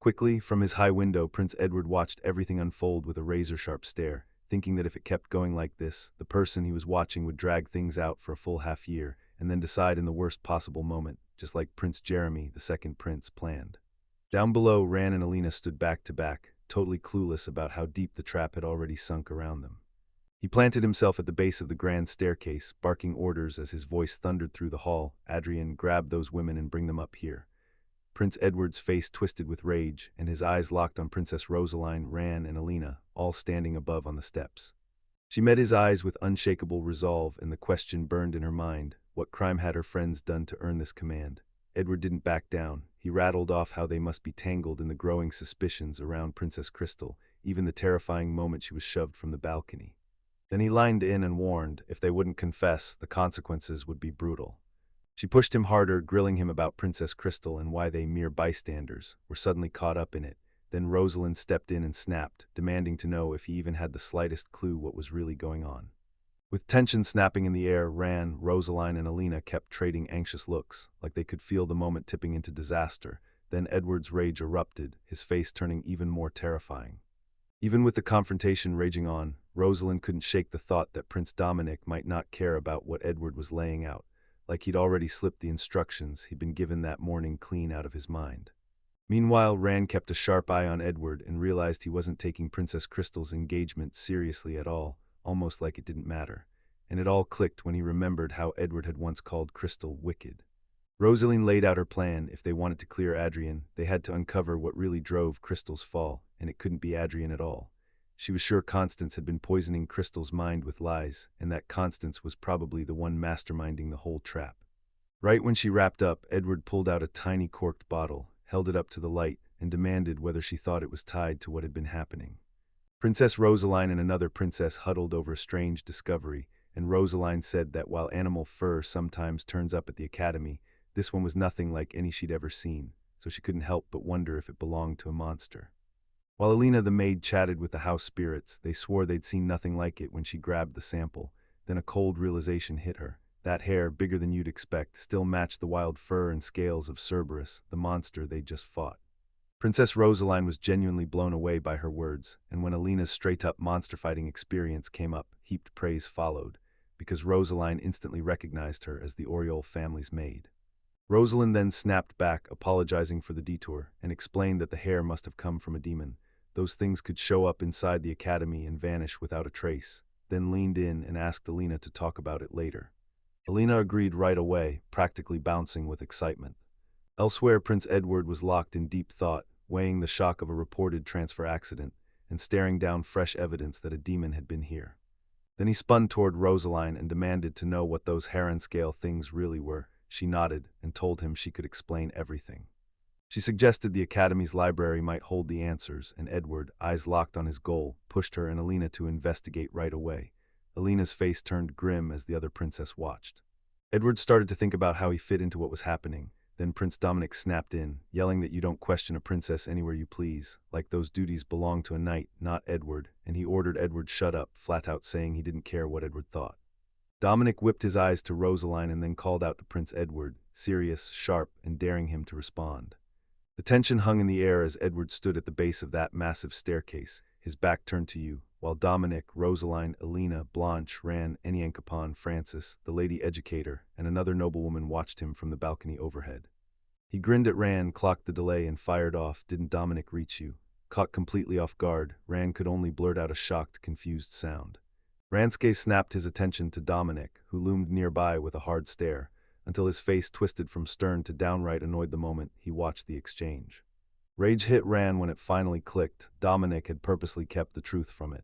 Quickly, from his high window, Prince Edward watched everything unfold with a razor-sharp stare, thinking that if it kept going like this, the person he was watching would drag things out for a full half year, and then decide in the worst possible moment, just like Prince Jeremy, the second prince, planned. Down below, Ran and Alina stood back to back, totally clueless about how deep the trap had already sunk around them. He planted himself at the base of the grand staircase, barking orders as his voice thundered through the hall. Adrian, grab those women and bring them up here. Prince Edward's face twisted with rage, and his eyes locked on Princess Rosaline, Ran, and Alina, all standing above on the steps. She met his eyes with unshakable resolve, and the question burned in her mind. What crime had her friends done to earn this command? Edward didn't back down. He rattled off how they must be tangled in the growing suspicions around Princess Crystal, even the terrifying moment she was shoved from the balcony. Then he lined in and warned, if they wouldn't confess, the consequences would be brutal. She pushed him harder, grilling him about Princess Crystal and why they, mere bystanders, were suddenly caught up in it. Then Rosalind stepped in and snapped, demanding to know if he even had the slightest clue what was really going on. With tension snapping in the air, Ran, Rosaline, and Alina kept trading anxious looks, like they could feel the moment tipping into disaster. Then Edward's rage erupted, his face turning even more terrifying. Even with the confrontation raging on, Rosalind couldn't shake the thought that Prince Dominic might not care about what Edward was laying out, like he'd already slipped the instructions he'd been given that morning clean out of his mind. Meanwhile, Rand kept a sharp eye on Edward and realized he wasn't taking Princess Crystal's engagement seriously at all, almost like it didn't matter. And it all clicked when he remembered how Edward had once called Crystal wicked. Rosaline laid out her plan. If they wanted to clear Adrian, they had to uncover what really drove Crystal's fall, and it couldn't be Adrian at all. She was sure Constance had been poisoning Crystal's mind with lies, and that Constance was probably the one masterminding the whole trap. Right when she wrapped up, Edward pulled out a tiny corked bottle, held it up to the light, and demanded whether she thought it was tied to what had been happening. Princess Rosaline and another princess huddled over a strange discovery, and Rosaline said that while animal fur sometimes turns up at the academy, this one was nothing like any she'd ever seen, so she couldn't help but wonder if it belonged to a monster. While Alina the maid chatted with the house spirits, they swore they'd seen nothing like it when she grabbed the sample. Then a cold realization hit her. That hair, bigger than you'd expect, still matched the wild fur and scales of Cerberus, the monster they'd just fought. Princess Rosaline was genuinely blown away by her words, and when Alina's straight-up monster-fighting experience came up, heaped praise followed, because Rosaline instantly recognized her as the Oriole family's maid. Rosalind then snapped back, apologizing for the detour, and explained that the hair must have come from a demon. Those things could show up inside the academy and vanish without a trace, then leaned in and asked Alina to talk about it later. Alina agreed right away, practically bouncing with excitement. Elsewhere, Prince Edward was locked in deep thought, weighing the shock of a reported transfer accident, and staring down fresh evidence that a demon had been here. Then he spun toward Rosaline and demanded to know what those heron-scale things really were. She nodded and told him she could explain everything. She suggested the Academy's library might hold the answers, and Edward, eyes locked on his goal, pushed her and Alina to investigate right away. Alina's face turned grim as the other princess watched. Edward started to think about how he fit into what was happening. Then Prince Dominic snapped in, yelling that you don't question a princess anywhere you please, like those duties belong to a knight, not Edward, and he ordered Edward shut up, flat out saying he didn't care what Edward thought. Dominic whipped his eyes to Rosaline and then called out to Prince Edward, serious, sharp, and daring him to respond. The tension hung in the air as Edward stood at the base of that massive staircase, his back turned to you, while Dominic, Rosaline, Alina, Blanche, Ran, Anicapan, Francis, the lady educator, and another noblewoman watched him from the balcony overhead. He grinned at Ran, clocked the delay, and fired off. Didn't Dominic reach you? Caught completely off guard, Ran could only blurt out a shocked, confused sound. Ranske snapped his attention to Dominic, who loomed nearby with a hard stare, until his face twisted from stern to downright annoyed the moment he watched the exchange. Rage hit Ran when it finally clicked. Dominic had purposely kept the truth from it.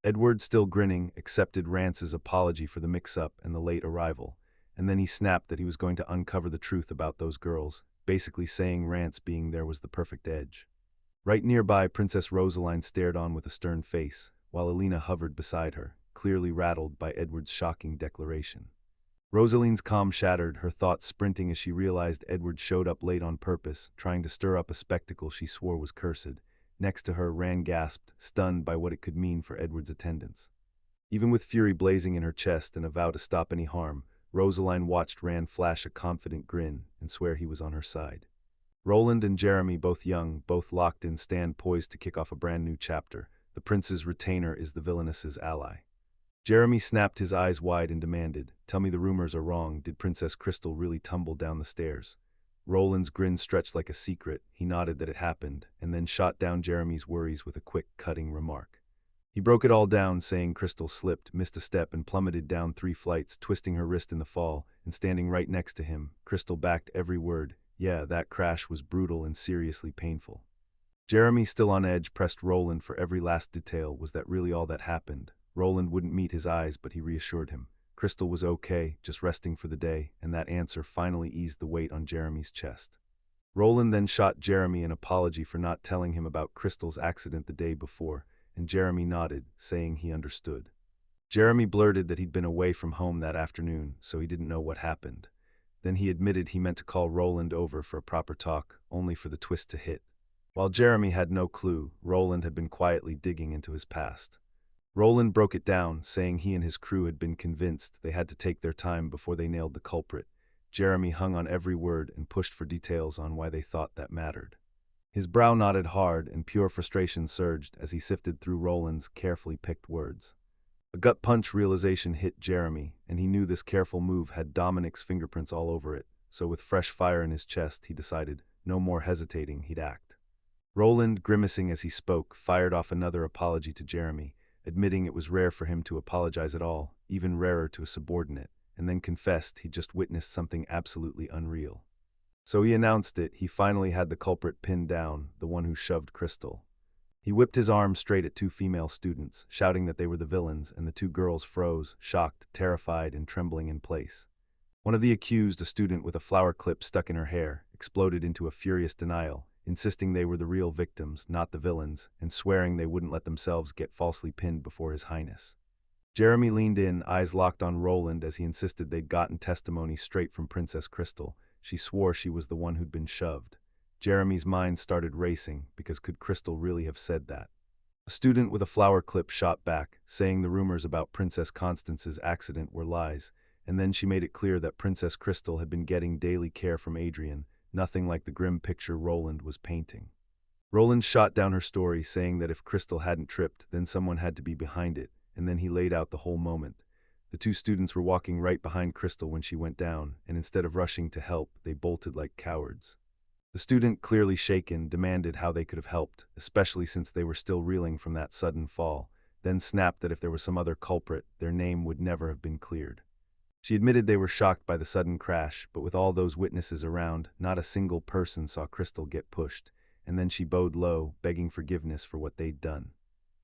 Edward, still grinning, accepted Rance's apology for the mix-up and the late arrival, and then he snapped that he was going to uncover the truth about those girls, basically saying Rance being there was the perfect edge. Right nearby, Princess Rosaline stared on with a stern face, while Alina hovered beside her, clearly rattled by Edward's shocking declaration. Rosaline's calm shattered, her thoughts sprinting as she realized Edward showed up late on purpose, trying to stir up a spectacle she swore was cursed. Next to her, Ran gasped, stunned by what it could mean for Edward's attendance. Even with fury blazing in her chest and a vow to stop any harm, Rosaline watched Ran flash a confident grin and swear he was on her side. Roland and Jeremy, both young, both locked in, stand poised to kick off a brand new chapter. The prince's retainer is the villainess's ally. Jeremy snapped his eyes wide and demanded, "Tell me the rumors are wrong. Did Princess Crystal really tumble down the stairs?" Roland's grin stretched like a secret. He nodded that it happened, and then shot down Jeremy's worries with a quick, cutting remark. He broke it all down, saying Crystal slipped, missed a step, and plummeted down 3 flights, twisting her wrist in the fall, and standing right next to him, Crystal backed every word. Yeah, that crash was brutal and seriously painful. Jeremy, still on edge, pressed Roland for every last detail. Was that really all that happened? Roland wouldn't meet his eyes, but he reassured him. Crystal was okay, just resting for the day, and that answer finally eased the weight on Jeremy's chest. Roland then shot Jeremy an apology for not telling him about Crystal's accident the day before, and Jeremy nodded, saying he understood. Jeremy blurted that he'd been away from home that afternoon, so he didn't know what happened. Then he admitted he meant to call Roland over for a proper talk, only for the twist to hit. While Jeremy had no clue, Roland had been quietly digging into his past. Roland broke it down, saying he and his crew had been convinced they had to take their time before they nailed the culprit. Jeremy hung on every word and pushed for details on why they thought that mattered. His brow knotted hard and pure frustration surged as he sifted through Roland's carefully picked words. A gut punch realization hit Jeremy, and he knew this careful move had Dominic's fingerprints all over it, so with fresh fire in his chest, he decided, no more hesitating, he'd act. Roland, grimacing as he spoke, fired off another apology to Jeremy, admitting it was rare for him to apologize at all, even rarer to a subordinate, and then confessed he'd just witnessed something absolutely unreal. So he announced it. He finally had the culprit pinned down, the one who shoved Crystal. He whipped his arm straight at two female students, shouting that they were the villains, and the two girls froze, shocked, terrified, and trembling in place. One of the accused, a student with a flower clip stuck in her hair, exploded into a furious denial, insisting they were the real victims, not the villains, and swearing they wouldn't let themselves get falsely pinned before His Highness. Jeremy leaned in, eyes locked on Roland as he insisted they'd gotten testimony straight from Princess Crystal. She swore she was the one who'd been shoved. Jeremy's mind started racing, because could Crystal really have said that? A student with a flower clip shot back, saying the rumors about Princess Constance's accident were lies, and then she made it clear that Princess Crystal had been getting daily care from Adrian, nothing like the grim picture Roland was painting. Roland shot down her story, saying that if Crystal hadn't tripped, then someone had to be behind it, and then he laid out the whole moment. The two students were walking right behind Crystal when she went down, and instead of rushing to help, they bolted like cowards. The student, clearly shaken, demanded how they could have helped, especially since they were still reeling from that sudden fall, then snapped that if there was some other culprit, their name would never have been cleared. She admitted they were shocked by the sudden crash, but with all those witnesses around, not a single person saw Crystal get pushed, and then she bowed low, begging forgiveness for what they'd done.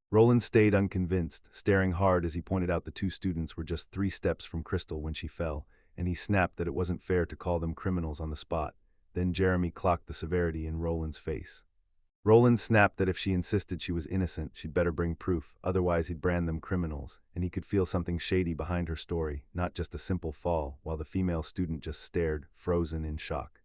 Roland stayed unconvinced, staring hard as he pointed out the two students were just 3 steps from Crystal when she fell, and he snapped that it wasn't fair to call them criminals on the spot. Then Jeremy clocked the severity in Roland's face. Roland snapped that if she insisted she was innocent, she'd better bring proof, otherwise he'd brand them criminals, and he could feel something shady behind her story, not just a simple fall, while the female student just stared, frozen in shock.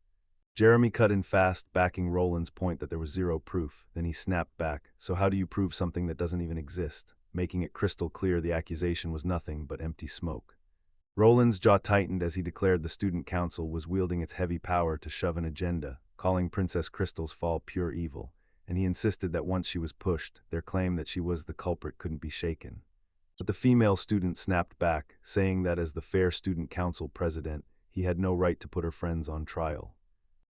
Jeremy cut in fast, backing Roland's point that there was zero proof. Then he snapped back, so how do you prove something that doesn't even exist? Making it crystal clear the accusation was nothing but empty smoke. Roland's jaw tightened as he declared the student council was wielding its heavy power to shove an agenda, calling Princess Crystal's fall pure evil, and he insisted that once she was pushed, their claim that she was the culprit couldn't be shaken. But the female student snapped back, saying that as the fair student council president, he had no right to put her friends on trial.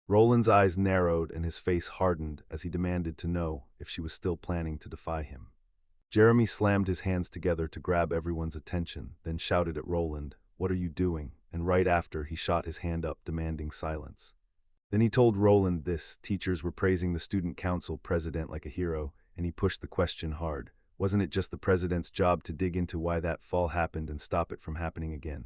Roland's eyes narrowed and his face hardened as he demanded to know if she was still planning to defy him. Jeremy slammed his hands together to grab everyone's attention, then shouted at Roland, "What are you doing?" And right after, he shot his hand up, demanding silence. Then he told Roland this: teachers were praising the student council president like a hero, and he pushed the question hard. Wasn't it just the president's job to dig into why that fall happened and stop it from happening again?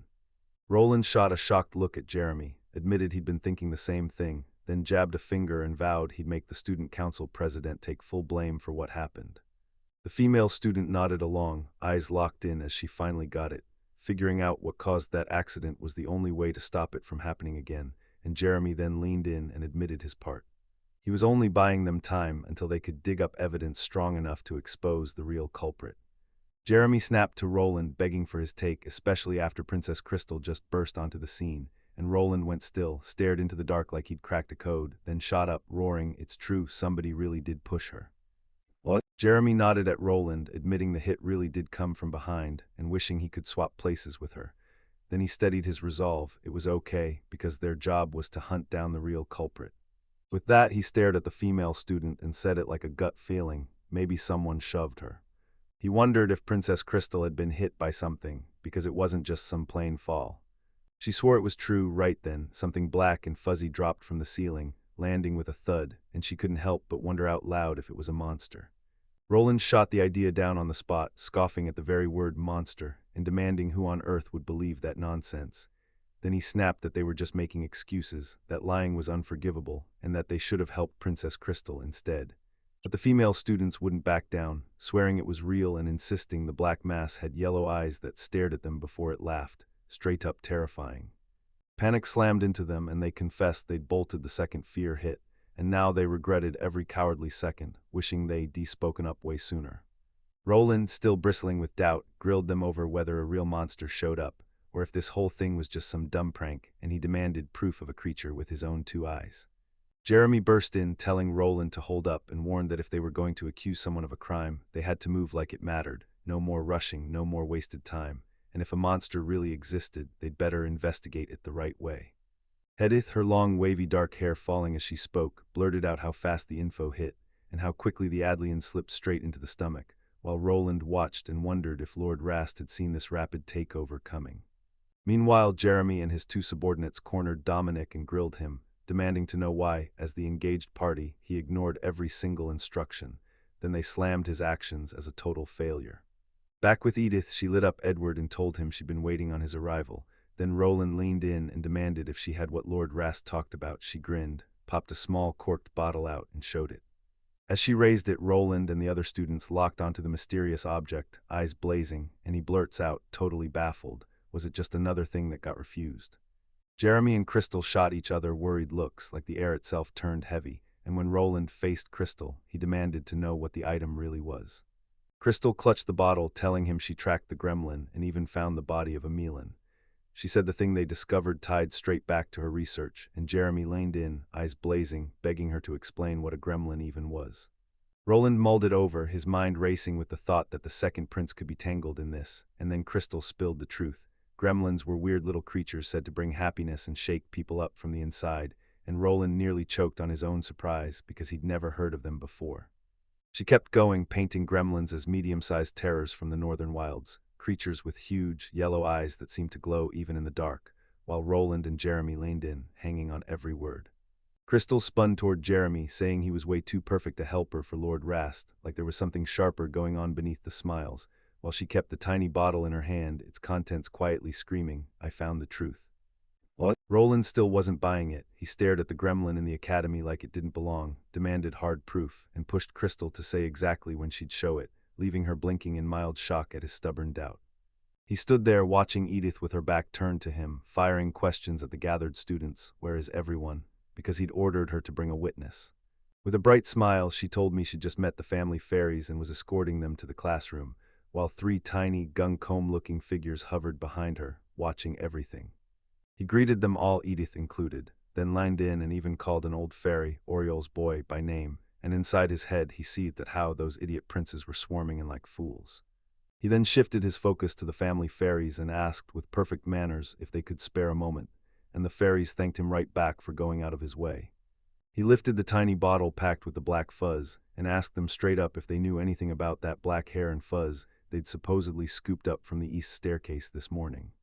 Roland shot a shocked look at Jeremy, admitted he'd been thinking the same thing, then jabbed a finger and vowed he'd make the student council president take full blame for what happened. The female student nodded along, eyes locked in as she finally got it. Figuring out what caused that accident was the only way to stop it from happening again, and Jeremy then leaned in and admitted his part. He was only buying them time until they could dig up evidence strong enough to expose the real culprit. Jeremy snapped to Roland, begging for his take, especially after Princess Crystal just burst onto the scene, and Roland went still, stared into the dark like he'd cracked a code, then shot up, roaring, "It's true, somebody really did push her." What? Jeremy nodded at Roland, admitting the hit really did come from behind, and wishing he could swap places with her. Then he steadied his resolve. It was okay, because their job was to hunt down the real culprit. With that, he stared at the female student and said it like a gut feeling, maybe someone shoved her. He wondered if Princess Crystal had been hit by something, because it wasn't just some plain fall. She swore it was true right then. Something black and fuzzy dropped from the ceiling, landing with a thud, and she couldn't help but wonder out loud if it was a monster. Roland shot the idea down on the spot, scoffing at the very word monster, and demanding who on earth would believe that nonsense. Then he snapped that they were just making excuses, that lying was unforgivable, and that they should have helped Princess Crystal instead. But the female students wouldn't back down, swearing it was real and insisting the black mass had yellow eyes that stared at them before it laughed, straight up terrifying. Panic slammed into them, and they confessed they'd bolted the second fear hit, and now they regretted every cowardly second, wishing they'd spoken up way sooner. Roland, still bristling with doubt, grilled them over whether a real monster showed up, or if this whole thing was just some dumb prank, and he demanded proof of a creature with his own 2 eyes. Jeremy burst in, telling Roland to hold up, and warned that if they were going to accuse someone of a crime, they had to move like it mattered, no more rushing, no more wasted time, and if a monster really existed, they'd better investigate it the right way. Edith, her long wavy dark hair falling as she spoke, blurted out how fast the info hit, and how quickly the Adlian slipped straight into the stomach, while Roland watched and wondered if Lord Rast had seen this rapid takeover coming. Meanwhile, Jeremy and his 2 subordinates cornered Dominic and grilled him, demanding to know why, as the engaged party, he ignored every single instruction. Then they slammed his actions as a total failure. Back with Edith, she lit up Edward and told him she'd been waiting on his arrival. Then Roland leaned in and demanded if she had what Lord Rast talked about. She grinned, popped a small corked bottle out, and showed it. As she raised it, Roland and the other students locked onto the mysterious object, eyes blazing, and he blurts out, totally baffled, was it just another thing that got refused? Jeremy and Crystal shot each other worried looks, like the air itself turned heavy, and when Roland faced Crystal, he demanded to know what the item really was. Crystal clutched the bottle, telling him she tracked the gremlin and even found the body of a Milan. She said the thing they discovered tied straight back to her research, and Jeremy leaned in, eyes blazing, begging her to explain what a gremlin even was. Roland mulled it over, his mind racing with the thought that the second prince could be tangled in this, and then Crystal spilled the truth. Gremlins were weird little creatures said to bring happiness and shake people up from the inside, and Roland nearly choked on his own surprise because he'd never heard of them before. She kept going, painting gremlins as medium-sized terrors from the northern wilds, creatures with huge, yellow eyes that seemed to glow even in the dark, while Roland and Jeremy leaned in, hanging on every word. Crystal spun toward Jeremy, saying he was way too perfect a helper for Lord Rast, like there was something sharper going on beneath the smiles, while she kept the tiny bottle in her hand, its contents quietly screaming, "I found the truth." What? Roland still wasn't buying it. He stared at the gremlin in the academy like it didn't belong, demanded hard proof, and pushed Crystal to say exactly when she'd show it, leaving her blinking in mild shock at his stubborn doubt. He stood there watching Edith with her back turned to him, firing questions at the gathered students. Where is everyone? Because he'd ordered her to bring a witness. With a bright smile, she told me she'd just met the family fairies and was escorting them to the classroom, while 3 tiny, gung-comb-looking figures hovered behind her, watching everything. He greeted them all, Edith included, then lined in and even called an old fairy, Oriol's boy, by name, and inside his head he seethed at how those idiot princes were swarming in like fools. He then shifted his focus to the family fairies and asked with perfect manners if they could spare a moment, and the fairies thanked him right back for going out of his way. He lifted the tiny bottle packed with the black fuzz and asked them straight up if they knew anything about that black hair and fuzz they'd supposedly scooped up from the east staircase this morning.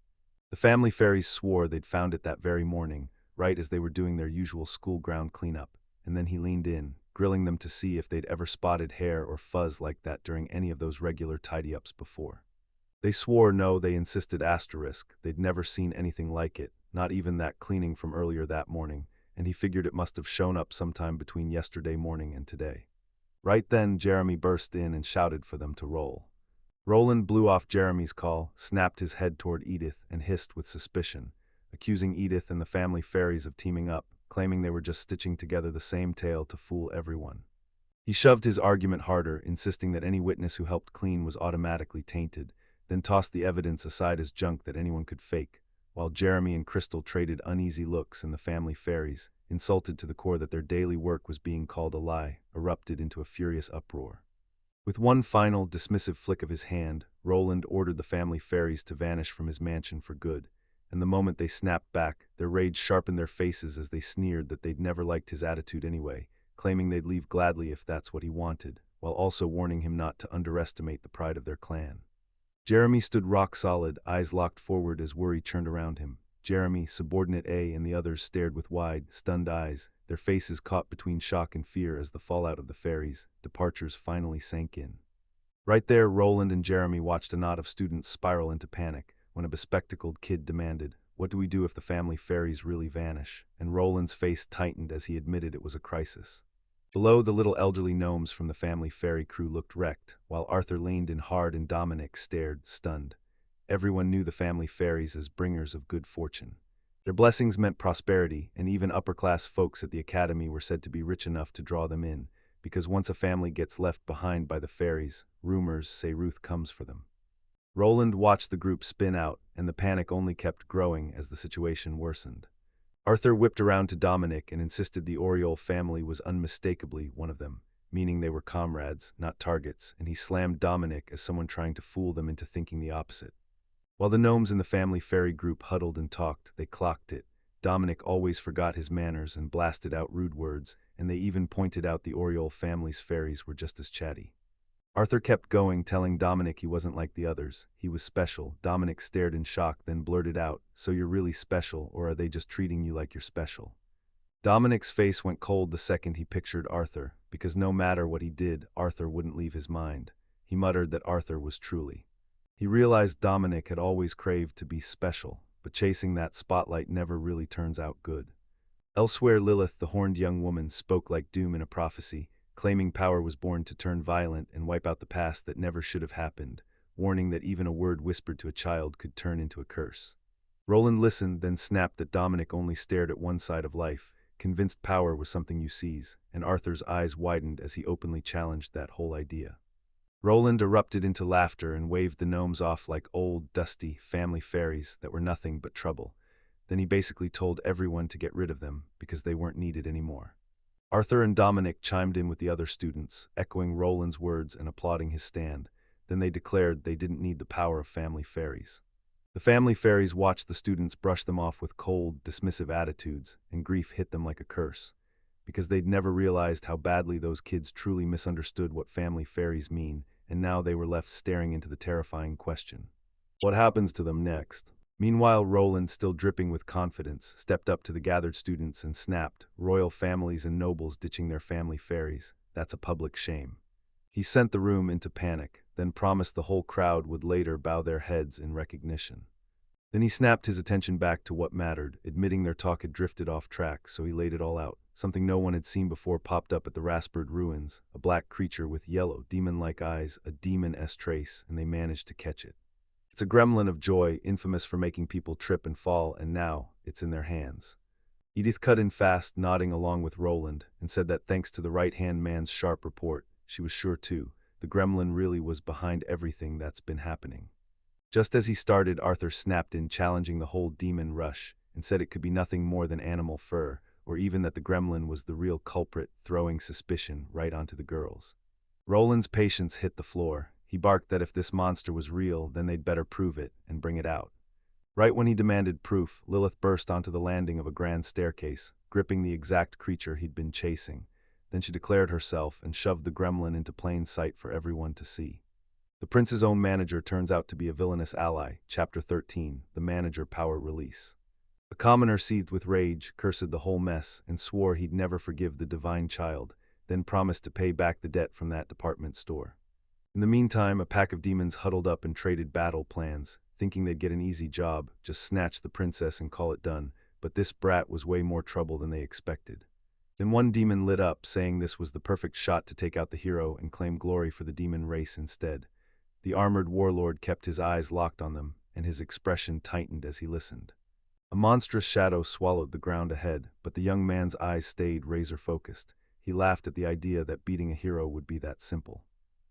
The family fairies swore they'd found it that very morning, right as they were doing their usual school ground cleanup, and then he leaned in, grilling them to see if they'd ever spotted hair or fuzz like that during any of those regular tidy-ups before. They swore no, they insisted asterisk, they'd never seen anything like it, not even that cleaning from earlier that morning, and he figured it must have shown up sometime between yesterday morning and today. Right then, Jeremy burst in and shouted for them to roll. Roland blew off Jeremy's call, snapped his head toward Edith, and hissed with suspicion, accusing Edith and the family fairies of teaming up, claiming they were just stitching together the same tale to fool everyone. He shoved his argument harder, insisting that any witness who helped clean was automatically tainted, then tossed the evidence aside as junk that anyone could fake, while Jeremy and Crystal traded uneasy looks, and the family fairies, insulted to the core that their daily work was being called a lie, erupted into a furious uproar. With one final, dismissive flick of his hand, Roland ordered the family fairies to vanish from his mansion for good, and the moment they snapped back, their rage sharpened their faces as they sneered that they'd never liked his attitude anyway, claiming they'd leave gladly if that's what he wanted, while also warning him not to underestimate the pride of their clan. Jeremy stood rock solid, eyes locked forward as worry churned around him. Jeremy, Subordinate A, and the others stared with wide, stunned eyes, their faces caught between shock and fear as the fallout of the fairies' departures finally sank in. Right there, Roland and Jeremy watched a knot of students spiral into panic when a bespectacled kid demanded, "What do we do if the family fairies really vanish?" And Roland's face tightened as he admitted it was a crisis. Below, the little elderly gnomes from the family fairy crew looked wrecked, while Arthur leaned in hard and Dominic stared, stunned. Everyone knew the family fairies as bringers of good fortune. Their blessings meant prosperity, and even upper-class folks at the academy were said to be rich enough to draw them in, because once a family gets left behind by the fairies, rumors say Ruth comes for them. Roland watched the group spin out, and the panic only kept growing as the situation worsened. Arthur whipped around to Dominic and insisted the Oriole family was unmistakably one of them, meaning they were comrades, not targets, and he slammed Dominic as someone trying to fool them into thinking the opposite. While the gnomes in the family fairy group huddled and talked, they clocked it. Dominic always forgot his manners and blasted out rude words, and they even pointed out the Oriole family's fairies were just as chatty. Arthur kept going, telling Dominic he wasn't like the others. He was special. Dominic stared in shock, then blurted out, "So you're really special, or are they just treating you like you're special?" Dominic's face went cold the second he pictured Arthur, because no matter what he did, Arthur wouldn't leave his mind. He muttered that Arthur was truly. He realized Dominic had always craved to be special, but chasing that spotlight never really turns out good. Elsewhere, Lilith, the horned young woman, spoke like doom in a prophecy, claiming power was born to turn violent and wipe out the past that never should have happened, warning that even a word whispered to a child could turn into a curse. Roland listened, then snapped that Dominic only stared at one side of life, convinced power was something you seize, and Arthur's eyes widened as he openly challenged that whole idea. Roland erupted into laughter and waved the gnomes off like old, dusty family fairies that were nothing but trouble. Then he basically told everyone to get rid of them because they weren't needed anymore. Arthur and Dominic chimed in with the other students, echoing Roland's words and applauding his stand. Then they declared they didn't need the power of family fairies. The family fairies watched the students brush them off with cold, dismissive attitudes, and grief hit them like a curse, because they'd never realized how badly those kids truly misunderstood what family fairies mean, and now they were left staring into the terrifying question: what happens to them next? Meanwhile, Roland, still dripping with confidence, stepped up to the gathered students and snapped, "Royal families and nobles ditching their family fairies. That's a public shame." He sent the room into panic, then promised the whole crowd would later bow their heads in recognition. Then he snapped his attention back to what mattered, admitting their talk had drifted off track, so he laid it all out. Something no one had seen before popped up at the Rasburd ruins, a black creature with yellow, demon-like eyes, a demon-esque trace, and they managed to catch it. It's a gremlin of joy, infamous for making people trip and fall, and now it's in their hands. Edith cut in fast, nodding along with Roland, and said that thanks to the right-hand man's sharp report, she was sure too, the gremlin really was behind everything that's been happening. Just as he started, Arthur snapped in, challenging the whole demon rush, and said it could be nothing more than animal fur, or even that the gremlin was the real culprit, throwing suspicion right onto the girls. Roland's patience hit the floor. He barked that if this monster was real, then they'd better prove it and bring it out. Right when he demanded proof, Lilith burst onto the landing of a grand staircase, gripping the exact creature he'd been chasing. Then she declared herself and shoved the gremlin into plain sight for everyone to see. The prince's own manager turns out to be a villainous ally. Chapter 13, The Manager Power Release. A commoner seethed with rage, cursed the whole mess, and swore he'd never forgive the divine child, then promised to pay back the debt from that department store. In the meantime, a pack of demons huddled up and traded battle plans, thinking they'd get an easy job, just snatch the princess and call it done, but this brat was way more trouble than they expected. Then one demon lit up, saying this was the perfect shot to take out the hero and claim glory for the demon race instead. The armored warlord kept his eyes locked on them, and his expression tightened as he listened. A monstrous shadow swallowed the ground ahead, but the young man's eyes stayed razor-focused. He laughed at the idea that beating a hero would be that simple.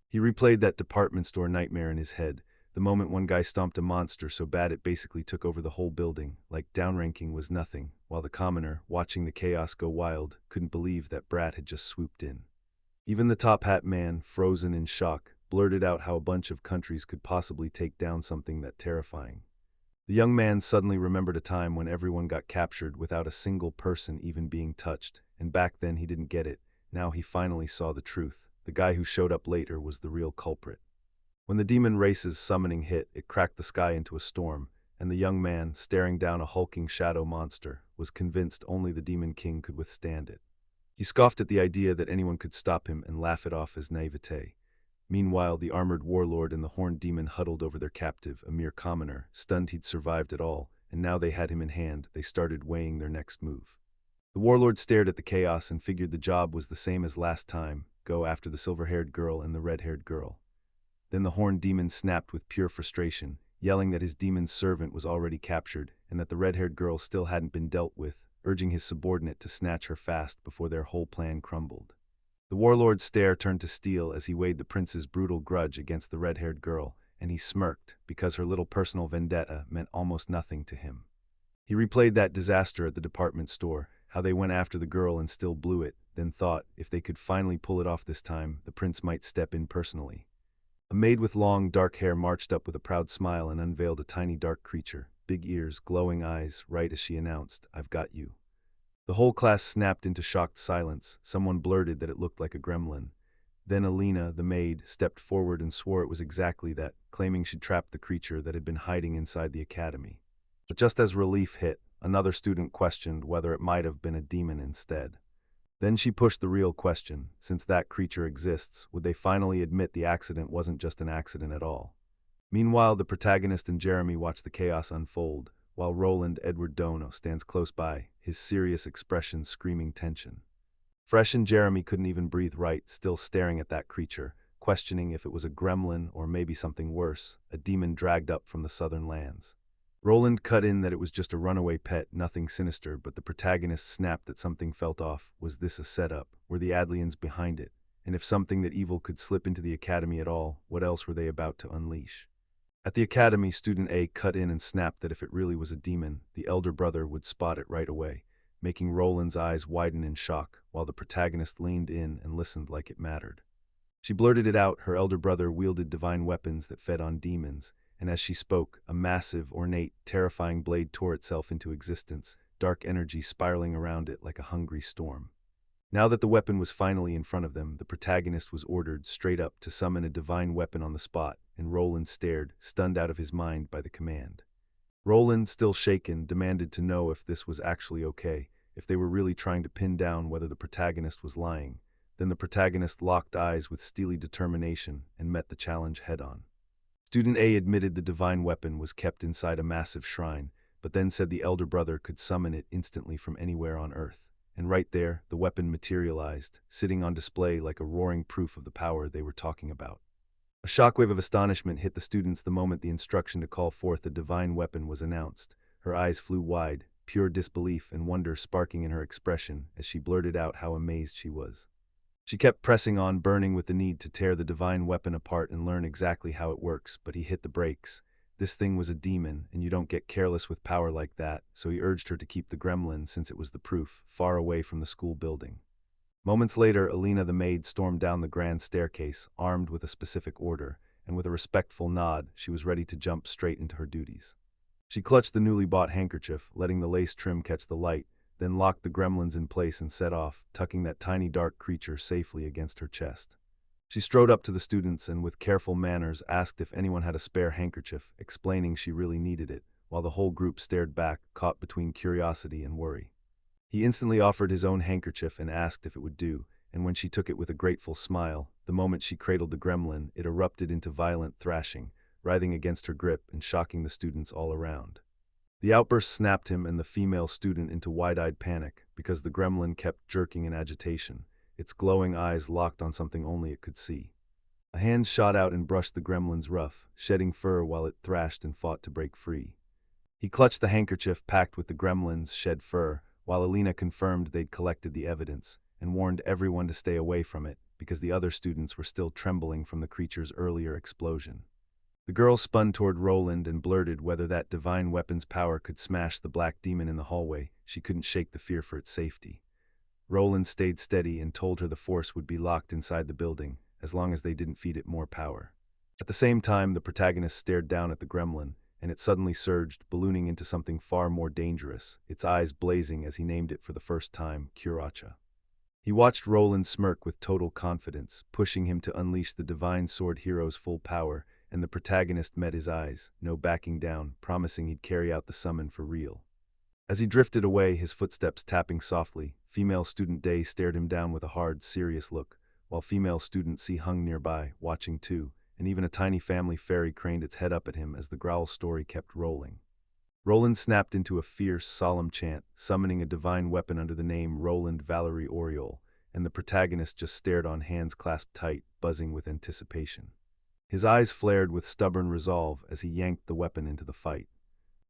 He replayed that department store nightmare in his head, the moment one guy stomped a monster so bad it basically took over the whole building, like downranking was nothing, while the commoner, watching the chaos go wild, couldn't believe that brat had just swooped in. Even the top hat man, frozen in shock, blurted out how a bunch of countries could possibly take down something that terrifying. The young man suddenly remembered a time when everyone got captured without a single person even being touched, and back then he didn't get it. Now he finally saw the truth. The guy who showed up later was the real culprit. When the demon race's summoning hit, it cracked the sky into a storm, and the young man, staring down a hulking shadow monster, was convinced only the Demon King could withstand it. He scoffed at the idea that anyone could stop him and laughed it off as naivete. Meanwhile, the armored warlord and the horned demon huddled over their captive, a mere commoner, stunned he'd survived at all, and now they had him in hand. They started weighing their next move. The warlord stared at the chaos and figured the job was the same as last time: go after the silver-haired girl and the red-haired girl. Then the horned demon snapped with pure frustration, yelling that his demon servant was already captured and that the red-haired girl still hadn't been dealt with, urging his subordinate to snatch her fast before their whole plan crumbled. The warlord's stare turned to steel as he weighed the prince's brutal grudge against the red-haired girl, and he smirked because her little personal vendetta meant almost nothing to him. He replayed that disaster at the department store, how they went after the girl and still blew it, then thought if they could finally pull it off this time, the prince might step in personally. A maid with long, dark hair marched up with a proud smile and unveiled a tiny dark creature, big ears, glowing eyes, right as she announced, "I've got you." The whole class snapped into shocked silence. Someone blurted that it looked like a gremlin. Then Alina, the maid, stepped forward and swore it was exactly that, claiming she'd trapped the creature that had been hiding inside the academy. But just as relief hit, another student questioned whether it might have been a demon instead. Then she pushed the real question: since that creature exists, would they finally admit the accident wasn't just an accident at all? Meanwhile, the protagonist and Jeremy watch the chaos unfold, while Roland Edward Dono stands close by, his serious expression screaming tension. Fresh and Jeremy couldn't even breathe right, still staring at that creature, questioning if it was a gremlin or maybe something worse, a demon dragged up from the southern lands. Roland cut in that it was just a runaway pet, nothing sinister, but the protagonist snapped that something felt off. Was this a setup? Were the Adlians behind it? And if something that evil could slip into the academy at all, what else were they about to unleash? At the academy, student A cut in and snapped that if it really was a demon, the elder brother would spot it right away, making Roland's eyes widen in shock, while the protagonist leaned in and listened like it mattered. She blurted it out. Her elder brother wielded divine weapons that fed on demons, and as she spoke, a massive, ornate, terrifying blade tore itself into existence, dark energy spiraling around it like a hungry storm. Now that the weapon was finally in front of them, the protagonist was ordered, straight up, to summon a divine weapon on the spot, and Roland stared, stunned out of his mind by the command. Roland, still shaken, demanded to know if this was actually okay, if they were really trying to pin down whether the protagonist was lying. Then the protagonist locked eyes with steely determination and met the challenge head-on. Student A admitted the divine weapon was kept inside a massive shrine, but then said the elder brother could summon it instantly from anywhere on Earth. And right there, the weapon materialized, sitting on display like a roaring proof of the power they were talking about. A shockwave of astonishment hit the students the moment the instruction to call forth the divine weapon was announced. Her eyes flew wide, pure disbelief and wonder sparking in her expression as she blurted out how amazed she was. She kept pressing on, burning with the need to tear the divine weapon apart and learn exactly how it works, but he hit the brakes. This thing was a demon, and you don't get careless with power like that, so he urged her to keep the gremlin since it was the proof, far away from the school building. Moments later, Alina the maid stormed down the grand staircase, armed with a specific order, and with a respectful nod, she was ready to jump straight into her duties. She clutched the newly bought handkerchief, letting the lace trim catch the light, then locked the gremlins in place and set off, tucking that tiny dark creature safely against her chest. She strode up to the students and, with careful manners, asked if anyone had a spare handkerchief, explaining she really needed it, while the whole group stared back, caught between curiosity and worry. He instantly offered his own handkerchief and asked if it would do, and when she took it with a grateful smile, the moment she cradled the gremlin, it erupted into violent thrashing, writhing against her grip and shocking the students all around. The outburst snapped him and the female student into wide-eyed panic, because the gremlin kept jerking in agitation, its glowing eyes locked on something only it could see. A hand shot out and brushed the gremlin's ruff, shedding fur while it thrashed and fought to break free. He clutched the handkerchief packed with the gremlin's shed fur, while Alina confirmed they'd collected the evidence, and warned everyone to stay away from it, because the other students were still trembling from the creature's earlier explosion. The girl spun toward Roland and blurted whether that divine weapon's power could smash the black demon in the hallway. She couldn't shake the fear for its safety. Roland stayed steady and told her the force would be locked inside the building, as long as they didn't feed it more power. At the same time, the protagonist stared down at the gremlin, and it suddenly surged, ballooning into something far more dangerous, its eyes blazing as he named it for the first time, Curacha. He watched Roland smirk with total confidence, pushing him to unleash the divine sword hero's full power, and the protagonist met his eyes, no backing down, promising he'd carry out the summon for real. As he drifted away, his footsteps tapping softly, female student Day stared him down with a hard, serious look, while female student C hung nearby, watching too, and even a tiny family fairy craned its head up at him as the growl story kept rolling. Roland snapped into a fierce, solemn chant, summoning a divine weapon under the name Roland Valerie Oriole, and the protagonist just stared on, hands clasped tight, buzzing with anticipation. His eyes flared with stubborn resolve as he yanked the weapon into the fight.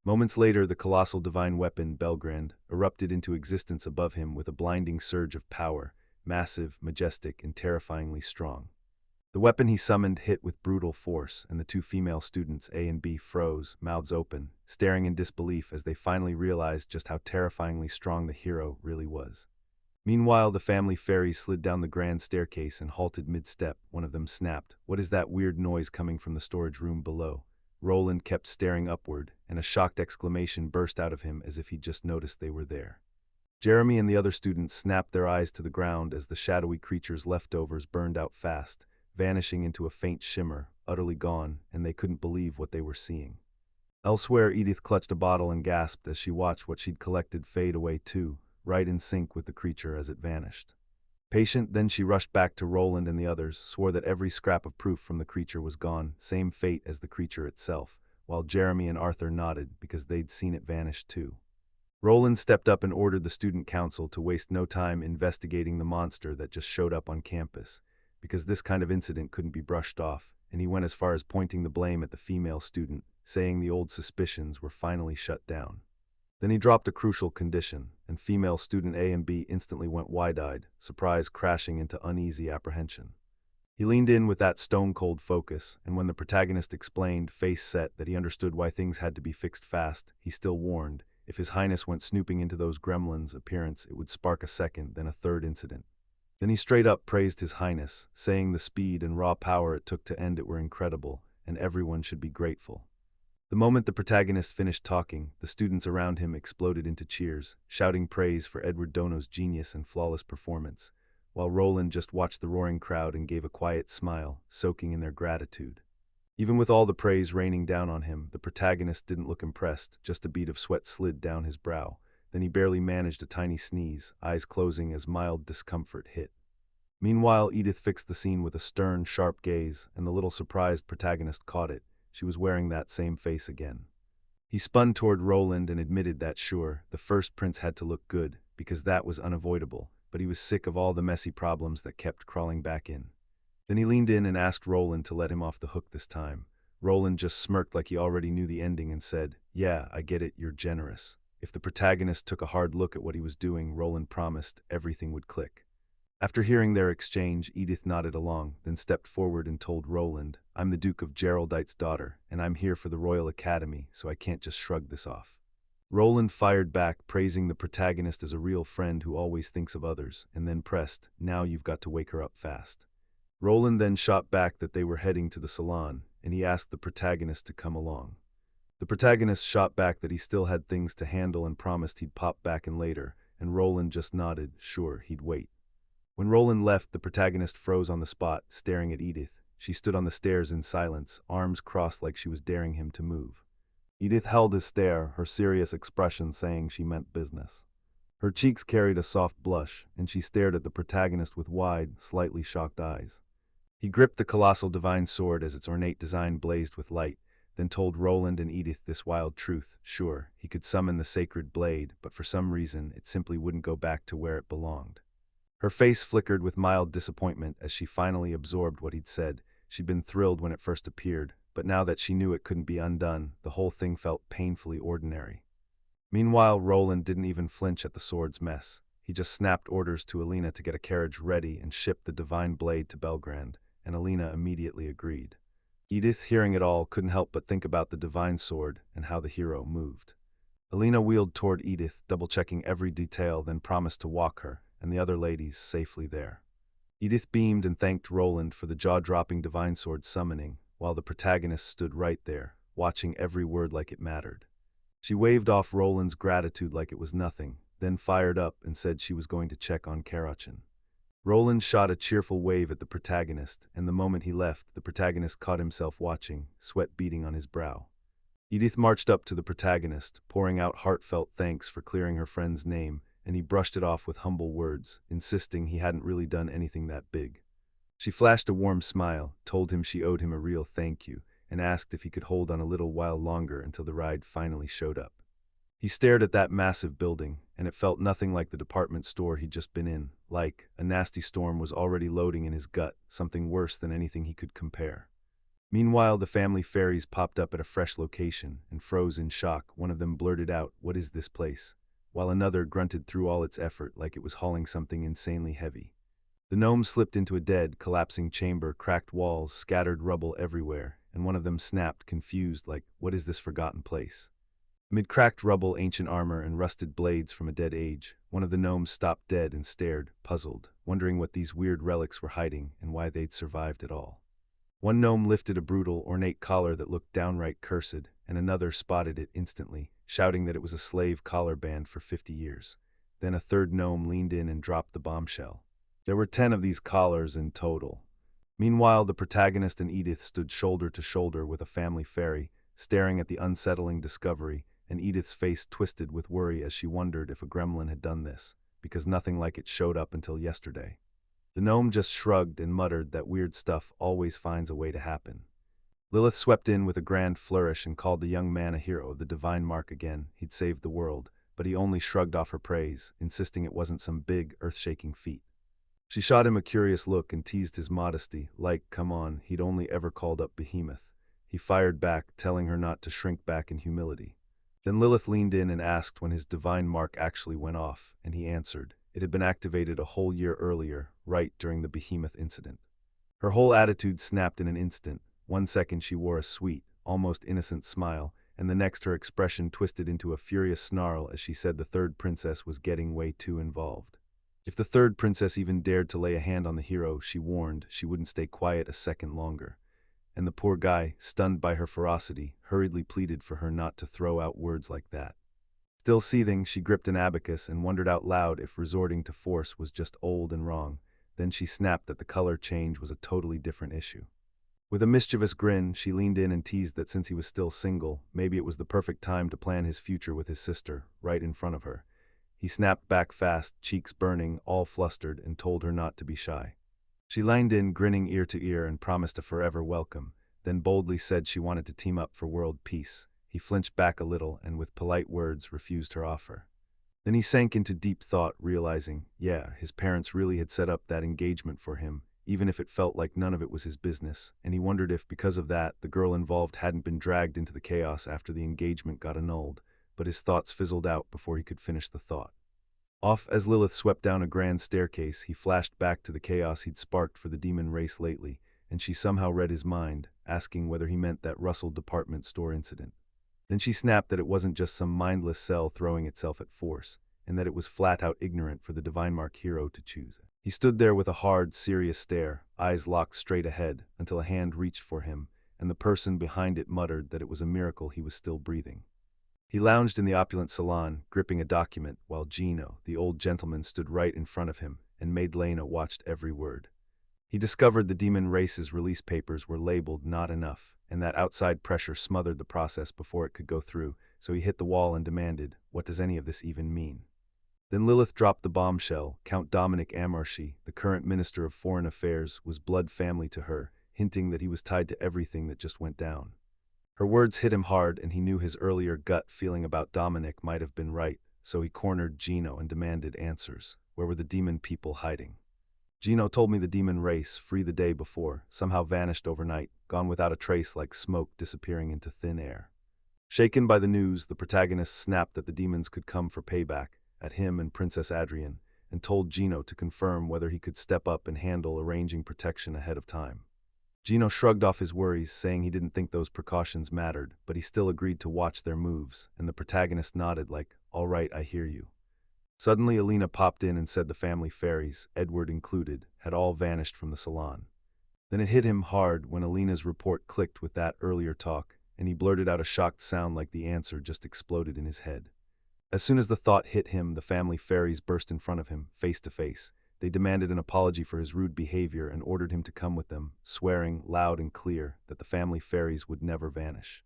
Moments later, the colossal divine weapon, Belgrand, erupted into existence above him with a blinding surge of power, massive, majestic, and terrifyingly strong. The weapon he summoned hit with brutal force, and the two female students, A and B, froze, mouths open, staring in disbelief as they finally realized just how terrifyingly strong the hero really was. Meanwhile, the family fairies slid down the grand staircase and halted mid-step. One of them snapped, "What is that weird noise coming from the storage room below?" Roland kept staring upward, and a shocked exclamation burst out of him as if he'd just noticed they were there. Jeremy and the other students snapped their eyes to the ground as the shadowy creature's leftovers burned out fast, vanishing into a faint shimmer, utterly gone, and they couldn't believe what they were seeing. Elsewhere, Edith clutched a bottle and gasped as she watched what she'd collected fade away too, right in sync with the creature as it vanished. Patient, then she rushed back to Roland and the others, swore that every scrap of proof from the creature was gone, same fate as the creature itself, while Jeremy and Arthur nodded because they'd seen it vanish too. Roland stepped up and ordered the student council to waste no time investigating the monster that just showed up on campus, because this kind of incident couldn't be brushed off, and he went as far as pointing the blame at the female student, saying the old suspicions were finally shut down. Then he dropped a crucial condition, and female student A and B instantly went wide-eyed, surprise crashing into uneasy apprehension. He leaned in with that stone-cold focus, and when the protagonist explained, face set, that he understood why things had to be fixed fast, he still warned, if His Highness went snooping into those gremlins' appearance, it would spark a second, then a third incident. Then he straight up praised His Highness, saying the speed and raw power it took to end it were incredible, and everyone should be grateful. The moment the protagonist finished talking, the students around him exploded into cheers, shouting praise for Edward Dono's genius and flawless performance, while Roland just watched the roaring crowd and gave a quiet smile, soaking in their gratitude. Even with all the praise raining down on him, the protagonist didn't look impressed, just a bead of sweat slid down his brow. Then he barely managed a tiny sneeze, eyes closing as mild discomfort hit. Meanwhile, Edith fixed the scene with a stern, sharp gaze, and the little surprised protagonist caught it. She was wearing that same face again. He spun toward Roland and admitted that sure, the first prince had to look good, because that was unavoidable, but he was sick of all the messy problems that kept crawling back in. Then he leaned in and asked Roland to let him off the hook this time. Roland just smirked like he already knew the ending and said, "Yeah, I get it, you're generous." If the protagonist took a hard look at what he was doing, Roland promised everything would click. After hearing their exchange, Edith nodded along, then stepped forward and told Roland, "I'm the Duke of Geraldite's daughter, and I'm here for the Royal Academy, so I can't just shrug this off." Roland fired back, praising the protagonist as a real friend who always thinks of others, and then pressed, "Now you've got to wake her up fast." Roland then shot back that they were heading to the salon, and he asked the protagonist to come along. The protagonist shot back that he still had things to handle and promised he'd pop back in later, and Roland just nodded, sure, he'd wait. When Roland left, the protagonist froze on the spot, staring at Edith. She stood on the stairs in silence, arms crossed like she was daring him to move. Edith held his stare, her serious expression saying she meant business. Her cheeks carried a soft blush, and she stared at the protagonist with wide, slightly shocked eyes. He gripped the colossal divine sword as its ornate design blazed with light, then told Roland and Edith this wild truth. Sure, he could summon the sacred blade, but for some reason it simply wouldn't go back to where it belonged. Her face flickered with mild disappointment as she finally absorbed what he'd said. She'd been thrilled when it first appeared, but now that she knew it couldn't be undone, the whole thing felt painfully ordinary. Meanwhile, Roland didn't even flinch at the sword's mess. He just snapped orders to Alina to get a carriage ready and ship the divine blade to Belgrand, and Alina immediately agreed. Edith, hearing it all, couldn't help but think about the divine sword and how the hero moved. Alina wheeled toward Edith, double-checking every detail, then promised to walk her and the other ladies safely there. Edith beamed and thanked Roland for the jaw-dropping divine sword summoning, while the protagonist stood right there, watching every word like it mattered. She waved off Roland's gratitude like it was nothing, then fired up and said she was going to check on Karachin. Roland shot a cheerful wave at the protagonist, and the moment he left, the protagonist caught himself watching, sweat beading on his brow. Edith marched up to the protagonist, pouring out heartfelt thanks for clearing her friend's name, and he brushed it off with humble words, insisting he hadn't really done anything that big. She flashed a warm smile, told him she owed him a real thank you, and asked if he could hold on a little while longer until the ride finally showed up. He stared at that massive building, and it felt nothing like the department store he'd just been in, like a nasty storm was already loading in his gut, something worse than anything he could compare. Meanwhile, the family fairies popped up at a fresh location and froze in shock. One of them blurted out, "What is this place?" while another grunted through all its effort like it was hauling something insanely heavy. The gnome slipped into a dead, collapsing chamber, cracked walls, scattered rubble everywhere, and one of them snapped, confused, like, "What is this forgotten place?" Amid cracked rubble, ancient armor, and rusted blades from a dead age, one of the gnomes stopped dead and stared, puzzled, wondering what these weird relics were hiding and why they'd survived at all. One gnome lifted a brutal, ornate collar that looked downright cursed, and another spotted it instantly, shouting that it was a slave collar banned for 50 years. Then a third gnome leaned in and dropped the bombshell. There were 10 of these collars in total. Meanwhile, the protagonist and Edith stood shoulder to shoulder with a family fairy, staring at the unsettling discovery, and Edith's face twisted with worry as she wondered if a gremlin had done this, because nothing like it showed up until yesterday. The gnome just shrugged and muttered that weird stuff always finds a way to happen. Lilith swept in with a grand flourish and called the young man a hero of the divine mark again. He'd saved the world, but he only shrugged off her praise, insisting it wasn't some big, earth-shaking feat. She shot him a curious look and teased his modesty, like, come on, he'd only ever called up Behemoth. He fired back, telling her not to shrink back in humility. Then Lilith leaned in and asked when his divine mark actually went off, and he answered. It had been activated a whole year earlier, right during the Behemoth incident. Her whole attitude snapped in an instant. 1 second she wore a sweet, almost innocent smile, and the next her expression twisted into a furious snarl as she said the third princess was getting way too involved. If the third princess even dared to lay a hand on the hero, she warned, she wouldn't stay quiet a second longer. And the poor guy, stunned by her ferocity, hurriedly pleaded for her not to throw out words like that. Still seething, she gripped an abacus and wondered out loud if resorting to force was just old and wrong. Then she snapped that the color change was a totally different issue. With a mischievous grin, she leaned in and teased that since he was still single, maybe it was the perfect time to plan his future with his sister, right in front of her. He snapped back fast, cheeks burning, all flustered, and told her not to be shy. She leaned in, grinning ear to ear, and promised a forever welcome, then boldly said she wanted to team up for world peace. He flinched back a little and with polite words refused her offer. Then he sank into deep thought, realizing, yeah, his parents really had set up that engagement for him, even if it felt like none of it was his business, and he wondered if, because of that, the girl involved hadn't been dragged into the chaos after the engagement got annulled, but his thoughts fizzled out before he could finish the thought. Off as Lilith swept down a grand staircase, he flashed back to the chaos he'd sparked for the demon race lately, and she somehow read his mind, asking whether he meant that Russell department store incident. Then she snapped that it wasn't just some mindless cell throwing itself at force, and that it was flat-out ignorant for the Divine Mark hero to choose. He stood there with a hard, serious stare, eyes locked straight ahead, until a hand reached for him, and the person behind it muttered that it was a miracle he was still breathing. He lounged in the opulent salon, gripping a document, while Gino, the old gentleman, stood right in front of him, and Maid Lena watched every word. He discovered the demon race's release papers were labeled not enough, and that outside pressure smothered the process before it could go through, so he hit the wall and demanded, what does any of this even mean? Then Lilith dropped the bombshell. Count Dominic Amarshi, the current Minister of Foreign Affairs, was blood family to her, hinting that he was tied to everything that just went down. Her words hit him hard, and he knew his earlier gut feeling about Dominic might have been right, so he cornered Gino and demanded answers. Where were the demon people hiding? Gino told me the demon race, free the day before, somehow vanished overnight, gone without a trace like smoke disappearing into thin air. Shaken by the news, the protagonist snapped that the demons could come for payback, at him and Princess Adrienne, and told Gino to confirm whether he could step up and handle arranging protection ahead of time. Gino shrugged off his worries, saying he didn't think those precautions mattered, but he still agreed to watch their moves, and the protagonist nodded like, all right, I hear you. Suddenly Alina popped in and said the family fairies, Edward included, had all vanished from the salon. Then it hit him hard when Alina's report clicked with that earlier talk, and he blurted out a shocked sound like the answer just exploded in his head. As soon as the thought hit him, the family fairies burst in front of him, face to face. They demanded an apology for his rude behavior and ordered him to come with them, swearing, loud and clear, that the family fairies would never vanish.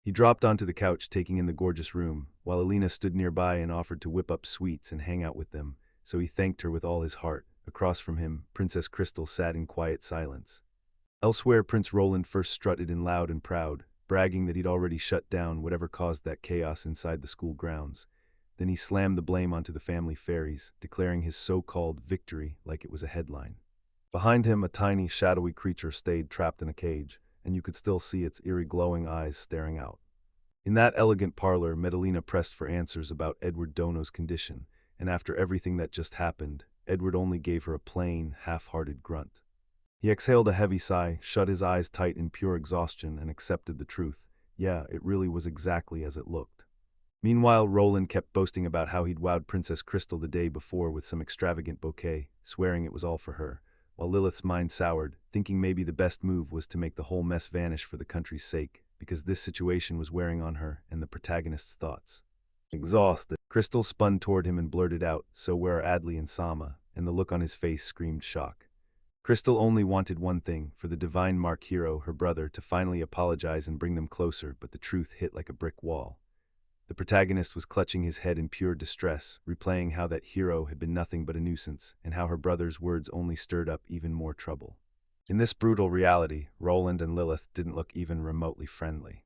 He dropped onto the couch, taking in the gorgeous room, while Alina stood nearby and offered to whip up sweets and hang out with them, so he thanked her with all his heart. Across from him, Princess Crystal sat in quiet silence. Elsewhere, Prince Roland first strutted in loud and proud, bragging that he'd already shut down whatever caused that chaos inside the school grounds. Then he slammed the blame onto the family fairies, declaring his so-called victory like it was a headline. Behind him, a tiny, shadowy creature stayed trapped in a cage, and you could still see its eerie glowing eyes staring out. In that elegant parlor, Medellina pressed for answers about Edward Dono's condition, and after everything that just happened, Edward only gave her a plain, half-hearted grunt. He exhaled a heavy sigh, shut his eyes tight in pure exhaustion, and accepted the truth. Yeah, it really was exactly as it looked. Meanwhile, Roland kept boasting about how he'd wowed Princess Crystal the day before with some extravagant bouquet, swearing it was all for her, while Lilith's mind soured, thinking maybe the best move was to make the whole mess vanish for the country's sake, because this situation was wearing on her and the protagonist's thoughts. Exhausted, Crystal spun toward him and blurted out, "So where are Adley and Sama?" And the look on his face screamed shock. Crystal only wanted one thing, for the divine Mark Hero, her brother, to finally apologize and bring them closer, but the truth hit like a brick wall. The protagonist was clutching his head in pure distress, replaying how that hero had been nothing but a nuisance, and how her brother's words only stirred up even more trouble. In this brutal reality, Roland and Lilith didn't look even remotely friendly.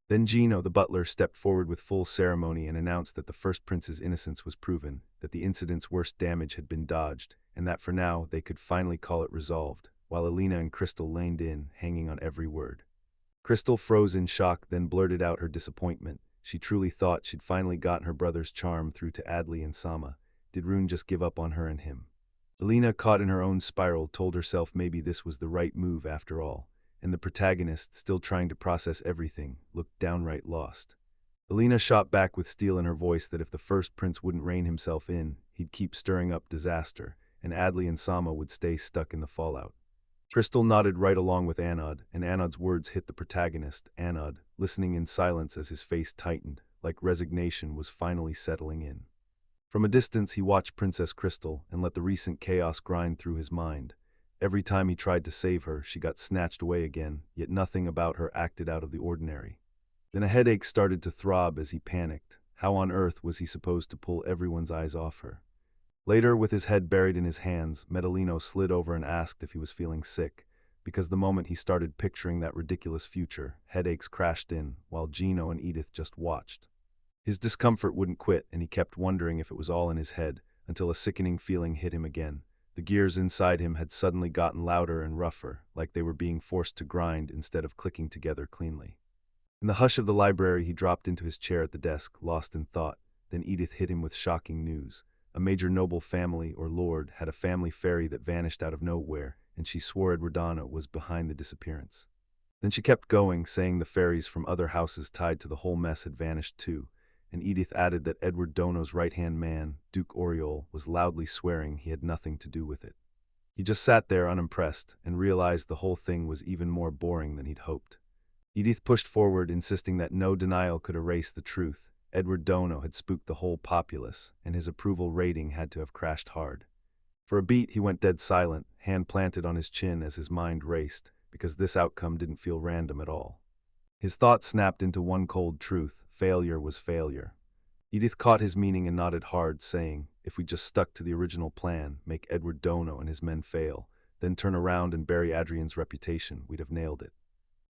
Then Gino, the butler, stepped forward with full ceremony and announced that the first prince's innocence was proven, that the incident's worst damage had been dodged, and that for now they could finally call it resolved, while Alina and Crystal leaned in, hanging on every word. Crystal froze in shock, then blurted out her disappointment. She truly thought she'd finally gotten her brother's charm through to Adley and Sama. Did Rune just give up on her and him? Alina, caught in her own spiral, told herself maybe this was the right move after all, and the protagonist, still trying to process everything, looked downright lost. Alina shot back with steel in her voice that if the first prince wouldn't rein himself in, he'd keep stirring up disaster, and Adley and Sama would stay stuck in the fallout. Crystal nodded right along with Anod, and Anod's words hit the protagonist, Anod, listening in silence as his face tightened, like resignation was finally settling in. From a distance he watched Princess Crystal and let the recent chaos grind through his mind. Every time he tried to save her, she got snatched away again, yet nothing about her acted out of the ordinary. Then a headache started to throb as he panicked. How on earth was he supposed to pull everyone's eyes off her? Later, with his head buried in his hands, Medellino slid over and asked if he was feeling sick, because the moment he started picturing that ridiculous future, headaches crashed in, while Gino and Edith just watched. His discomfort wouldn't quit, and he kept wondering if it was all in his head, until a sickening feeling hit him again. The gears inside him had suddenly gotten louder and rougher, like they were being forced to grind instead of clicking together cleanly. In the hush of the library, he dropped into his chair at the desk, lost in thought. Then Edith hit him with shocking news. A major noble family, or lord, had a family fairy that vanished out of nowhere, and she swore Edwardano was behind the disappearance. Then she kept going, saying the fairies from other houses tied to the whole mess had vanished too, and Edith added that Edward Dono's right-hand man, Duke Oriol, was loudly swearing he had nothing to do with it. He just sat there unimpressed, and realized the whole thing was even more boring than he'd hoped. Edith pushed forward, insisting that no denial could erase the truth. Edward Dono had spooked the whole populace, and his approval rating had to have crashed hard. For a beat, he went dead silent, hand planted on his chin as his mind raced, because this outcome didn't feel random at all. His thoughts snapped into one cold truth: failure was failure. Edith caught his meaning and nodded hard, saying, if we just stuck to the original plan, make Edward Dono and his men fail, then turn around and bury Adrian's reputation, we'd have nailed it.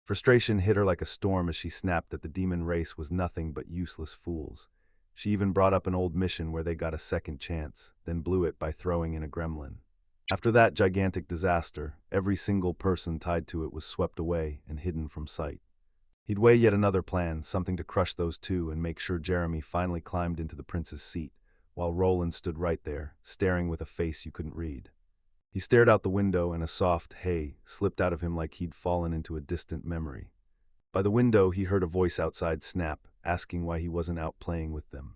Frustration hit her like a storm as she snapped that the demon race was nothing but useless fools. She even brought up an old mission where they got a second chance, then blew it by throwing in a gremlin. After that gigantic disaster, every single person tied to it was swept away and hidden from sight. He'd weigh yet another plan, something to crush those two and make sure Jeremy finally climbed into the prince's seat, while Roland stood right there, staring with a face you couldn't read. He stared out the window, and a soft "hey" slipped out of him like he'd fallen into a distant memory. By the window, he heard a voice outside snap, asking why he wasn't out playing with them.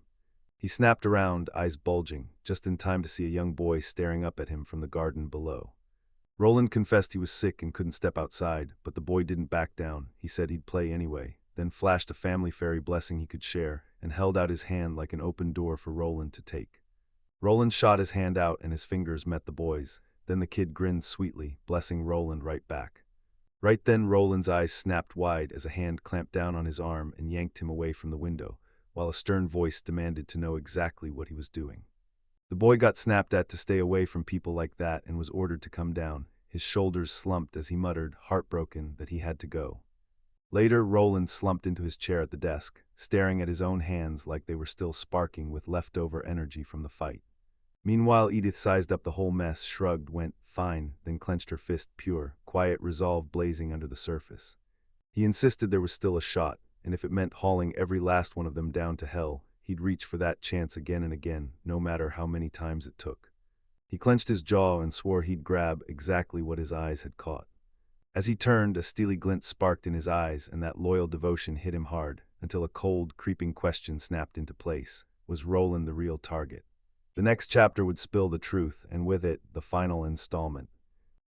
He snapped around, eyes bulging, just in time to see a young boy staring up at him from the garden below. Roland confessed he was sick and couldn't step outside, but the boy didn't back down. He said he'd play anyway, then flashed a family fairy blessing he could share, and held out his hand like an open door for Roland to take. Roland shot his hand out, and his fingers met the boy's. Then the kid grinned sweetly, blessing Roland right back. Right then, Roland's eyes snapped wide as a hand clamped down on his arm and yanked him away from the window, while a stern voice demanded to know exactly what he was doing. The boy got snapped at to stay away from people like that and was ordered to come down. His shoulders slumped as he muttered, heartbroken, that he had to go. Later, Roland slumped into his chair at the desk, staring at his own hands like they were still sparking with leftover energy from the fight. Meanwhile, Edith sized up the whole mess, shrugged, went, fine, then clenched her fist, pure, quiet resolve blazing under the surface. He insisted there was still a shot, and if it meant hauling every last one of them down to hell, he'd reach for that chance again and again, no matter how many times it took. He clenched his jaw and swore he'd grab exactly what his eyes had caught. As he turned, a steely glint sparked in his eyes, and that loyal devotion hit him hard, until a cold, creeping question snapped into place. Was Roland the real target? The next chapter would spill the truth, and with it, the final installment.